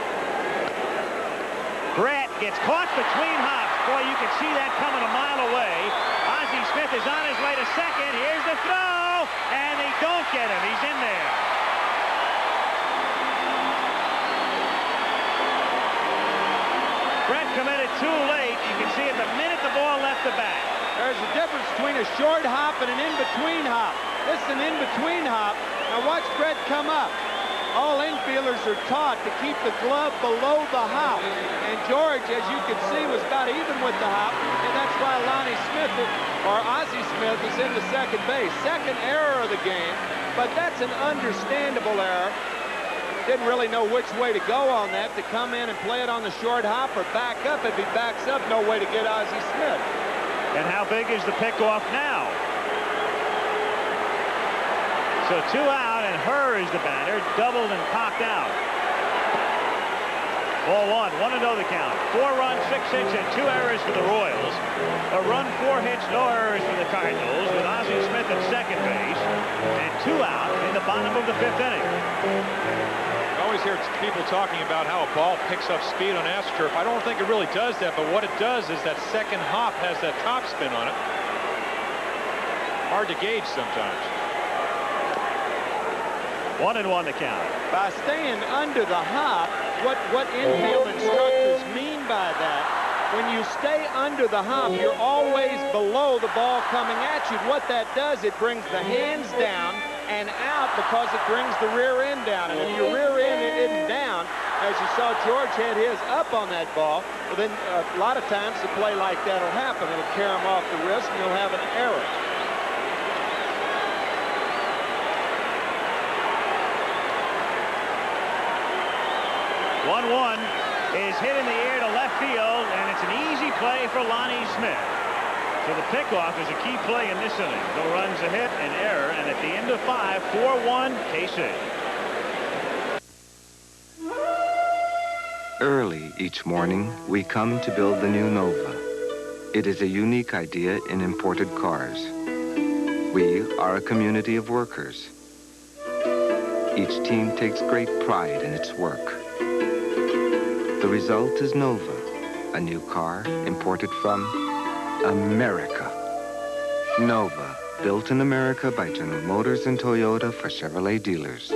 Brett gets caught between hops. Boy, you can see that coming a mile away. Ozzie Smith is on his way to second. Here's the throw, and they don't get him. He's in there. Brett committed too late. You can see it the minute the ball left the bat. There's a difference between a short hop and an in-between hop. This is an in-between hop. Now watch Brett come up. All infielders are taught to keep the glove below the hop. And George, as you can see, was about even with the hop. And that's why Lonnie Smith, or Ozzie Smith, is in the second base. Second error of the game. But that's an understandable error. Didn't really know which way to go on that, to come in and play it on the short hop or back up. If he backs up, no way to get Ozzie Smith. And how big is the pickoff now? So 2 out, and Herr is the batter, doubled and popped out. Ball 1, 1-0 the count. 4 runs, 6 hits, and 2 errors for the Royals. A run, 4 hits, no errors for the Cardinals, with Ozzie Smith at second base, and 2 out in the bottom of the 5th inning. I always hear people talking about how a ball picks up speed on AstroTurf. I don't think it really does that, but what it does is that second hop has that top spin on it. Hard to gauge sometimes. 1-1 the count. By staying under the hop, what infield instructors mean by that, when you stay under the hop, you're always below the ball coming at you. What that does, it brings the hands down and out because it brings the rear end down. And if your rear end isn't down, as you saw George had his up on that ball, well then a lot of times a play like that will happen. It'll carry him off the wrist and you'll have an error. One is hit in the air to left field, and it's an easy play for Lonnie Smith. So the pickoff is a key play in this inning. No runs, a hit, an error, and at the end of 5, 4-1 KC. Early each morning, we come to build the new Nova. It is a unique idea in imported cars. We are a community of workers. Each team takes great pride in its work. The result is Nova, a new car imported from America. Nova, built in America by General Motors and Toyota for Chevrolet dealers.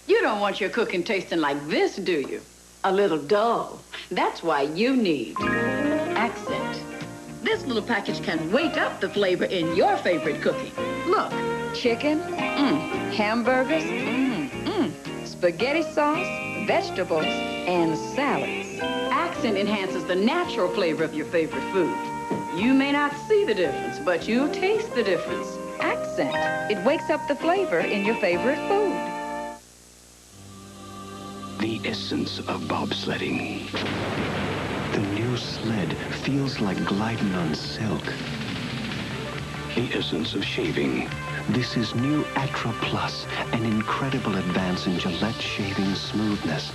You don't want your cooking tasting like this, do you? A little dull. That's why you need Accent. This little package can wake up the flavor in your favorite cooking. Look, chicken, hamburgers, spaghetti sauce, vegetables, and salads. Accent enhances the natural flavor of your favorite food. You may not see the difference, but you taste the difference. Accent. It wakes up the flavor in your favorite food. The essence of bobsledding. The new sled feels like gliding on silk. The essence of shaving. This is new Atra Plus, an incredible advance in Gillette shaving smoothness.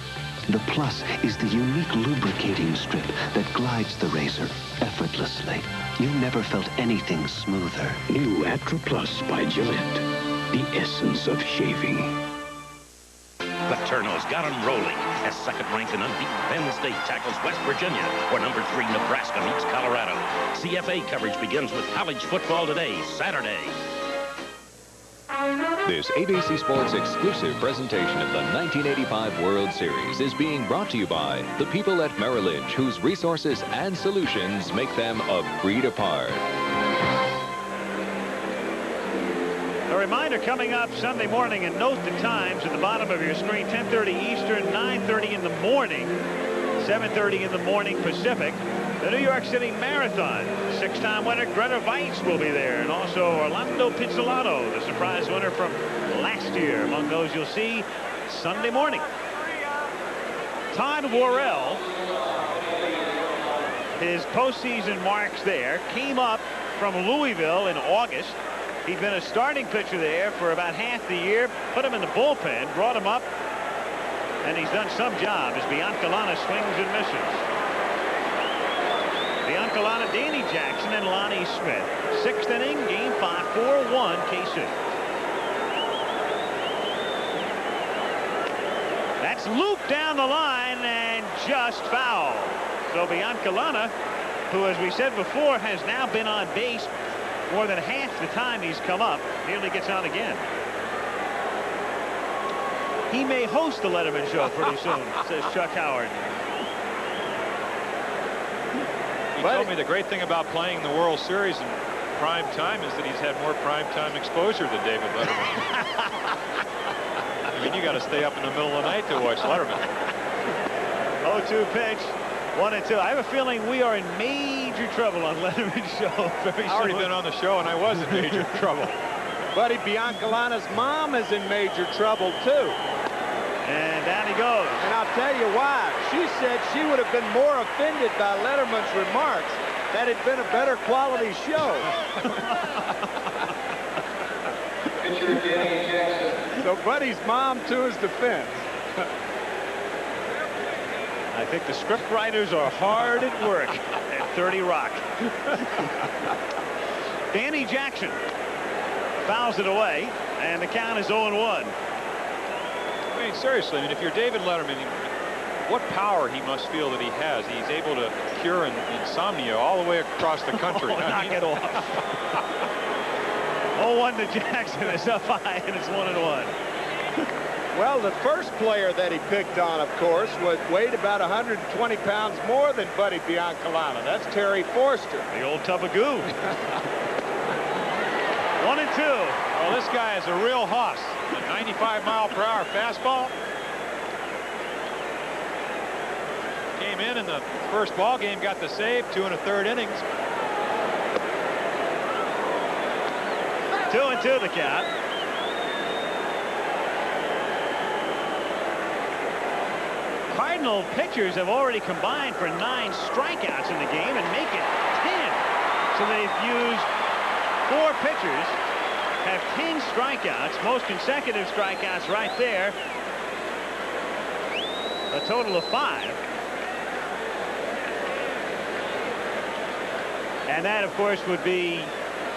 The Plus is the unique lubricating strip that glides the razor effortlessly. You never felt anything smoother. New Atra Plus by Gillette, the essence of shaving. The Turnos got them rolling as second-ranked and unbeaten Penn State tackles West Virginia, where number 3 Nebraska meets Colorado. CFA coverage begins with college football today, Saturday. This ABC Sports exclusive presentation of the 1985 World Series is being brought to you by the people at Merrill Lynch, whose resources and solutions make them a breed apart. A reminder coming up Sunday morning, and note the times at the bottom of your screen: 10:30 Eastern, 9:30 in the morning, 7:30 in the morning Pacific. The New York City Marathon. 6-time winner Greta Weiss will be there, and also Orlando Pizzolato, the surprise winner from last year, among those you'll see Sunday morning. Todd Worrell, his postseason marks there, came up from Louisville in August. He'd been a starting pitcher there for about half the year, put him in the bullpen, brought him up, and he's done some job as Biancalana swings and misses. Biancalana, Danny Jackson, and Lonnie Smith. 6th inning, game 5, 4-1 KC. That's looped down the line and just foul. So Biancalana, who, as we said before, has now been on base more than half the time he's come up, nearly gets out again. He may host the Letterman show pretty soon, says Chuck Howard. He told me the great thing about playing the World Series in prime time is that he's had more prime time exposure than David Letterman. I mean, you got to stay up in the middle of the night to watch Letterman. 0-2 pitch. 1-2. I have a feeling we are in major trouble on Letterman's show very soon. I've already been on the show, and I was in major trouble. Buddy Biancalana's mom is in major trouble, too. And down he goes. And I'll tell you why. She said she would have been more offended by Letterman's remarks that had been a better quality show. So Buddy's mom, to his defense. I think the script writers are hard at work at 30 Rock. Danny Jackson fouls it away, and the count is 0-1. I mean, seriously, I mean, if you're David Letterman, what power he must feel that he has. He's able to cure insomnia all the way across the country. Knock it off. 0-1 to Jackson. It's up high, and it's 1-1. Well, the first player that he picked on, of course, weighed about 120 pounds more than Buddy Biancalana. That's Terry Forster. The old tub of goo. 1-2. Well, this guy is a real hoss. A 95-mile-per-hour fastball. Came in the first ball game, got the save, 2 1/3 innings. 2-2 the count. Cardinal pitchers have already combined for 9 strikeouts in the game and make it 10. So they've used 4 pitchers, have 10 strikeouts, most consecutive strikeouts right there. A total of 5. And that, of course, would be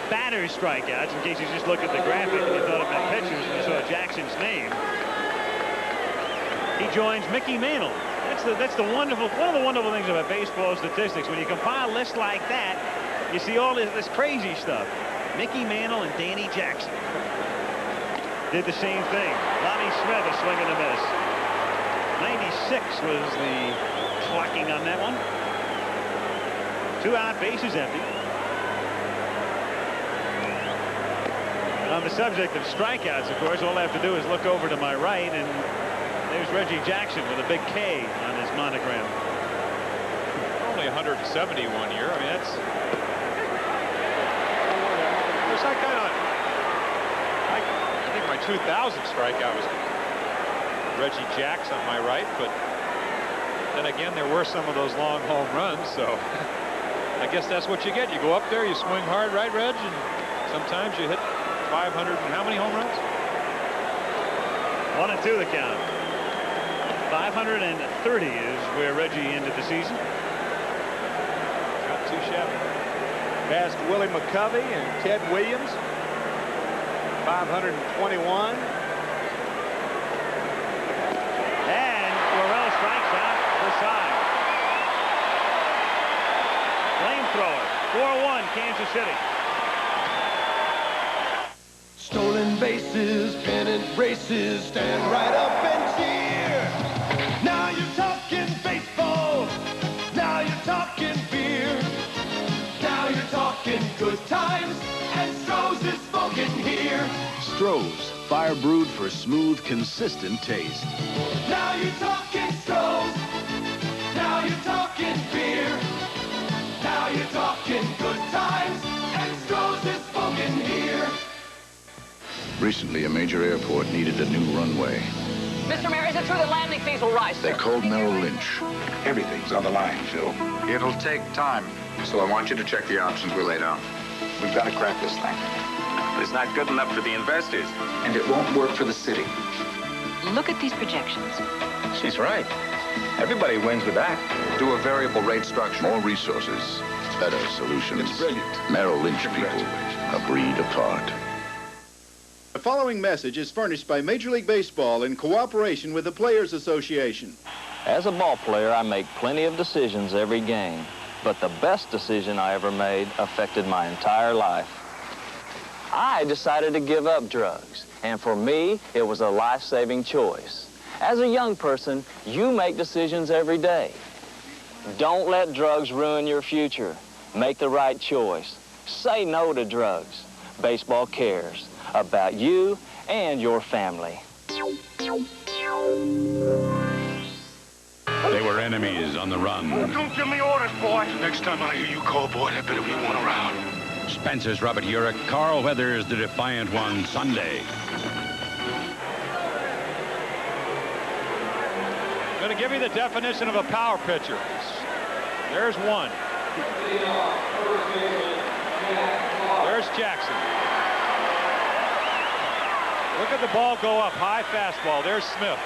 batters' strikeouts, in case you just looked at the graphic and you thought it meant pitchers and you saw Jackson's name. He joins Mickey Mantle. That's the wonderful, one of the wonderful things about baseball statistics. When you compile lists like that, you see all this crazy stuff. Mickey Mantle and Danny Jackson did the same thing. Lonnie Smith a swing and a miss. 96 was the clocking on that one. 2 out, bases empty. On the subject of strikeouts, of course, all I have to do is look over to my right, and there's Reggie Jackson with a big K on his monogram. Only 170 one year. I mean, that's. I think my 2000 strikeout was Reggie Jackson on my right, but then again, there were some of those long home runs, so I guess that's what you get. You go up there, you swing hard, right, Reg? And sometimes you hit 500 and how many home runs? 1-2 the count. 530 is where Reggie ended the season. Not too shabby. Past Willie McCovey and Ted Williams. 521. And Worrell strikes out for side. Flamethrower. 4-1 Kansas City. Stolen bases, pennant races, stand right up and cheer. Now you're talking baseball. Now you're talking beer. Now you're talking good times, and Stroh's is spoken here. Stroh's, fire brewed for smooth, consistent taste. Now you're talking Stroh's. Now you're talking beer. Now you're talking good times, and Stroh's is spoken here. Recently, a major airport needed a new runway. Mr. Mayor, is it true that landing fees will rise, sir? They called Merrill Lynch. Everything's on the line, Phil. It'll take time. So I want you to check the options we laid out. We've got to crack this thing. But it's not good enough for the investors. And it won't work for the city. Look at these projections. She's right. Everybody wins with that. Do a variable rate structure. More resources, better solutions. It's brilliant. Merrill Lynch people, a breed apart. The following message is furnished by Major League Baseball in cooperation with the Players Association. As a ball player, I make plenty of decisions every game, but the best decision I ever made affected my entire life. I decided to give up drugs, and for me, it was a life-saving choice. As a young person, you make decisions every day. Don't let drugs ruin your future. Make the right choice. Say no to drugs. Baseball cares about you and your family. They were enemies on the run. Don't give me orders, boy. Next time I hear you call, boy, there better be one around. Spencer's Robert Urich, Carl Weathers, the Defiant One, Sunday. I'm going to give you the definition of a power pitcher. There's one. There's Jackson. Look at the ball go up. High fastball. There's Smith.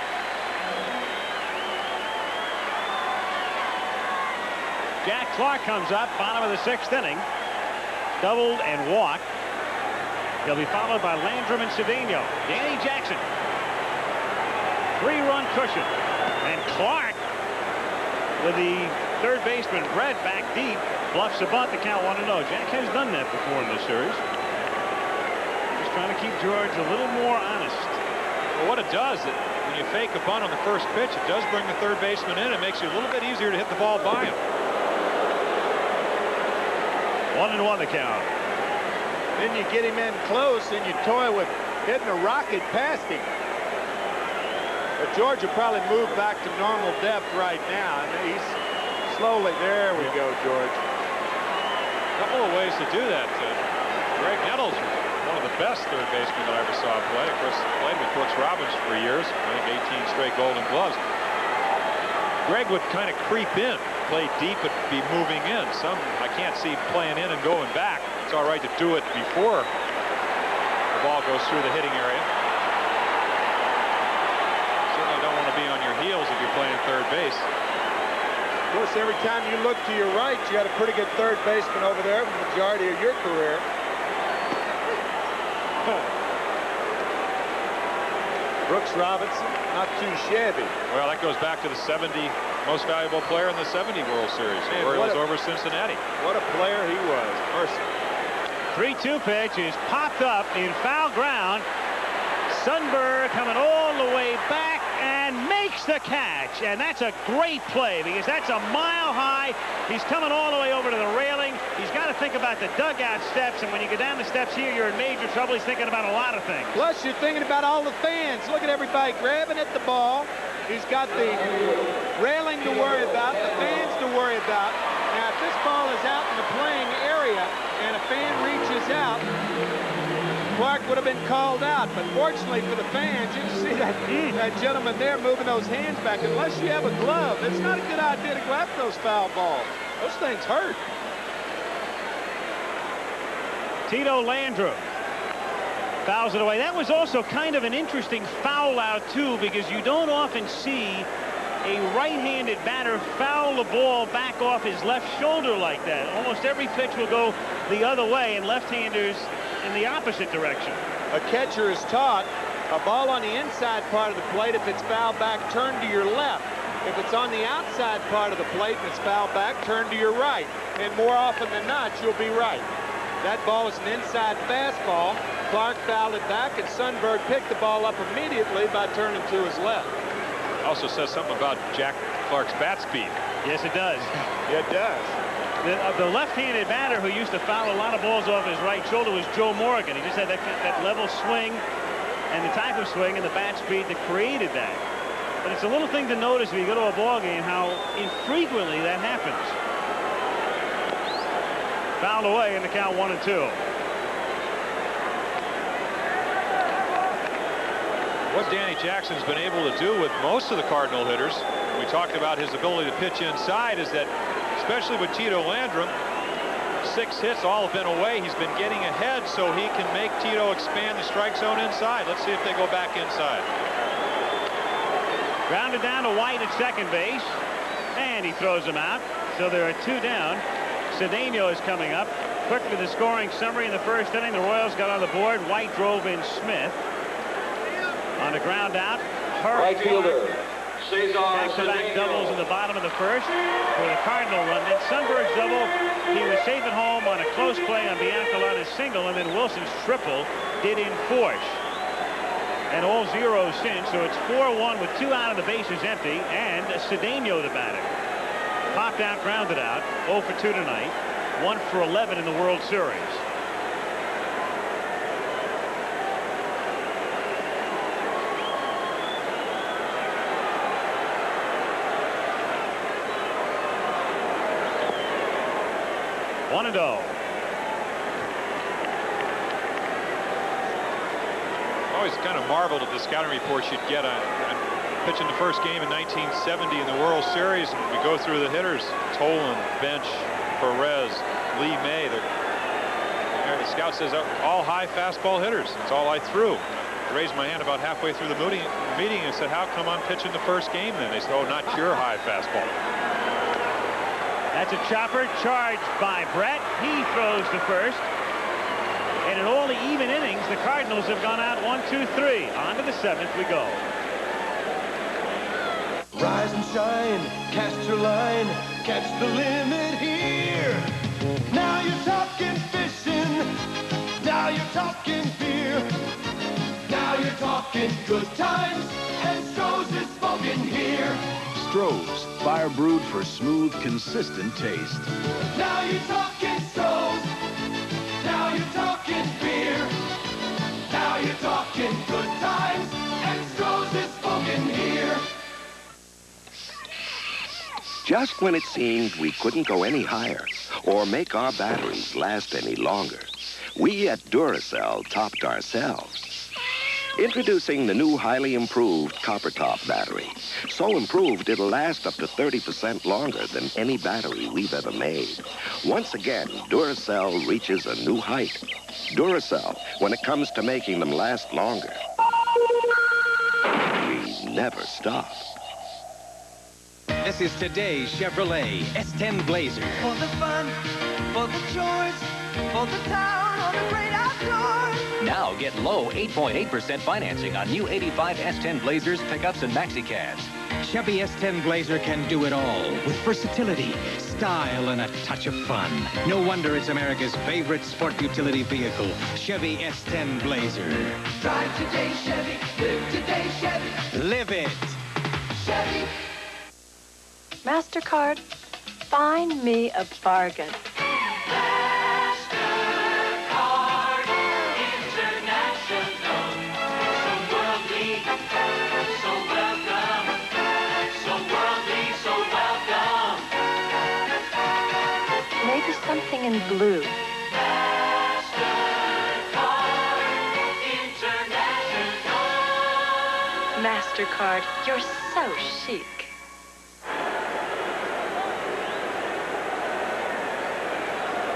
Jack Clark comes up, bottom of the 6th inning. Doubled and walked. He'll be followed by Landrum and Cedeno. Danny Jackson. 3-run cushion. And Clark, with the third baseman Brett back deep, bluffs a bunt. The count 1-0. Jack has done that before in this series. Just trying to keep George a little more honest. Well, what it does, when you fake a bunt on the first pitch, it does bring the third baseman in. It makes it a little bit easier to hit the ball by him. 1-1 the count. Then you get him in close and you toy with hitting a rocket past him. But George will probably move back to normal depth right now. And he's slowly, there we go, George. A couple of ways to do that. Greg Nettles was one of the best third basemen that I ever saw play. Of course, played with Brooks Robbins for years. I think 18 straight Golden Gloves. Greg would kind of creep in, play deep, and be moving in. Some I can't see playing in and going back. It's all right to do it before the ball goes through the hitting area. Certainly don't want to be on your heels if you're playing third base. Of course, every time you look to your right, you got a pretty good third baseman over there for the majority of your career. Brooks Robinson, not too shabby. Well, that goes back to the 70 most valuable player in the 70 World Series, where he was over Cincinnati. What a player he was. Mercy. 3-2 pitch is popped up in foul ground. Sundberg coming all the way back and makes the catch. And that's a great play because that's a mile high. He's coming all the way over to the railing. He's got to think about the dugout steps. And when you go down the steps here, you're in major trouble. He's thinking about a lot of things. Plus, you're thinking about all the fans. Look at everybody grabbing at the ball. He's got the railing to worry about, the fans to worry about. Now, if this ball is out in the playing area and a fan reaches out, Clark would have been called out. But fortunately for the fans, you can see that gentleman there moving those hands back. Unless you have a glove, it's not a good idea to go after those foul balls. Those things hurt. Tito Landrum fouls it away. That was also kind of an interesting foul out, too, because you don't often see a right-handed batter foul the ball back off his left shoulder like that. Almost every pitch will go the other way, and left-handers in the opposite direction. A catcher is taught a ball on the inside part of the plate, if it's fouled back, turn to your left. If it's on the outside part of the plate and it's fouled back, turn to your right. And more often than not, you'll be right. That ball is an inside fastball. Clark fouled it back, and Sundberg picked the ball up immediately by turning to his left. Also says something about Jack Clark's bat speed. Yes, it does. Yeah, it does. The left-handed batter who used to foul a lot of balls off his right shoulder was Joe Morgan. He just had that level swing and the type of swing and the bat speed that created that. But it's a little thing to notice when you go to a ball game how infrequently that happens. Fouled away in the count 1-2. What Danny Jackson's been able to do with most of the Cardinal hitters, we talked about his ability to pitch inside, is that especially with Tito Landrum, 6 hits, all have been away. He's been getting ahead so he can make Tito expand the strike zone inside. Let's see if they go back inside. Grounded down to White at second base, and he throws him out. So there are 2 down. Cedeno is coming up. Quickly, the scoring summary in the first inning. The Royals got on the board. White drove in Smith. On a ground out, right fielder back-to-back doubles in the bottom of the first for the Cardinal run. Then Sundberg's double. He was safe at home on a close play on Biancalana's single, and then Wilson's triple did in Forsch. And all zeros since, so it's 4-1 with 2 out and the bases empty, and Cedeno the batter. Popped out, grounded out, 0 for 2 tonight, 1 for 11 in the World Series. One and 0. Always kind of marveled at the scouting reports you'd get on pitching the first game in 1970 in the World Series. And we go through the hitters: Toland, Bench, Perez, Lee May. The scout says all high fastball hitters. That's all I threw. I raised my hand about halfway through the meeting and said, how come I'm pitching the first game then? They said, oh, not your high fastball. That's a chopper charged by Brett. He throws to first. And in all the even innings, the Cardinals have gone out 1, 2, 3. On to the 7th we go. Rise and shine, cast your line, catch the limit here. Now you're talking fishing, now you're talking beer. Now you're talking good times, and Stroh's is spoken here. Stroh's, fire brewed for smooth, consistent taste. Now you're talking Stroh's. Now you're talking beer. Now you're talking good times, and Stroh's is spoken here. Just when it seemed we couldn't go any higher or make our batteries last any longer, we at Duracell topped ourselves. Introducing the new highly improved copper top battery. So improved it'll last up to 30% longer than any battery we've ever made. Once again, Duracell reaches a new height. Duracell, when it comes to making them last longer, we never stop. This is today's Chevrolet S10 Blazer. For the fun, for the chores, for the town, on the great outdoors. Now get low 8.8% financing on new 85 S10 Blazers, pickups, and maxi-cabs. Chevy S10 Blazer can do it all with versatility, style, and a touch of fun. No wonder it's America's favorite sport utility vehicle, Chevy S10 Blazer. Drive today, Chevy. Live today, Chevy. Live it. Chevy. MasterCard, find me a bargain. Maybe something in blue. MasterCard, you're so chic.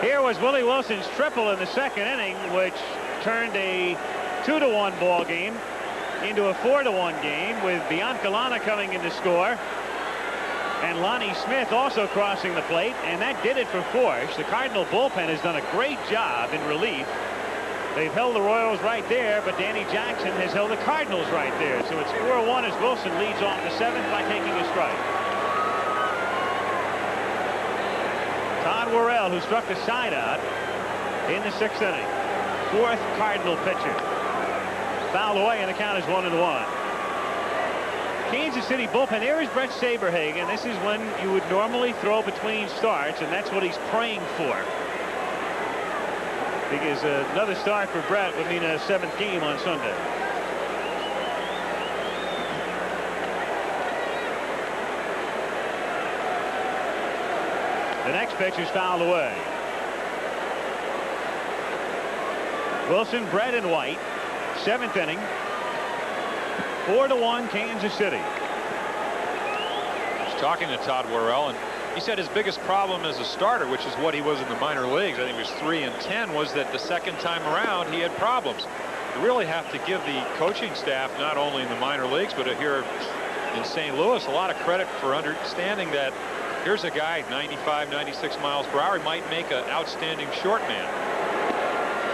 Here was Willie Wilson's triple in the second inning, which turned a 2-1 ball game into a 4-1 game, with Biancalana coming in to score and Lonnie Smith also crossing the plate, and that did it for Forsch. The Cardinal bullpen has done a great job in relief. They've held the Royals right there, but Danny Jackson has held the Cardinals right there. So it's 4-1 as Wilson leads off the 7th by taking a strike. Todd Worrell, who struck the side out in the 6th inning. 4th Cardinal pitcher. Fouled away, and the count is 1-1. Kansas City bullpen. There is Brett Saberhagen. This is when you would normally throw between starts, and that's what he's praying for. Because another start for Brett would mean a 7th game on Sunday. The next pitch is fouled away. Wilson, Brett, and White. 7th inning. 4-1 Kansas City. I was talking to Todd Worrell, and he said his biggest problem as a starter, which is what he was in the minor leagues, I think he was 3-10, was that the second time around he had problems. You really have to give the coaching staff, not only in the minor leagues, but here in St. Louis, a lot of credit for understanding that here's a guy 95, 96 miles per hour. He might make an outstanding short man.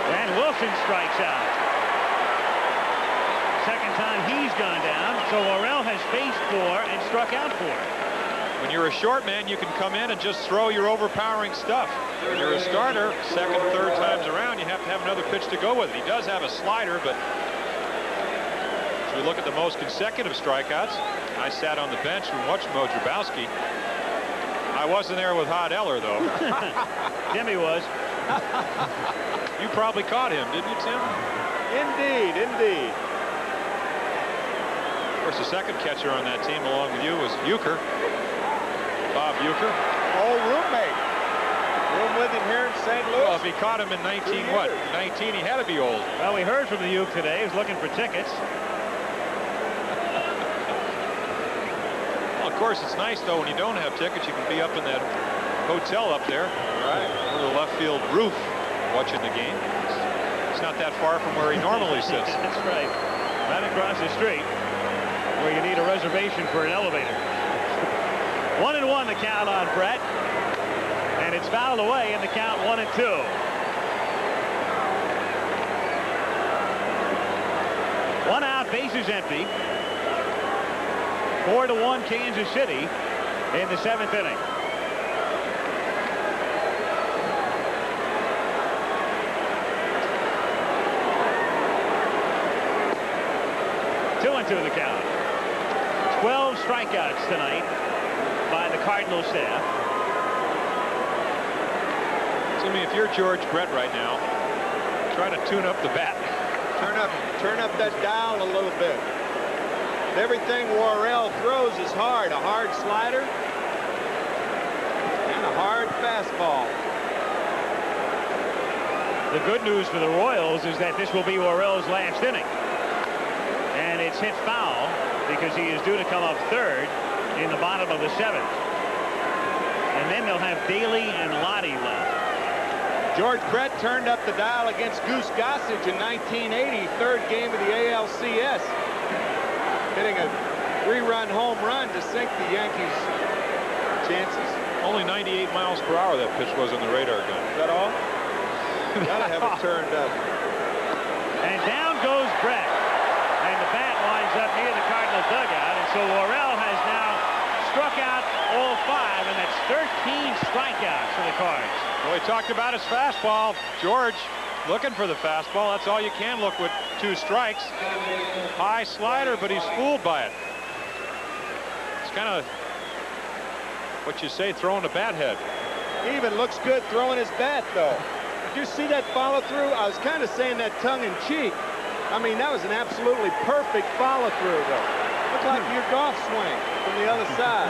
And Wilson strikes out. Second time he's gone down, so Worrell has faced 4 and struck out 4. When you're a short man, you can come in and just throw your overpowering stuff. When you're a starter, second, third times around, you have to have another pitch to go with it. He does have a slider, but as we look at the most consecutive strikeouts, I sat on the bench and watched Mo Grabowski. I wasn't there with Hod Eller, though. Jimmy was. You probably caught him, didn't you, Tim? Indeed, indeed. Of course, the second catcher on that team, along with you, was Euchre. Bob Euchre. Old roommate. Room with him here in St. Louis. Well, if he caught him in 19, what? 19, he had to be old. Well, we heard from the Euchre today. He was looking for tickets. Well, of course, it's nice, though, when you don't have tickets, you can be up in that hotel up there. Right. Under the left field roof watching the game. It's not that far from where he normally sits. That's right. Right across the street where you need a reservation for an elevator. 1-1 the count on Brett. And it's fouled away in the count 1-2. One out, bases empty. 4-1 Kansas City in the 7th inning. To the count. 12 strikeouts tonight by the Cardinals staff. Jimmy, if you're George Brett right now, try to tune up the bat. Turn up that dial a little bit. Everything Worrell throws is hard. A hard slider and a hard fastball. The good news for the Royals is that this will be Worrell's last inning. And it's hit foul because he is due to come up third in the bottom of the 7th. And then they'll have Daly and Lottie left. George Brett turned up the dial against Goose Gossage in 1980, third game of the ALCS. Hitting a 3-run home run to sink the Yankees' chances. Only 98 miles per hour that pitch was on the radar gun. Is that all? Gotta have it turned up. And down goes Brett. And the bat winds up near the Cardinal dugout. And so Worrell has now struck out all 5, and that's 13 strikeouts for the Cards. Well, we talked about his fastball. George looking for the fastball. That's all you can look with 2 strikes. High slider, but he's fooled by it. It's kind of what you say, throwing a bat head. He even looks good throwing his bat, though. Did you see that follow-through? I was kind of saying that tongue-in-cheek. I mean, that was an absolutely perfect follow-through, though. Looked like your golf swing from the other side.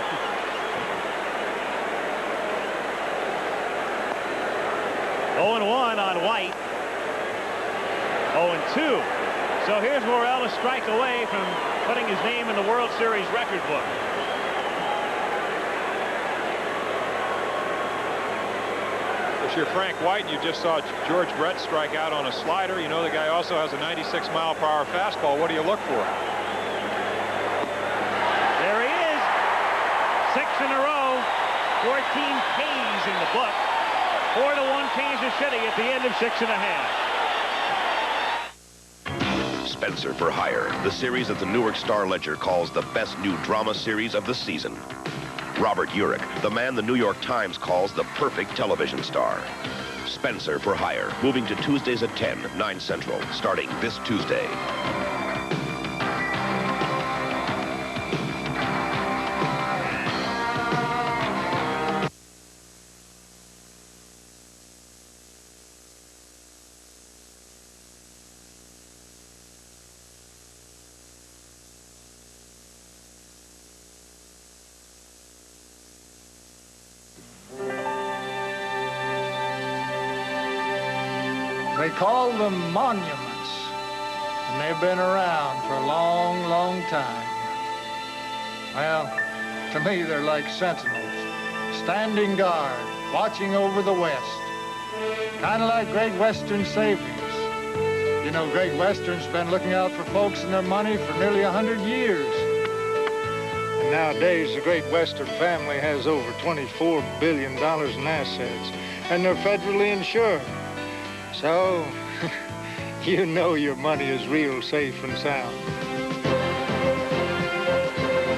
Oh, 0-1 on White. 0-2. So here's Worrell a strike away from putting his name in the World Series record book. If you're Frank White and you just saw George Brett strike out on a slider, you know the guy also has a 96 mile per hour fastball. What do you look for? There he is. 6 in a row. 14 Ks in the book. 4-1 Kansas City at the end of 6½. Spencer for Hire, the series that the Newark Star-Ledger calls the best new drama series of the season. Robert Urich, the man the New York Times calls the perfect television star. Spencer for Hire, moving to Tuesdays at 10, 9 Central, starting this Tuesday. They call them monuments. and they've been around for a long, long time. Well, to me, they're like sentinels, standing guard, watching over the West. Kind of like Great Western Savings. You know, Great Western's been looking out for folks and their money for nearly 100 years. And nowadays, the Great Western family has over $24 billion in assets, and they're federally insured. So, you know your money is real safe and sound.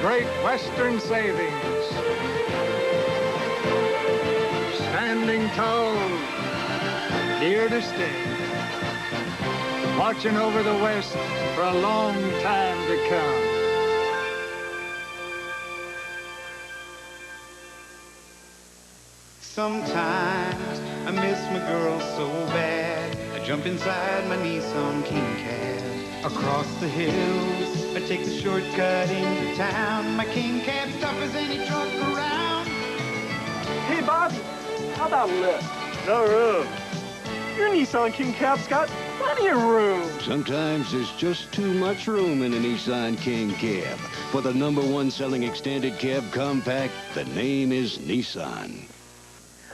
Great Western Savings. Standing tall, here to stay. Watching over the West for a long time to come. Sometimes I miss my girl so bad. I jump inside my Nissan King Cab. Across the hills, I take the shortcut into town. My King Cab's tough as any truck around. Hey, Bob, how about a lift? No room. Your Nissan King Cab's got plenty of room. Sometimes there's just too much room in a Nissan King Cab. For the #1 selling extended cab compact, the name is Nissan.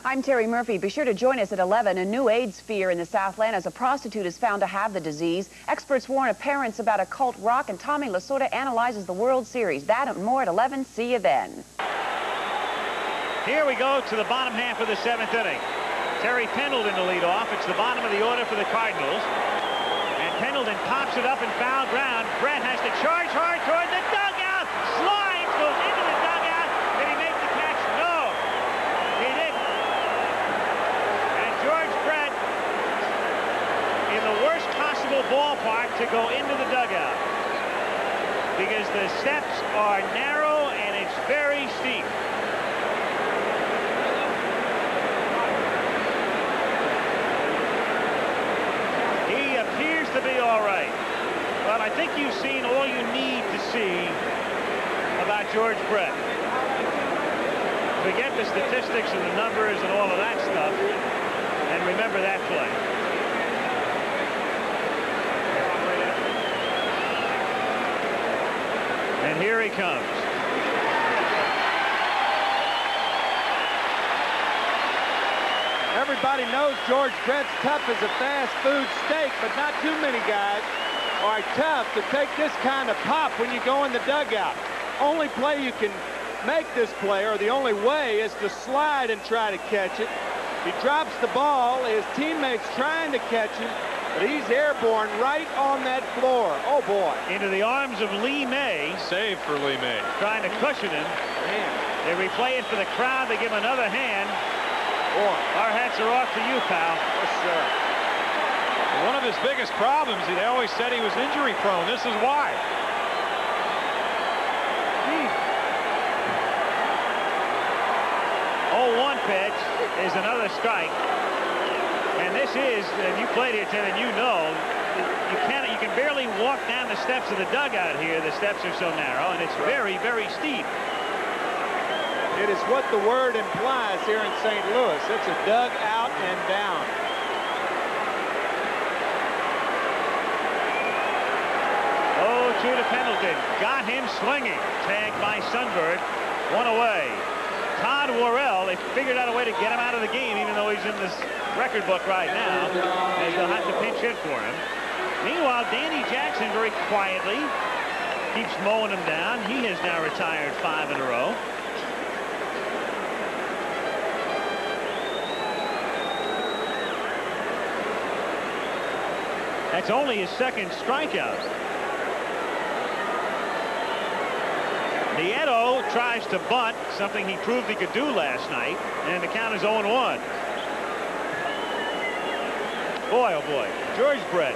I'm Terry Murphy. Be sure to join us at 11. A new AIDS fear in the Southland as a prostitute is found to have the disease. Experts warn of parents about occult rock, and Tommy Lasorda analyzes the World Series. That and more at 11. See you then. Here we go to the bottom half of the 7th inning. Terry Pendleton to lead off. It's the bottom of the order for the Cardinals. And Pendleton pops it up in foul ground. Brett has to charge hard toward the dugout. Slides, goes into the dugout. Did he make the catch? No, he didn't. And George Brett in the worst possible ballpark to go into the dugout, because the steps are narrow and it's very steep. To be all right. Well, I think you've seen all you need to see about George Brett. Forget the statistics and the numbers and all of that stuff, and remember that play. And here he comes. Everybody knows George Brett's tough as a fast food steak, but not too many guys are tough to take this kind of pop when you go in the dugout. Only play you can make this play, or the only way, is to slide and try to catch it. He drops the ball, his teammates trying to catch him, but he's airborne right on that floor. Oh boy. Into the arms of Lee May. Save for Lee May. Trying to cushion him. Man. They replay it for the crowd. They give him another hand. Boy. Our hats are off to you, pal. Yes, sir. One of his biggest problems, they always said he was injury prone. This is why. 0-1 pitch is another strike. And this is, and you played here, Tim, and you know, you can barely walk down the steps of the dugout here. The steps are so narrow, and it's very, very steep. It is what the word implies here in St. Louis. It's a dugout and down. Oh, to Pendleton. Got him swinging. Tagged by Sundberg. One away. Todd Worrell, they figured out a way to get him out of the game, even though he's in this record book right now. And they'll have to pinch hit for him. Meanwhile, Danny Jackson very quietly keeps mowing him down. He has now retired 5 in a row. That's only his second strikeout. Nieto tries to bunt, something he proved he could do last night, and the count is 0-1. Boy, oh boy, George Brett.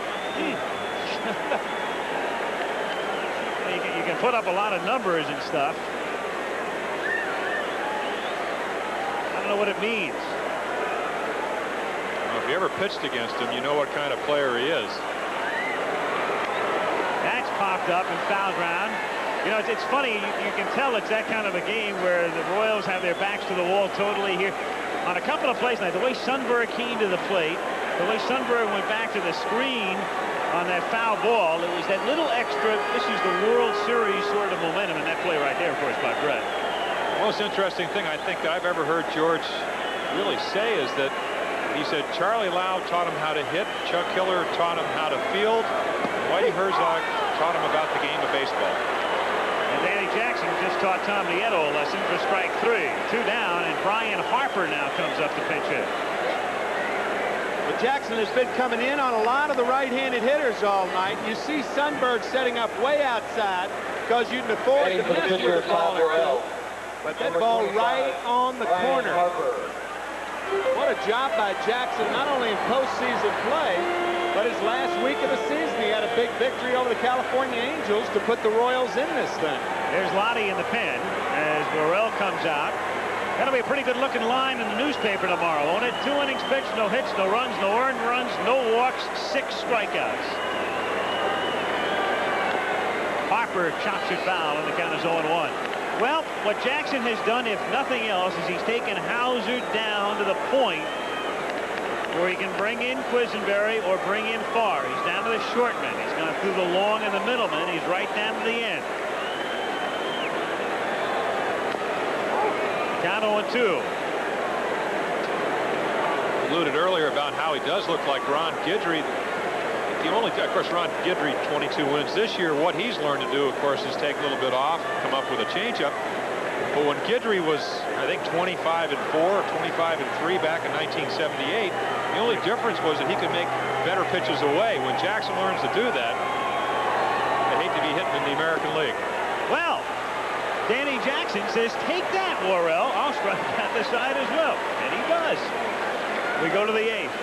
You can put up a lot of numbers and stuff. I don't know what it means. Well, if you ever pitched against him, you know what kind of player he is. That's popped up and foul ground. You know, it's funny, you can tell it's that kind of a game where the Royals have their backs to the wall totally here. On a couple of plays tonight, the way Sundberg came to the plate, the way Sundberg went back to the screen, on that foul ball. It was that little extra, this is the World Series sort of momentum in that play right there, of course, by Brett. The most interesting thing I think I've ever heard George really say is that he said Charlie Lau taught him how to hit, Chuck Hiller taught him how to field, and Whitey Herzog taught him about the game of baseball. And Danny Jackson just taught Tom Nieto a lesson for strike 3. 2 down, and Brian Harper now comes up to pinch hit. But Jackson has been coming in on a lot of the right-handed hitters all night. You see Sundberg setting up way outside because you can afford to miss with the ball or two. But that ball right on the corner. What a job by Jackson, not only in postseason play, but his last week of the season. He had a big victory over the California Angels to put the Royals in this thing. There's Lottie in the pen as Worrell comes out. That'll be a pretty good-looking line in the newspaper tomorrow, won't it? 2 innings pitched, no hits, no runs, no earned runs, no walks, 6 strikeouts. Harper chops it foul, and the count is 0-1. Well, what Jackson has done, if nothing else, is he's taken Hauser down to the point where he can bring in Quisenberry or bring in Farr. He's down to the short men. He's gone through the long and the middleman. He's right down to the end. Count 0-2. Alluded earlier about how he does look like Ron Guidry. Of course, Ron Guidry, 22 wins this year. What he's learned to do, of course, is take a little bit off, come up with a changeup. But when Guidry was, I think, 25-4, 25-3 back in 1978, the only difference was that he could make better pitches away. When Jackson learns to do that, they hate to be hitting in the American League. Well, Danny Jackson says, take that, Worrell. I'll strike out the side as well. And he does. We go to the 8th.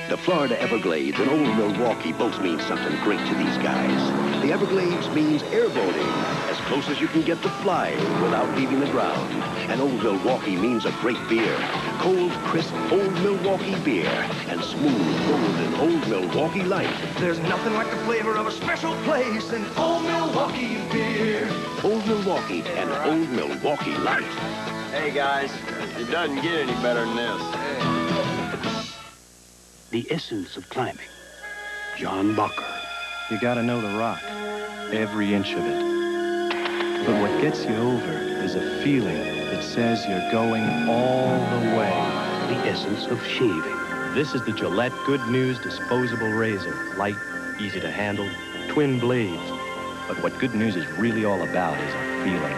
The Florida Everglades and Old Milwaukee both mean something great to these guys. The Everglades means airboating, as close as you can get to flying without leaving the ground. And Old Milwaukee means a great beer. Cold, crisp Old Milwaukee beer and smooth, golden Old Milwaukee Light. There's nothing like the flavor of a special place in Old Milwaukee beer. Old Milwaukee and Old Milwaukee Light. Hey, guys, it doesn't get any better than this. The essence of climbing. John Bacher. You gotta know the rock, every inch of it. But what gets you over is a feeling that says you're going all the way. The essence of shaving. This is the Gillette Good News disposable razor. Light, easy to handle, twin blades. But what Good News is really all about is a feeling.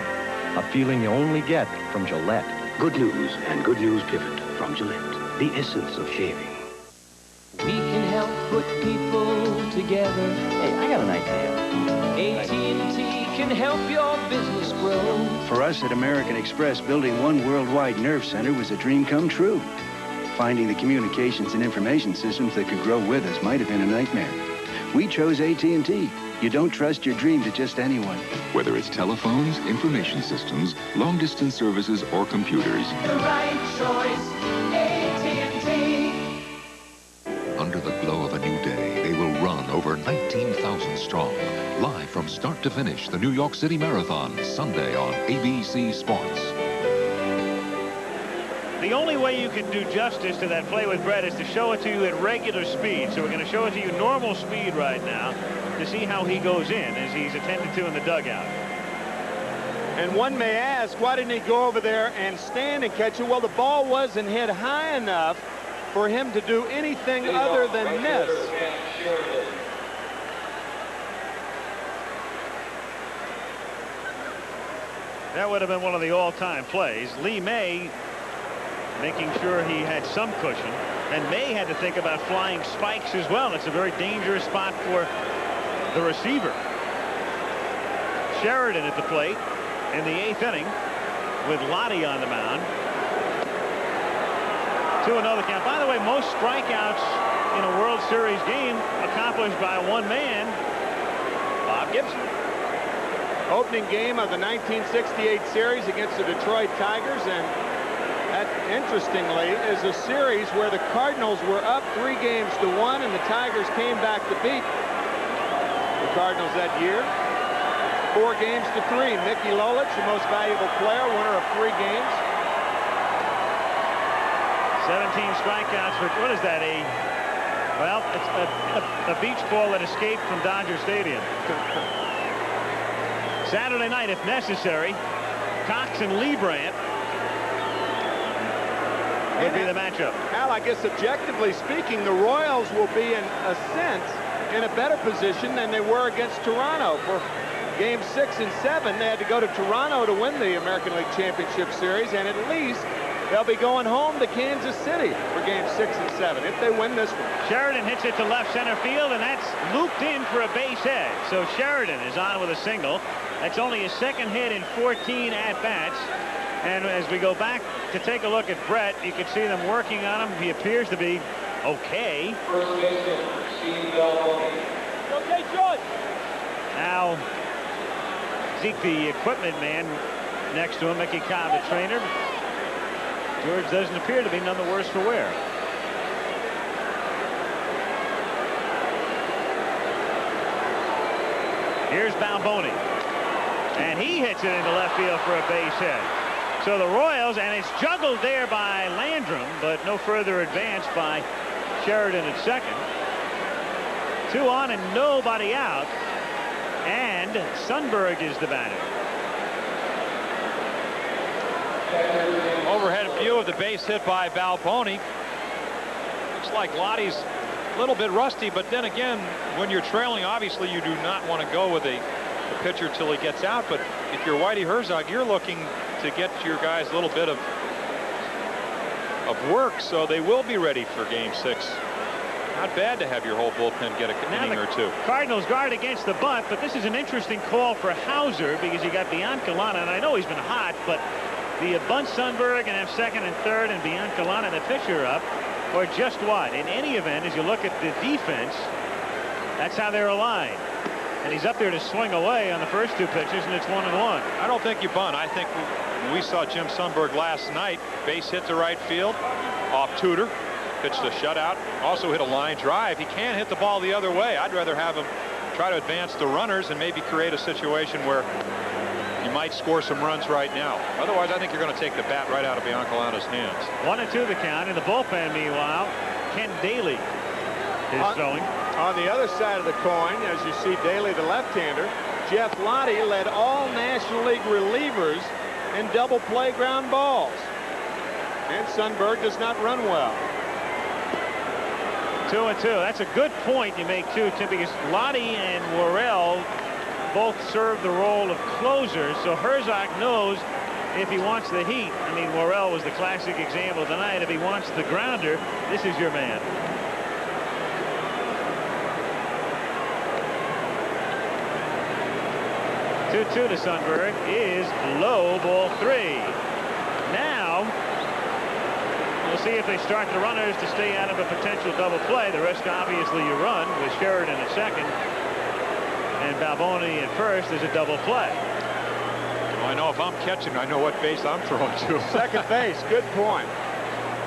A feeling you only get from Gillette. Good News and Good News Pivot from Gillette. The essence of shaving. We can help put people together. Hey, I got an idea. AT&T can help your business grow. For us at American Express, building one worldwide nerve center was a dream come true. Finding the communications and information systems that could grow with us might have been a nightmare. We chose AT&T. You don't trust your dream to just anyone. Whether it's telephones, information systems, long-distance services, or computers. The right choice, AT&T. Under the glow of a new day, they will run over 19,000 strong. Live from start to finish, the New York City Marathon, Sunday on ABC Sports. The only way you can do justice to that play with Brett is to show it to you at regular speed. So we're going to show it to you normal speed right now to see how he goes in as he's attended to in the dugout. And one may ask, why didn't he go over there and stand and catch it? Well, the ball wasn't hit high enough for him to do anything other than this. That would have been one of the all-time plays. Lee May making sure he had some cushion, and May had to think about flying spikes as well. It's a very dangerous spot for the receiver. Sheridan at the plate in the 8th inning with Lottie on the mound. 2-0 the count. By the way, most strikeouts in a World Series game accomplished by one man, Bob Gibson. Opening game of the 1968 series against the Detroit Tigers, and that, interestingly, is a series where the Cardinals were up 3-1, and the Tigers came back to beat the Cardinals that year. 4-3. Mickey Lolich, the most valuable player, winner of 3 games. 17 strikeouts for, what is that, a Well, it's a beach ball that escaped from Dodger Stadium. Saturday night, if necessary, Cox and Liebrandt would be the matchup. Al, I guess objectively speaking, the Royals will be, in a sense, in a better position than they were against Toronto. For Game 6 and 7, they had to go to Toronto to win the American League Championship Series, and at least they'll be going home to Kansas City for Game 6 and 7 if they win this one. Sheridan hits it to left center field, and that's looped in for a base hit. So Sheridan is on with a single. That's only his second hit in 14 at-bats. And as we go back to take a look at Brett, you can see them working on him. He appears to be okay. First baseman, Steve Belmont. Okay, George. Now, Zeke, the equipment man, next to him, Mickey Cobb, the trainer. George doesn't appear to be none the worse for wear. Here's Balboni. And he hits it into left field for a base hit. So the Royals, and it's juggled there by Landrum, but no further advance by Sheridan at second. 2 on and nobody out. And Sundberg is the batter. Overhead view of the base hit by Balboni. Looks like Lottie's a little bit rusty, but then again, when you're trailing, obviously you do not want to go with a pitcher till he gets out. But if you're Whitey Herzog, you're looking to get your guys a little bit of work, so they will be ready for Game 6. Not bad to have your whole bullpen get an inning or two. Cardinals guard against the bunt, but this is an interesting call for Hauser because you got Biancalana, and I know he's been hot, but do you bunt Sundberg and have second and third and Biancalana the pitcher up, or just what? In any event, as you look at the defense, that's how they're aligned. And he's up there to swing away on the first 2 pitches, and it's 1-1. I don't think you bunt. I think we saw Jim Sundberg last night. Base hit to right field off Tudor. Pitched a shutout. Also hit a line drive. He can't hit the ball the other way. I'd rather have him try to advance the runners and maybe create a situation where you might score some runs right now. Otherwise, I think you're going to take the bat right out of Biancalana's hands. 1-2 the count. In the bullpen, meanwhile, Ken Daly is throwing. On the other side of the coin, as you see Daly, the left-hander, Jeff Lottie led all National League relievers in double play ground balls. And Sundberg does not run well. 2-2. That's a good point you make, too, Tim, because Lottie and Worrell both serve the role of closers, so Herzog knows if he wants the heat. I mean, Worrell was the classic example tonight. If he wants the grounder, this is your man. To Sundberg is low, ball 3. Now we'll see if they start the runners to stay out of a potential double play. The rest, obviously, you run with Sheridan at second and Balboni at first. There's a double play. Well, I know if I'm catching, I know what base I'm throwing to. Second base, good point.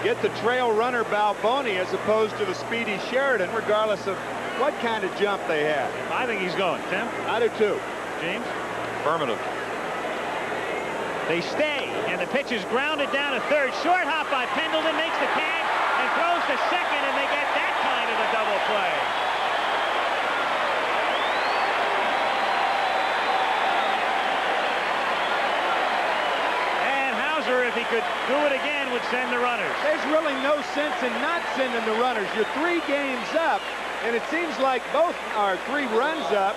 Get the trail runner Balboni as opposed to the speedy Sheridan, regardless of what kind of jump they have. I think he's going. Tim? I do too. James? Affirmative. They stay, and the pitch is grounded down to third. Short hop by Pendleton, makes the tag and throws to second, and they get that kind of a double play. And Hauser, if he could do it again, would send the runners. There's really no sense in not sending the runners. You're 3 games up, and it seems like both are 3 runs up.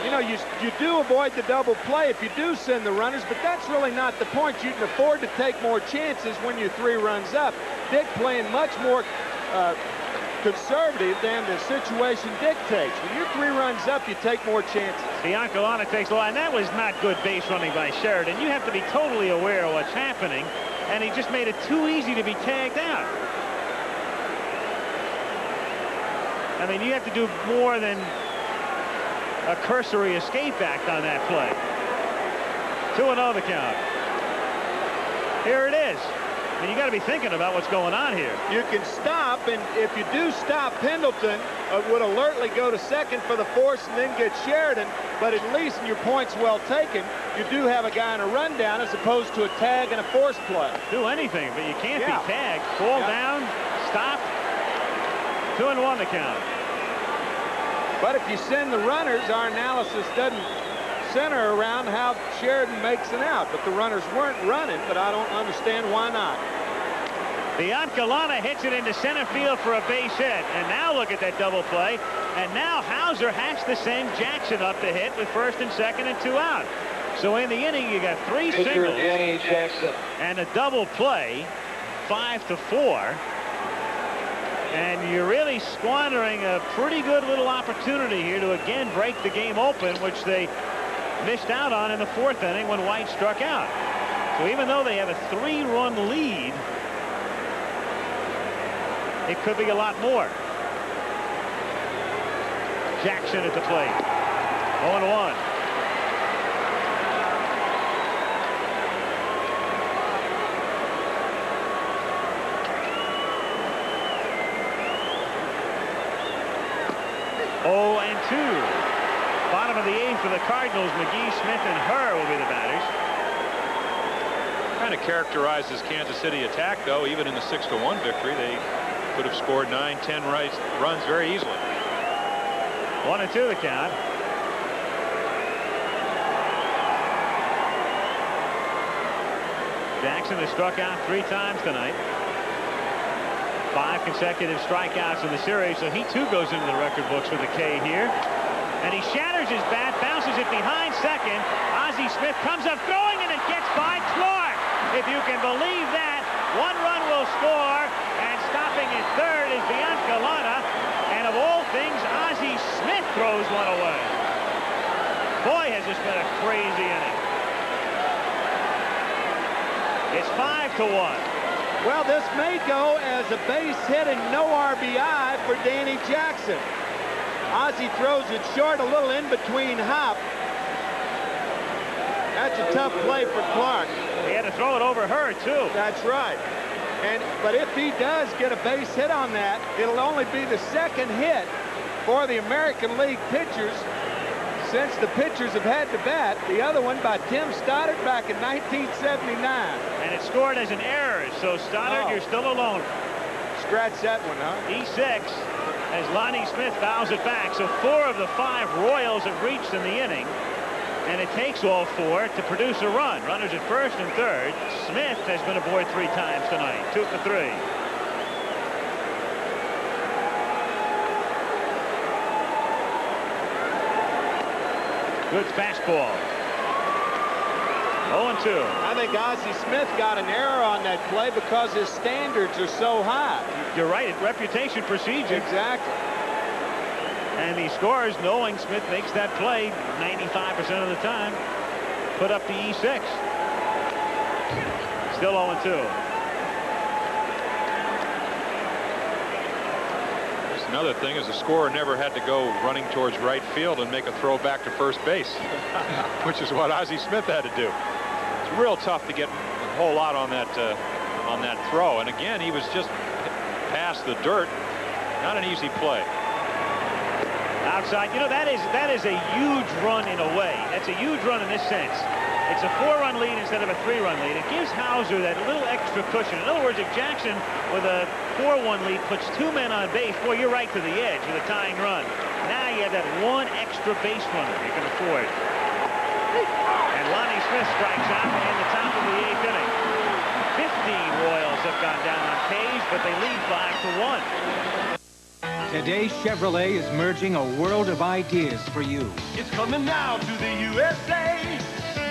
You know, you do avoid the double play if you do send the runners, but that's really not the point. You can afford to take more chances when you're 3 runs up. Dick playing much more conservative than the situation dictates. When you're 3 runs up, you take more chances. Biancalana takes the line. That was not good base running by Sheridan. You have to be totally aware of what's happening, and he just made it too easy to be tagged out. I mean, you have to do more than a cursory escape act on that play. 2-0 the count. Here it is. I mean, you got to be thinking about what's going on here. You can stop, and if you do stop Pendleton, it would alertly go to second for the force and then get Sheridan, but at least, and your point's well taken, you do have a guy on a rundown as opposed to a tag and a force play. Do anything, but you can't be tagged. Fall down, stop. 2-1 the count. But if you send the runners, our analysis doesn't center around how Sheridan makes an out. But the runners weren't running, but I don't understand why not. Biancalana hits it into center field for a base hit. And now look at that double play. And now Hauser has to send Jackson up to hit with first and second and 2 out. So in the inning, you got 3 singles and a double play, 5-4. And you're really squandering a pretty good little opportunity here to again break the game open, which they missed out on in the 4th inning when White struck out. So even though they have a 3-run lead, it could be a lot more. Jackson at the plate. 0-1. Bottom of the 8th for the Cardinals. McGee, Smith, and Herr will be the batters. Kind of characterizes Kansas City attack, though. Even in the 6-1 victory, they could have scored 9-10 runs very easily. 1-2 the count. Jackson has struck out 3 times tonight. 5 consecutive strikeouts in the series, so he too goes into the record books with a K here. And he shatters his bat, bounces it behind second. Ozzie Smith comes up throwing, and it gets by Clark. If you can believe that, 1 run will score, and stopping at third is Biancalana. And of all things, Ozzie Smith throws one away. Boy, has this been a crazy inning. It's 5-1. Well, this may go as a base hit and no RBI for Danny Jackson. Ozzie throws it short, a little in between hop. That's a tough play for Clark. He had to throw it over her, too. That's right. But if he does get a base hit on that, it'll only be the 2nd hit for the American League pitchers since the pitchers have had to bat. The other one by Tim Stoddard back in 1979. And it scored as an error, so Stoddard, you're still alone. Scratch that one, huh? E6 as Lonnie Smith fouls it back. So 4 of the 5 Royals have reached in the inning. And it takes all 4 to produce a run. Runners at first and third. Smith has been aboard 3 times tonight. 2 for 3. Good fastball. 0-2. I think Ozzie Smith got an error on that play because his standards are so high. You're right. Reputation precedes you. Exactly. And he scores knowing Smith makes that play 95% of the time. Put up the E6. Still 0-2. Another thing is the scorer never had to go running towards right field and make a throw back to first base, which is what Ozzie Smith had to do. It's real tough to get a whole lot on that throw. And again, he was just past the dirt. Not an easy play. Outside, you know, that is a huge run in a way. That's a huge run in this sense. It's a 4-run lead instead of a 3-run lead. It gives Hauser that little extra cushion. In other words, if Jackson with a 4-1 lead puts 2 men on base, boy, you're right to the edge with a tying run. Now you have that 1 extra base runner you can afford. And Lonnie Smith strikes out in the top of the 8th inning. 15 Royals have gone down on K's, but they lead 5-1. Today, Chevrolet is merging a world of ideas for you. It's coming now to the USA.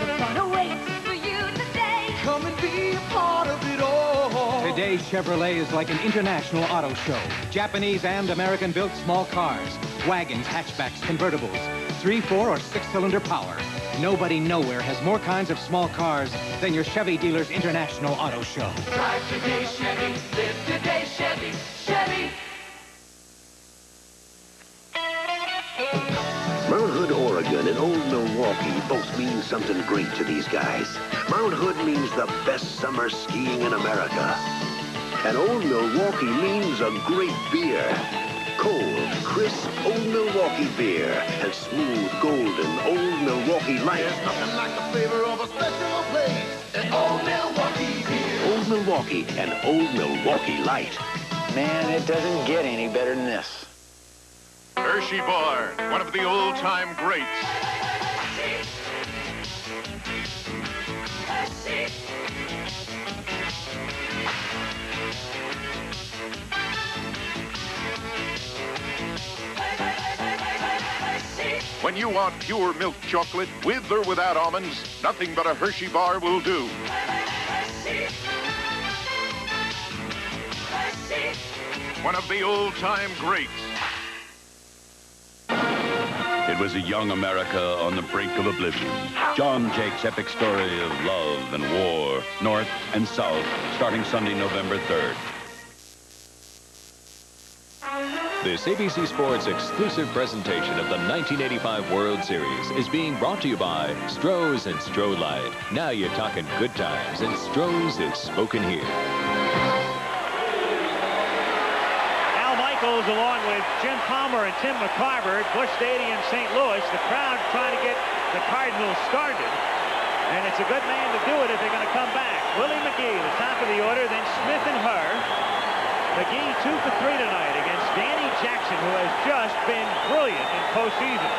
The fun awaits for you today. Come and be a part of it all. Today, Chevrolet is like an international auto show. Japanese and American-built small cars, wagons, hatchbacks, convertibles, 3-, 4-, or 6-cylinder power. Nobody nowhere has more kinds of small cars than your Chevy dealer's international auto show. Drive today, Chevy. Live today, Chevy. Chevy. Mount Hood, Oregon and Old Milwaukee both mean something great to these guys. Mount Hood means the best summer skiing in America. And Old Milwaukee means a great beer. Cold, crisp Old Milwaukee beer and smooth, golden Old Milwaukee Light. There's nothing like the flavor of a special place. And Old Milwaukee beer. Old Milwaukee and Old Milwaukee Light. Man, it doesn't get any better than this. Hershey Bar, one of the old-time greats. When you want pure milk chocolate, with or without almonds, nothing but a Hershey bar will do. One of the old-time greats. It was a young America on the brink of oblivion. John Jake's epic story of love and war, North and South, starting Sunday, November 3rd. This ABC Sports exclusive presentation of the 1985 World Series is being brought to you by Stroh's and Stroh Light. Now you're talking good times, and Stroh's is spoken here. Al Michaels along with Jim Palmer and Tim McCarver at Busch Stadium, St. Louis. The crowd trying to get the Cardinals started. And it's a good man to do it if they're going to come back. Willie McGee, the top of the order, then Smith and Herr. McGee 2 for 3 tonight against Danny Jackson, who has just been brilliant in postseason.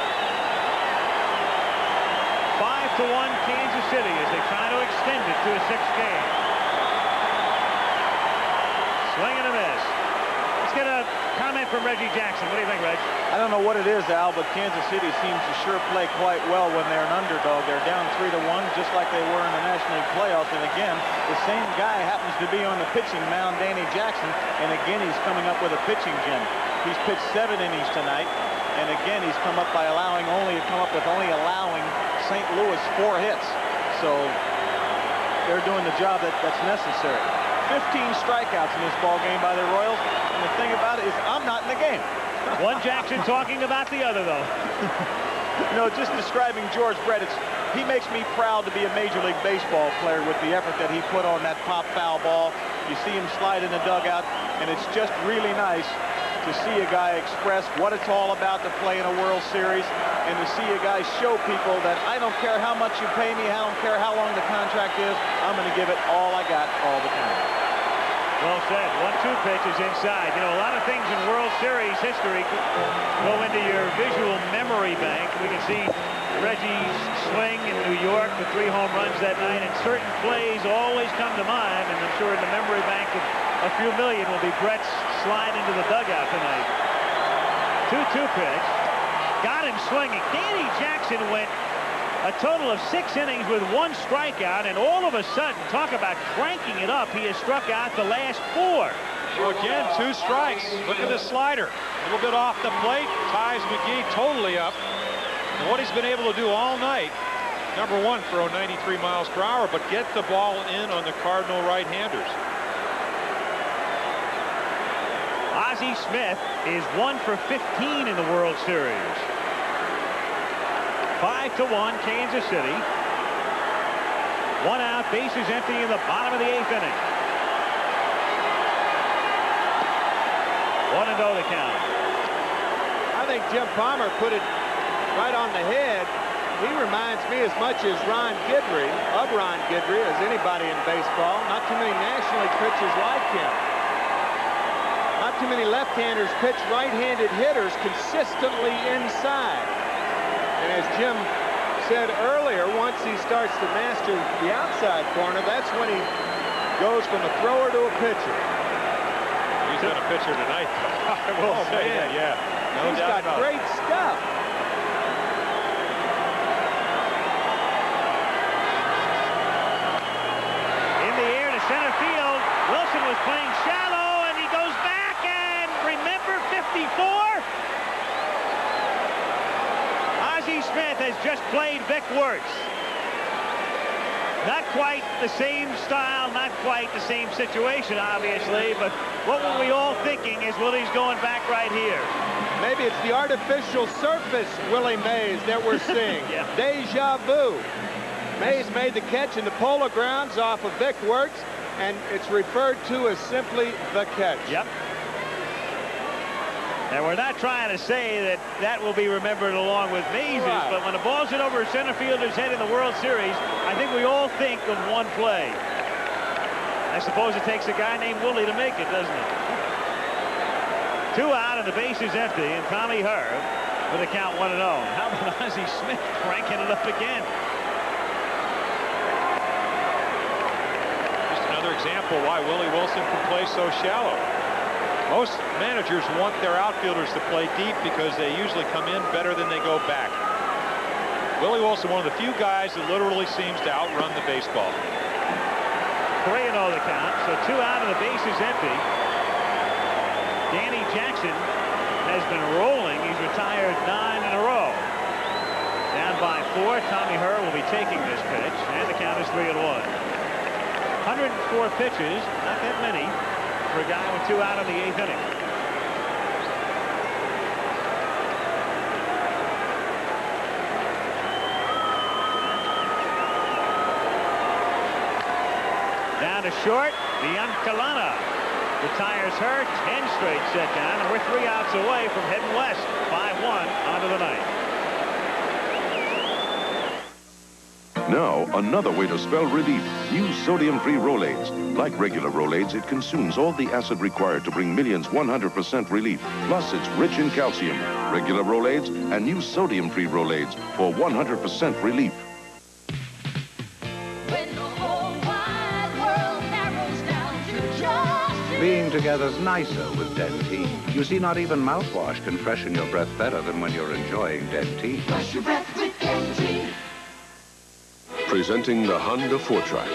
5-1 Kansas City as they try to extend it to a 6th game. Swing and a miss. Let's get a comment from Reggie Jackson. What do you think, Reg? I don't know what it is, Al, but Kansas City seems to sure play quite well when they're an underdog. They're down 3-1, just like they were in the National League playoffs. And again, the same guy happens to be on the pitching mound, Danny Jackson. And again, he's coming up with a pitching gem. He's pitched 7 innings tonight. And again, he's come up by only allowing St. Louis 4 hits. So they're doing the job that's necessary. 15 strikeouts in this ball game by the Royals. And the thing about it is I'm not in the game. One Jackson talking about the other, though. You know, just describing George Brett, he makes me proud to be a Major League Baseball player with the effort that he put on that pop foul ball. You see him slide in the dugout, and it's just really nice to see a guy express what it's all about to play in a World Series, and to see a guy show people that I don't care how much you pay me, I don't care how long the contract is, I'm going to give it all I got all the time. Well said. 1-2 pitch is inside. You know, a lot of things in World Series history go into your visual memory bank. We can see Reggie's swing in New York, the 3 home runs that night, and certain plays always come to mind, and I'm sure in the memory bank of a few million will be Brett's slide into the dugout tonight. 2-2 pitch. Got him swinging. Danny Jackson went a total of 6 innings with 1 strikeout, and all of a sudden, talk about cranking it up, he has struck out the last 4. So again, 2 strikes. Look at the slider. A little bit off the plate. Ties McGee totally up. And what he's been able to do all night, number 1, throw 93 miles per hour, but get the ball in on the Cardinal right-handers. Ozzie Smith is 1 for 15 in the World Series. 5-1 Kansas City. 1 out, bases empty in the bottom of the 8th inning. 1-0 the count. I think Jim Palmer put it right on the head. He reminds me as much as Ron Guidry, as anybody in baseball. Not too many National League pitchers like him. Not too many left-handers pitch right-handed hitters consistently inside. And as Jim said earlier, once he starts to master the outside corner, that's when he goes from a thrower to a pitcher. He's been a pitcher tonight. I will say that, yeah. No He's doubt got about great stuff. In the air to center field. Wilson was playing shallow, and he goes back, and remember 54? Smith has just played Vic Wertz. Not quite the same style, not quite the same situation, obviously, but what were we all thinking is Willie's going back right here. Maybe it's the artificial surface Willie Mays that we're seeing. Yeah. Deja vu. Mays made the catch in the Polo Grounds off of Vic Wertz, and it's referred to as simply the catch. Yep. And we're not trying to say that that will be remembered along with Mays', right. But when the ball's hit over a center fielder's head in the World Series, I think we all think of one play. I suppose it takes a guy named Willie to make it, doesn't it? 2 out and the base is empty, and Tommy Herb with a count 1-0. How about Ozzie Smith cranking it up again? Just another example why Willie Wilson can play so shallow. Most managers want their outfielders to play deep because they usually come in better than they go back. Willie Wilson, one of the few guys that literally seems to outrun the baseball. 3-0 the count, so 2 out and the base is empty. Danny Jackson has been rolling. He's retired 9 in a row. Down by 4. Tommy Herr will be taking this pitch, and the count is 3-1. 104 pitches, not that many for a guy with 2 out in the 8th inning. Down to short, Biancalana retires her. 10 straight set down, and we're 3 outs away from heading west. 5-1 onto the ninth. Now, another way to spell relief. Use sodium-free Rolaids. Like regular Rolaids, it consumes all the acid required to bring millions 100% relief. Plus, it's rich in calcium. Regular Rolaids and use sodium-free Rolaids for 100% relief. Being together's nicer with Dentine. You see, not even mouthwash can freshen your breath better than when you're enjoying Dentine. Brush your breath with Dentine. Presenting the Honda Fortrax.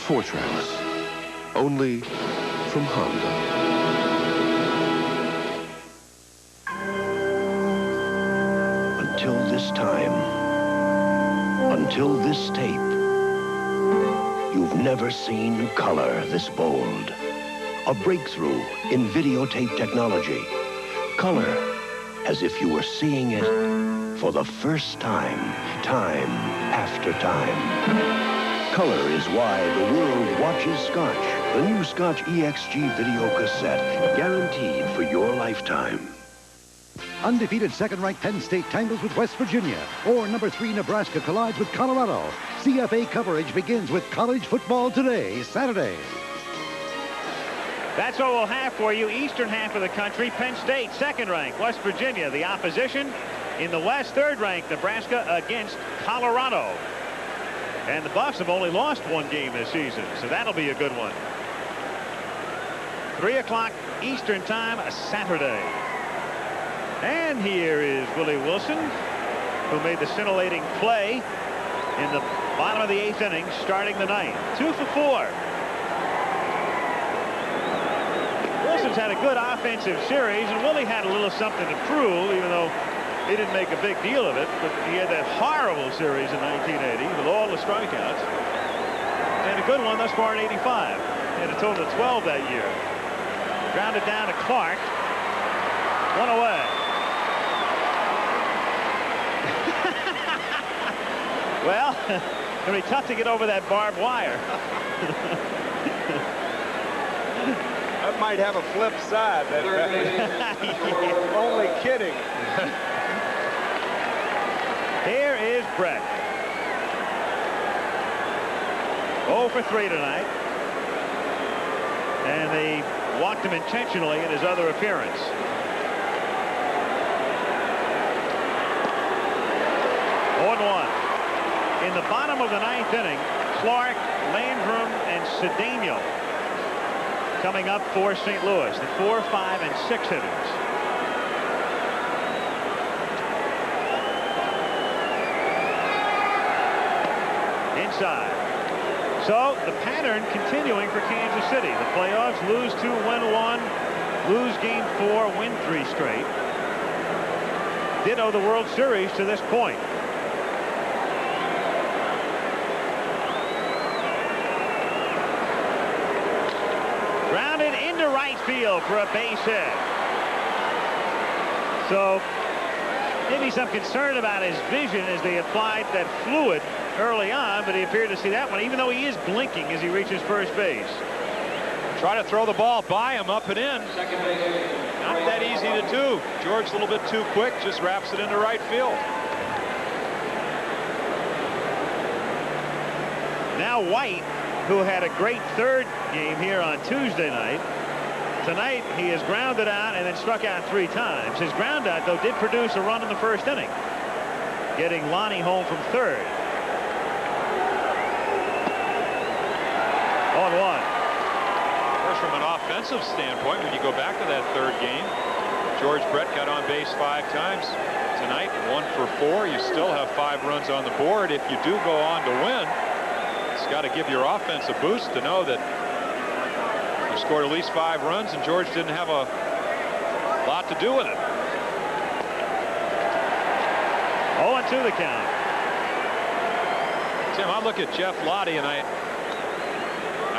Fortrax, only from Honda. Until this time, until this tape, you've never seen color this bold. A breakthrough in videotape technology. Color as if you were seeing it for the first time, time after time. Color is why the world watches Scotch. The new Scotch EXG video cassette, guaranteed for your lifetime. Undefeated second-ranked Penn State tangles with West Virginia, or number 3 Nebraska collides with Colorado. CFA coverage begins with college football today, Saturday. That's all we'll have for you. Eastern half of the country, Penn State, second-ranked. West Virginia, the opposition. In the West, third-ranked Nebraska against Colorado. And the Buffs have only lost 1 game this season, so that'll be a good one. 3 o'clock Eastern time, a Saturday. And here is Willie Wilson, who made the scintillating play in the bottom of the 8th inning, starting the 9th. 2 for 4. Wilson's had a good offensive series, and Willie had a little something to prove, even though he didn't make a big deal of it, but he had that horrible series in 1980 with all the strikeouts. And a good one thus far in 85. He had a total of 12 that year. Grounded down to Clark. 1 away. Well, it'll be tough to get over that barbed wire. That might have a flip side. Only kidding. Here is Brett. 0 for 3 tonight. And they walked him intentionally in his other appearance. (0-1). In the bottom of the 9th inning, Clark, Landrum, and Cedeno coming up for St. Louis. The 4, 5, and 6 hitters. Inside. So the pattern continuing for Kansas City. The playoffs: lose 2, win 1, lose game 4, win 3 straight. Ditto the World Series to this point. Grounded into right field for a base hit. So maybe some concern about his vision as they applied that fluid early on, but he appeared to see that one, even though he is blinking as he reaches first base. Try to throw the ball by him, up and in. Not that easy to do. George a little bit too quick, just wraps it into right field. Now White, who had a great third game here on Tuesday night. Tonight he has grounded out and then struck out 3 times. His ground out, though, did produce a run in the first inning, getting Lonnie home from third. 0-1. From an offensive standpoint, when you go back to that third game, George Brett got on base 5 times tonight, 1 for 4. You still have 5 runs on the board. If you do go on to win, it's got to give your offense a boost to know that you scored at least 5 runs and George didn't have a lot to do with it. 0-2 the count. Tim, I look at Jeff Lottie and I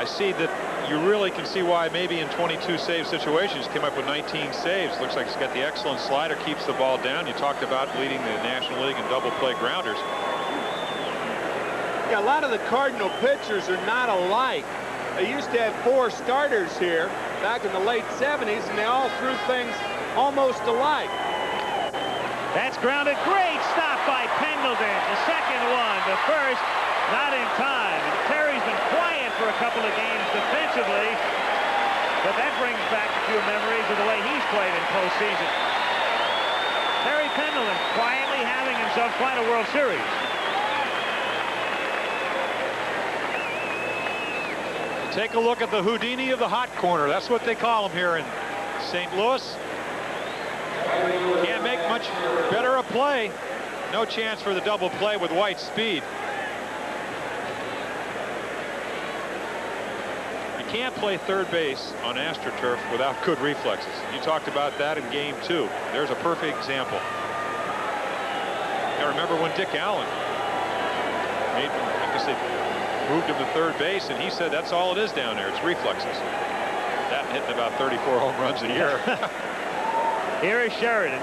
see that you really can see why maybe in 22 save situations came up with 19 saves. Looks like he's got the excellent slider, keeps the ball down. You talked about leading the National League in double play grounders. Yeah, a lot of the Cardinal pitchers are not alike. They used to have 4 starters here back in the late 70s, and they all threw things almost alike. That's grounded. Great stop by Pendleton. The second one. The first, not in time. And Terry's been quiet for a couple of games defensively, but that brings back a few memories of the way he's played in postseason. Terry Pendleton quietly having himself quite a World Series. Take a look at the Houdini of the hot corner. That's what they call him here in St. Louis. Can't make much better a play. No chance for the double play with White's speed. You can't play third base on AstroTurf without good reflexes. You talked about that in game 2. There's a perfect example. I remember when Dick Allen made, I guess they moved him to third base, and he said that's all it is down there. It's reflexes. That hitting about 34 home runs a year. Here is Sheridan.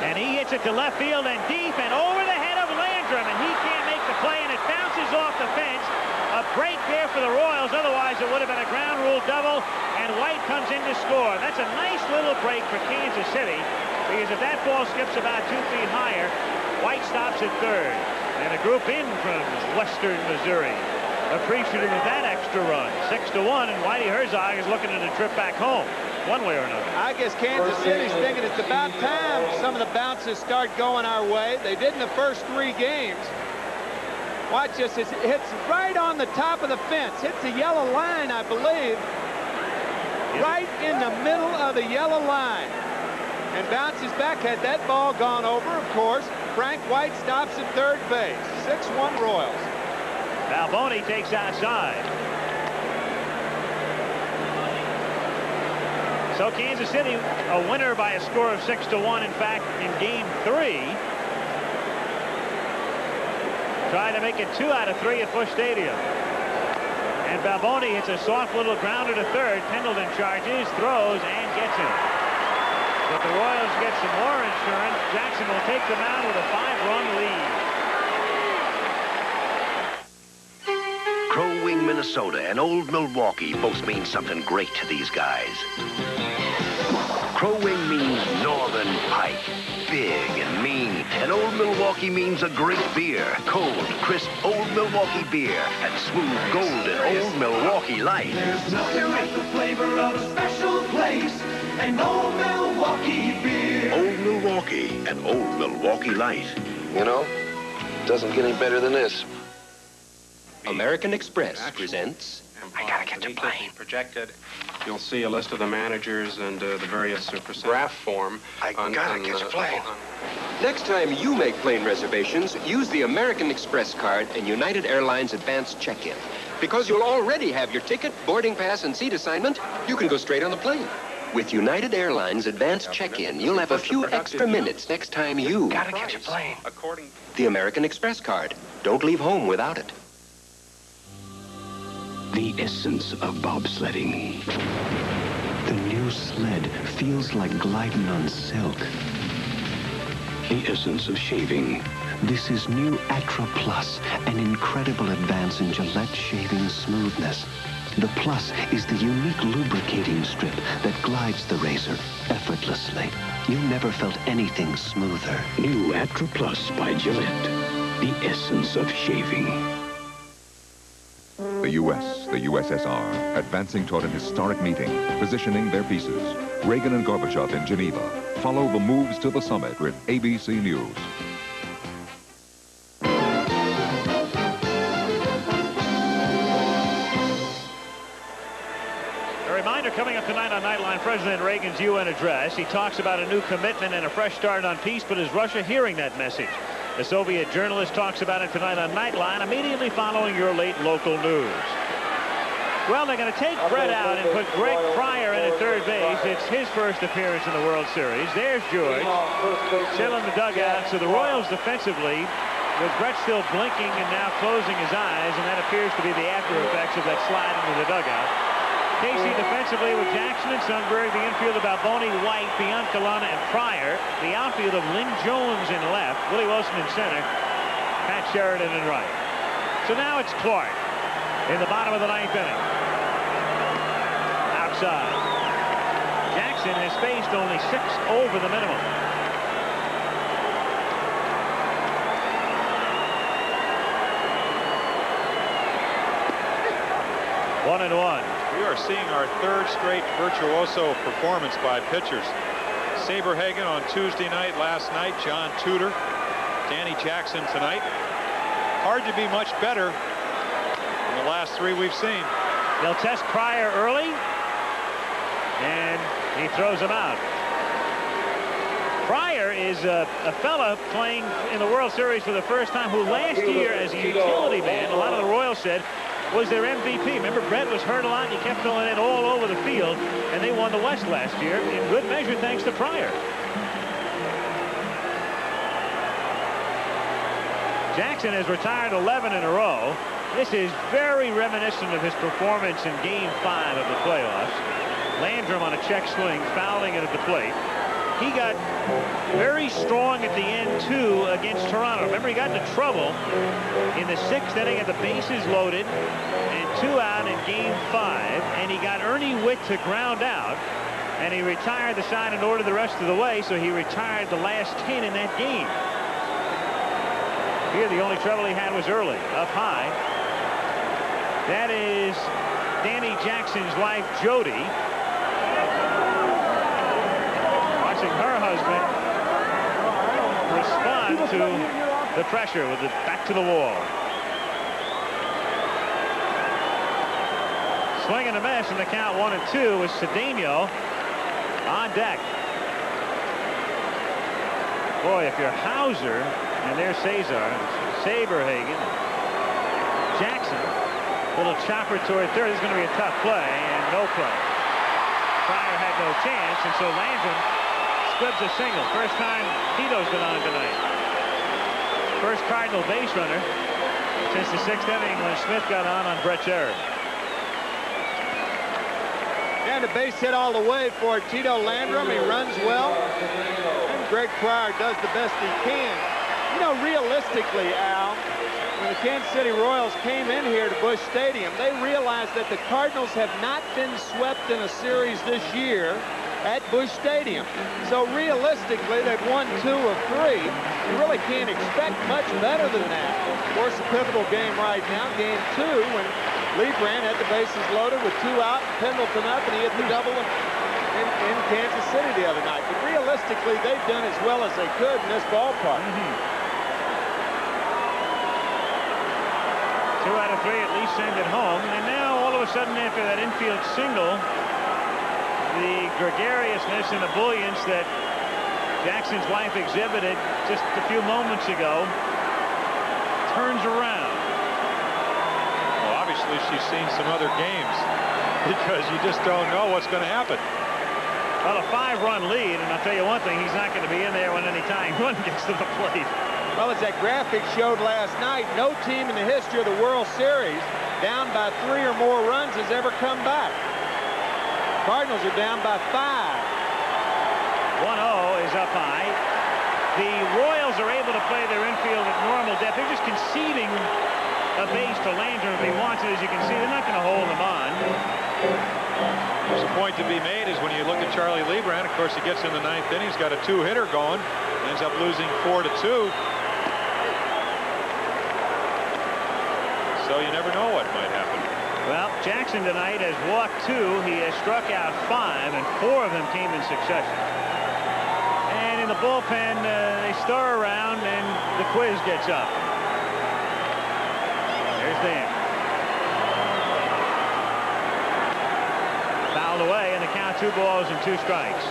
And he hits it to left field and deep and over the head of Landrum, and he can't make the play, and it bounces off the fence. A break there for the Royals. Otherwise, it would have been a ground rule double, and White comes in to score. That's a nice little break for Kansas City, because if that ball skips about 2 feet higher, White stops at third. And a group in from Western Missouri, appreciative of that extra run. 6-1, and Whitey Herzog is looking at a trip back home, one way or another. I guess Kansas City's thinking it's about time some of the bounces start going our way. They did in the first 3 games. Watch this. It hits right on the top of the fence. Hits the yellow line, I believe. Right in the middle of the yellow line. And bounces back. Had that ball gone over, of course, Frank White stops at third base. 6-1 Royals. Balboni takes outside. So Kansas City a winner by a score of 6-1. In fact, in game 3. Trying to make it 2 out of 3 at Busch Stadium. And Balboni hits a soft little grounder to third. Pendleton charges, throws, and gets it. But the Royals get some more insurance. Jackson will take them out with a 5-run lead. Crow Wing, Minnesota and Old Milwaukee both mean something great to these guys. Crow Wing means Northern Pike, big and mean. And Old Milwaukee means a great beer. Cold, crisp Old Milwaukee beer. And smooth, golden Old Milwaukee Light. There's nothing like the flavor of a special place. And Old Milwaukee beer. Old Milwaukee and Old Milwaukee Light. You know, it doesn't get any better than this. American Express presents... I gotta catch a plane. Projected. You'll see a list of the managers and the various graph form. I gotta catch a plane. Next time you make plane reservations, use the American Express card and United Airlines Advanced Check-In. Because you'll already have your ticket, boarding pass, and seat assignment, you can go straight on the plane. With United Airlines Advanced Check-In, you'll have a few extra minutes next time you... Gotta catch a plane. The American Express card. Don't leave home without it. The essence of bobsledding. The new sled feels like gliding on silk. The essence of shaving. This is new Atra Plus, an incredible advance in Gillette shaving smoothness. The Plus is the unique lubricating strip that glides the razor effortlessly. You never felt anything smoother. New Atra Plus by Gillette, the essence of shaving. The U.S., the USSR, advancing toward an historic meeting, positioning their pieces. Reagan and Gorbachev in Geneva. Follow the moves to the summit with ABC News. Coming up tonight on Nightline, President Reagan's UN address. He talks about a new commitment and a fresh start on peace, but is Russia hearing that message? The Soviet journalist talks about it tonight on Nightline, immediately following your late local news. Well, they're going to take Brett out and put Greg Pryor in at third base. It's his first appearance in the World Series. There's George, still in the dugout. So the Royals defensively, with Brett still blinking and now closing his eyes, and that appears to be the after effects of that slide into the dugout. Casey defensively with Jackson and Sundberg, the infield of Balboni, White, Biancalana, and Pryor. The outfield of Lynn Jones in left, Willie Wilson in center, Pat Sheridan in right. So now it's Clark in the bottom of the ninth inning. Outside. Jackson has faced only 6 over the minimum. One and one. We are seeing our third straight virtuoso performance by pitchers. Saberhagen on Tuesday night, last night, John Tudor, Danny Jackson tonight. Hard to be much better than the last 3 we've seen. They'll test Pryor early, and he throws him out. Pryor is a fella playing in the World Series for the first time who last year as a utility man, a lot of the Royals said, was their MVP. Remember, Brett was hurt a lot, and he kept filling in all over the field, and they won the West last year in good measure thanks to Pryor. Jackson has retired 11 in a row. This is very reminiscent of his performance in Game 5 of the playoffs. Landrum on a check swing, fouling it at the plate. He got very strong at the end, too, against Toronto. Remember, he got into trouble in the 6th inning at the bases loaded and 2 out in Game 5, and he got Ernie Witt to ground out, and he retired the side in order the rest of the way, so he retired the last 10 in that game. Here, the only trouble he had was early, up high. That is Danny Jackson's wife, Jody. Her husband respond to the pressure with it back to the wall. Swing and a miss, and the count 1-2 with Cedeno on deck. Boy, if you're Hauser, and there's Cesar, Saberhagen, Jackson, little chopper toward third. This is going to be a tough play, and no play. Pryor had no chance, and so Landrum squibs a single. First time Tito's been on tonight. First Cardinal base runner since the 6th inning when Smith got on Brett Sheridan. And a base hit all the way for Tito Landrum. He runs well. And Greg Pryor does the best he can. You know, realistically, Al, when the Kansas City Royals came in here to Busch Stadium, they realized that the Cardinals have not been swept in a series this year at Busch Stadium. So realistically, they've won 2 of 3. You really can't expect much better than that. Of course, a pivotal game right now, Game 2, when Lebrand had the bases loaded with 2 out, Pendleton up, and he hit the double in Kansas City the other night. But realistically, they've done as well as they could in this ballpark. 2 out of 3 at least send it home. And now, all of a sudden, after that infield single, the gregariousness and ebullience that Jackson's wife exhibited just a few moments ago turns around. Well, obviously she's seen some other games because you just don't know what's going to happen. Well, a 5-run lead, and I'll tell you one thing, he's not going to be in there when any tying run gets to the plate. Well, as that graphic showed last night, no team in the history of the World Series down by 3 or more runs has ever come back. Cardinals are down by 5. 1-0 is up high. The Royals are able to play their infield at normal depth. They're just conceding a base to Landrum if he wants it. As you can see, they're not going to hold him on. There's a point to be made is when you look at Charlie Lebrand. Of course, he gets in the 9th inning. He's got a 2-hitter going. Ends up losing 4-2. So you never know what might happen. Well, Jackson tonight has walked 2. He has struck out 5, and 4 of them came in succession. And in the bullpen, they stir around, and the quiz gets up. There's Dan. Fouled away, and the count 2 balls and 2 strikes.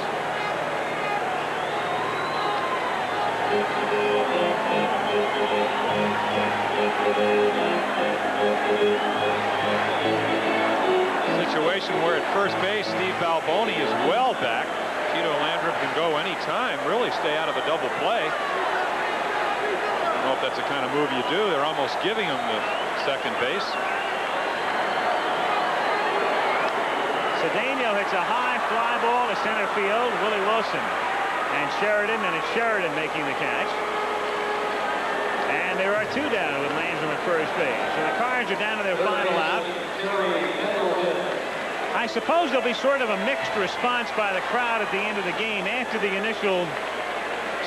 Situation where at first base, Steve Balboni is well back. Tito Landrum can go anytime, really stay out of a double play. I don't know if that's the kind of move you do. They're almost giving him the second base. Cedeno hits a high fly ball to center field. Willie Wilson and Sheridan, and it's Sheridan making the catch. And there are 2 down with Landrum at first base. So the Cards are down to their final out. I suppose there'll be sort of a mixed response by the crowd at the end of the game after the initial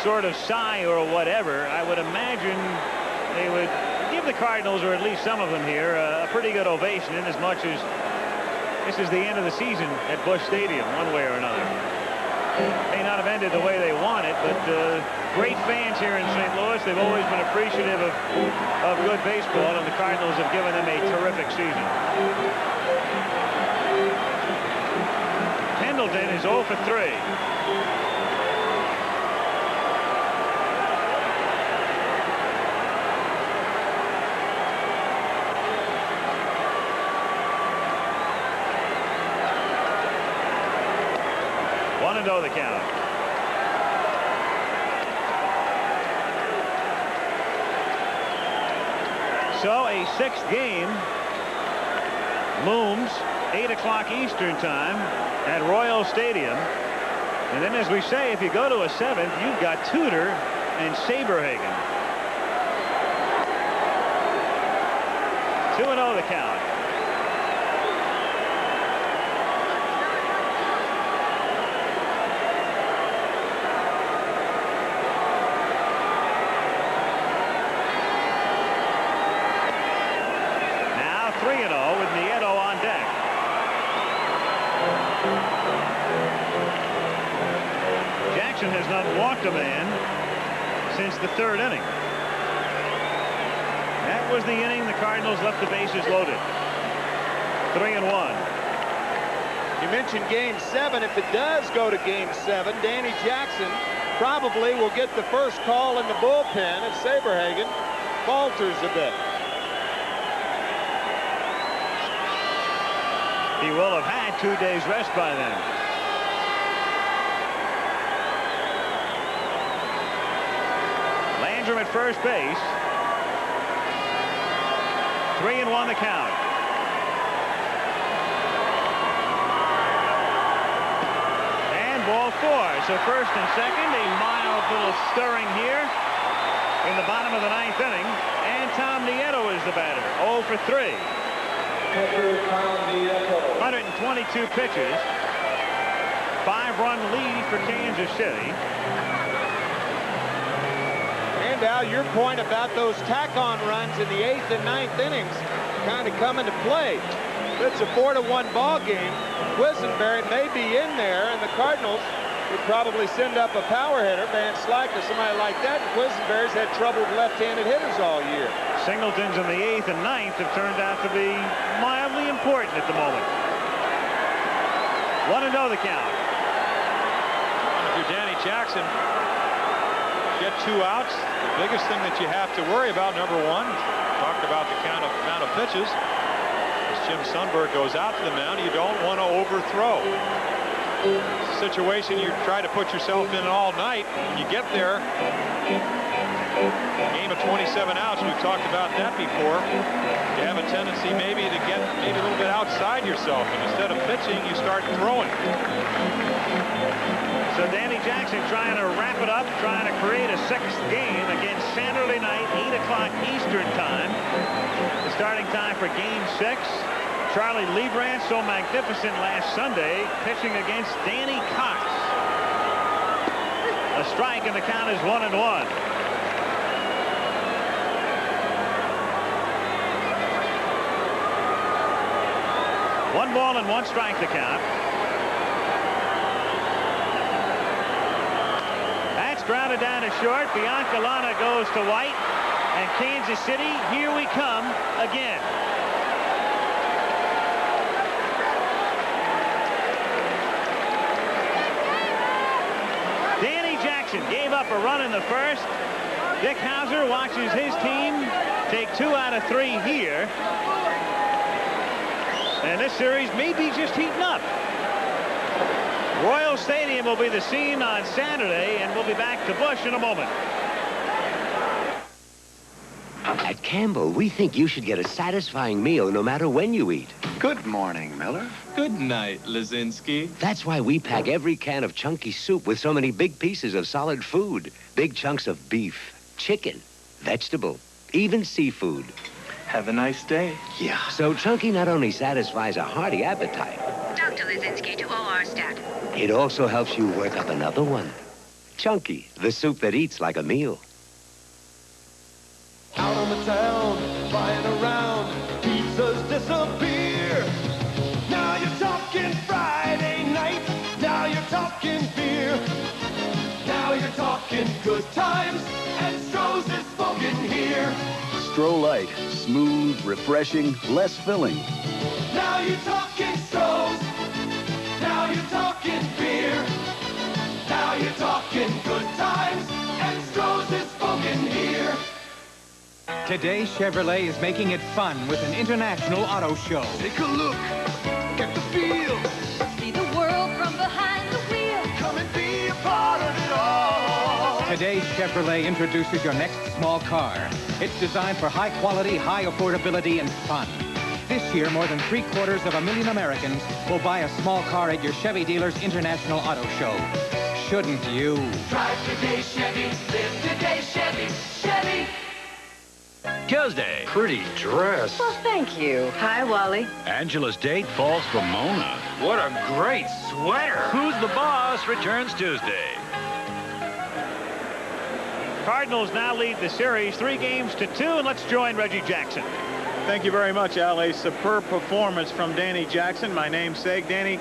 sort of sigh or whatever. I would imagine they would give the Cardinals, or at least some of them here, a pretty good ovation, in as much as this is the end of the season at Busch Stadium, one way or another. May not have ended the way they want it, but great fans here in St. Louis. They've always been appreciative of good baseball, and the Cardinals have given them a terrific season. Pendleton is 0 for 3. One and 0 the count. So a 6th game looms 8 o'clock Eastern time at Royal Stadium. And then, as we say, if you go to a 7th, you've got Tudor and Saberhagen. 2-0 the count. Now 3-0 with Nieto on deck. Jackson has not walked a man since the 3rd inning. That was the inning the Cardinals left the bases loaded. 3-1. You mentioned Game 7. If it does go to Game 7, Danny Jackson probably will get the first call in the bullpen if Saberhagen falters a bit. He will have had 2 days rest by then. Landrum at first base. 3-1 the count. And ball 4. So first and second, a mild little stirring here in the bottom of the 9th inning. And Tom Nieto is the batter. 0 for 3. 122 pitches. 5-run lead for Kansas City. And Al, your point about those tack-on runs in the 8th and 9th innings kind of come into play. It's a 4-1 ball game. Quisenberry may be in there, and the Cardinals would probably send up a power hitter, Van Slyke or somebody like that. And Quisenberry's had trouble with left-handed hitters all year. Singletons in the 8th and 9th have turned out to be mildly important at the moment. 1-0 the count. If you're Danny Jackson, get 2 outs. The biggest thing that you have to worry about, number 1, talked about the amount of pitches. As Jim Sundberg goes out to the mound, you don't want to overthrow. It's a situation you try to put yourself in all night. When you get there, Game of 27 outs, we've talked about that before. You have a tendency maybe to get a little bit outside yourself, and instead of pitching, you start throwing. So Danny Jackson trying to wrap it up, trying to create a sixth game against Saturday night, 8 o'clock Eastern time. The starting time for Game 6. Charlie Leibrandt, so magnificent last Sunday, pitching against Danny Cox. A strike, and the count is 1-1. 1 ball and 1 strike to count. That's grounded down to short. Biancalana goes to White, and Kansas City, here we come again. Danny Jackson gave up a run in the first. Dick Hauser watches his team take 2 out of 3 here. And this series may be just heating up. Royal Stadium will be the scene on Saturday, and we'll be back to Busch in a moment. At Campbell, we think you should get a satisfying meal no matter when you eat. Good morning, Miller. Good night, Lazinski. That's why we pack every can of chunky soup with so many big pieces of solid food. Big chunks of beef, chicken, vegetable, even seafood. Have a nice day. Yeah. So Chunky not only satisfies a hearty appetite. Dr. Lazinski to OR stat. It also helps you work up another one. Chunky, the soup that eats like a meal. Out on the town, flying around, pizzas disappear. Now you're talking Friday night. Now you're talking beer. Now you're talking good times, and Stroh's is spoken here. Stroh Light, smooth, refreshing, less filling. Now you're talking Stroh's. Now you're talking beer. Now you're talking good times, and Stroh's is spoken here. Today, Chevrolet is making it fun with an international auto show. Take a look, get the feel. See the world from behind the wheel. Come and be a part of it all. Today, Chevrolet introduces your next small car. It's designed for high quality, high affordability, and fun. This year, more than 750,000 Americans will buy a small car at your Chevy dealer's International Auto Show. Shouldn't you? Drive today, Chevy. Live today, Chevy. Chevy. Tuesday. Pretty dress. Well, thank you. Hi, Wally. Angela's date falls for Mona. What a great sweater. Who's the Boss returns Tuesday. Cardinals now lead the series 3-2, and let's join Reggie Jackson. Thank you very much, Al. A superb performance from Danny Jackson, my namesake. Danny,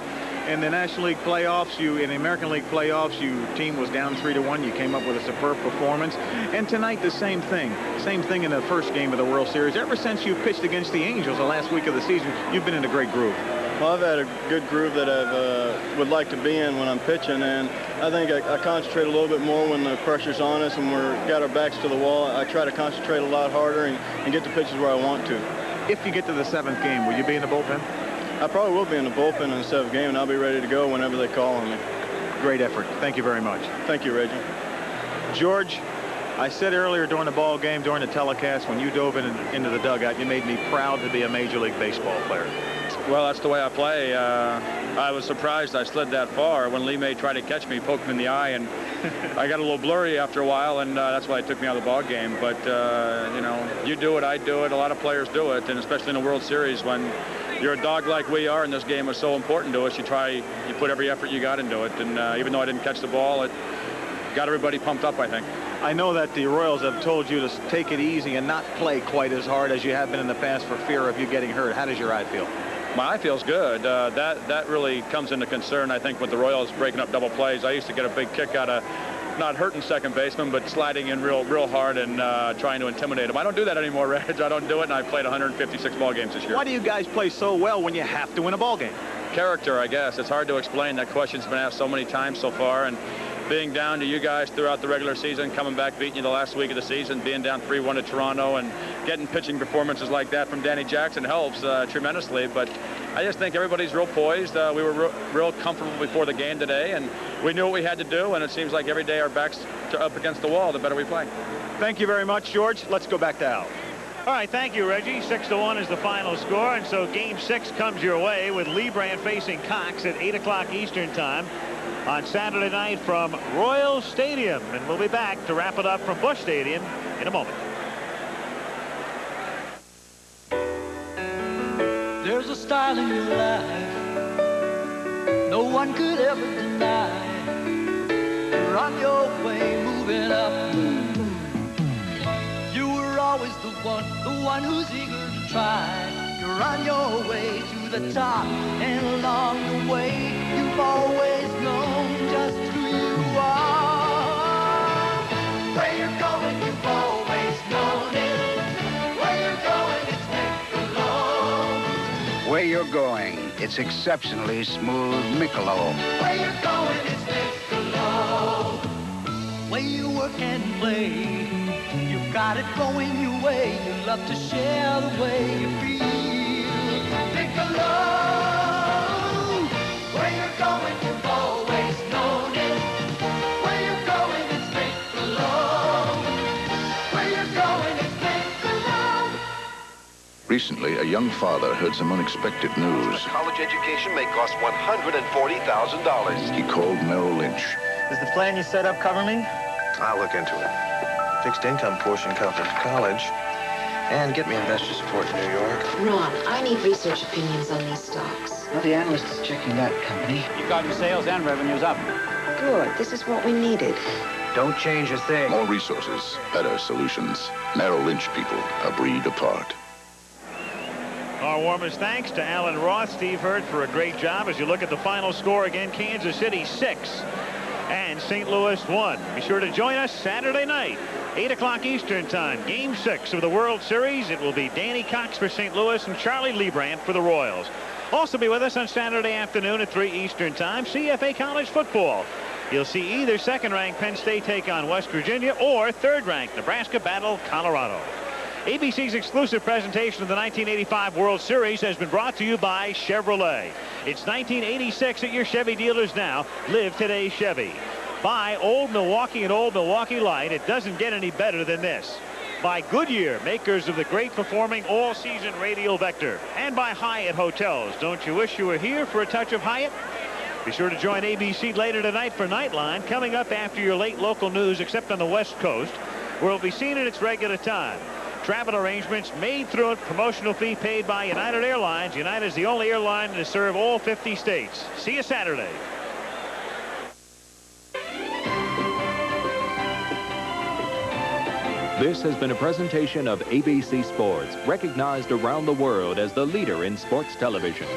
in the National League playoffs, in the American League playoffs, your team was down 3-1. You came up with a superb performance. And tonight, the same thing. Same thing in the first game of the World Series. Ever since you pitched against the Angels the last week of the season, you've been in a great groove. Well, I've had a good groove that I would like to be in when I'm pitching, and I think I concentrate a little bit more when the pressure's on us and we're got our backs to the wall. I try to concentrate a lot harder and get the pitches where I want to. If you get to the 7th game, will you be in the bullpen? I probably will be in the bullpen in the 7th game, and I'll be ready to go whenever they call on me. Great effort. Thank you very much. Thank you, Reggie. George, I said earlier during the ball game, during the telecast, when you dove into the dugout, you made me proud to be a Major League Baseball player. Well, that's the way I play. I was surprised I slid that far. When Lee May tried to catch me, poked him in the eye, and I got a little blurry after a while, and that's why it took me out of the ball game. But, you know, you do it, I do it, a lot of players do it, and especially in the World Series when you're a dog like we are, and this game was so important to us, you put every effort you got into it. And even though I didn't catch the ball, it got everybody pumped up, I think. I know that the Royals have told you to take it easy and not play quite as hard as you have been in the past for fear of you getting hurt. How does your eye feel? My eye feels good. That really comes into concern, I think, with the Royals breaking up double plays. I used to get a big kick out of not hurting second baseman, but sliding in real hard and trying to intimidate him. I don't do that anymore, Reg. I don't do it, and I've played 156 ball games this year. Why do you guys play so well when you have to win a ball game? Character, I guess. It's hard to explain. That question's been asked so many times so far, and being down to you guys throughout the regular season, coming back, beating you the last week of the season, being down 3-1 to Toronto, and getting pitching performances like that from Danny Jackson helps tremendously. But I just think everybody's real poised. We were real comfortable before the game today, and we knew what we had to do, and it seems like every day our backs are up against the wall, the better we play. Thank you very much, George. Let's go back to Al. All right, thank you, Reggie. 6-1 is the final score, and so Game 6 comes your way with Lebrand facing Cox at 8 o'clock Eastern Time on Saturday night from Royal Stadium. And we'll be back to wrap it up from Busch Stadium in a moment. There's a style in your life no one could ever deny. You're on your way, moving up. You were always the one who's eager to try. You're on your way to the top, and along the way, you've always known just who you are. Where you're going, you've always known it. Where you're going, it's Michelob. Where you're going, it's exceptionally smooth Michelob. Where you're going, it's Michelob. Where you work and play, you've got it going your way. You love to share the way you feel. Michelob. Where you're going, you've always known it. Where you're going, it's Michelob. Where you're going, it's Michelob. Recently, a young father heard some unexpected news. A college education may cost $140,000. He called Merrill Lynch. Does the plan you set up cover me? I'll look into it. Fixed income portion covers college. And get me investor support in New York. Ron, I need research opinions on these stocks. Well, the analyst is checking that company. You've gotten sales and revenues up. Good. This is what we needed. Don't change a thing. More resources, better solutions. Merrill Lynch people, a breed apart. Our warmest thanks to Alan Roth, Steve Hurd for a great job. As you look at the final score again, Kansas City 6 and St. Louis 1. Be sure to join us Saturday night, 8 o'clock Eastern Time, Game 6 of the World Series. It will be Danny Cox for St. Louis and Charlie Lebrand for the Royals. Also be with us on Saturday afternoon at 3 Eastern Time, CFA College Football. You'll see either second-ranked Penn State take on West Virginia or third-ranked Nebraska battle Colorado. ABC's exclusive presentation of the 1985 World Series has been brought to you by Chevrolet. It's 1986 at your Chevy dealers now. Live today's Chevy. By Old Milwaukee and Old Milwaukee Light. It doesn't get any better than this. By Goodyear, makers of the great performing all-season radial vector. And by Hyatt Hotels. Don't you wish you were here for a touch of Hyatt? Be sure to join ABC later tonight for Nightline, coming up after your late local news, except on the West Coast, where it'll be seen at its regular time. Travel arrangements made through a promotional fee paid by United Airlines. United is the only airline to serve all 50 states. See you Saturday. This has been a presentation of ABC Sports, recognized around the world as the leader in sports television.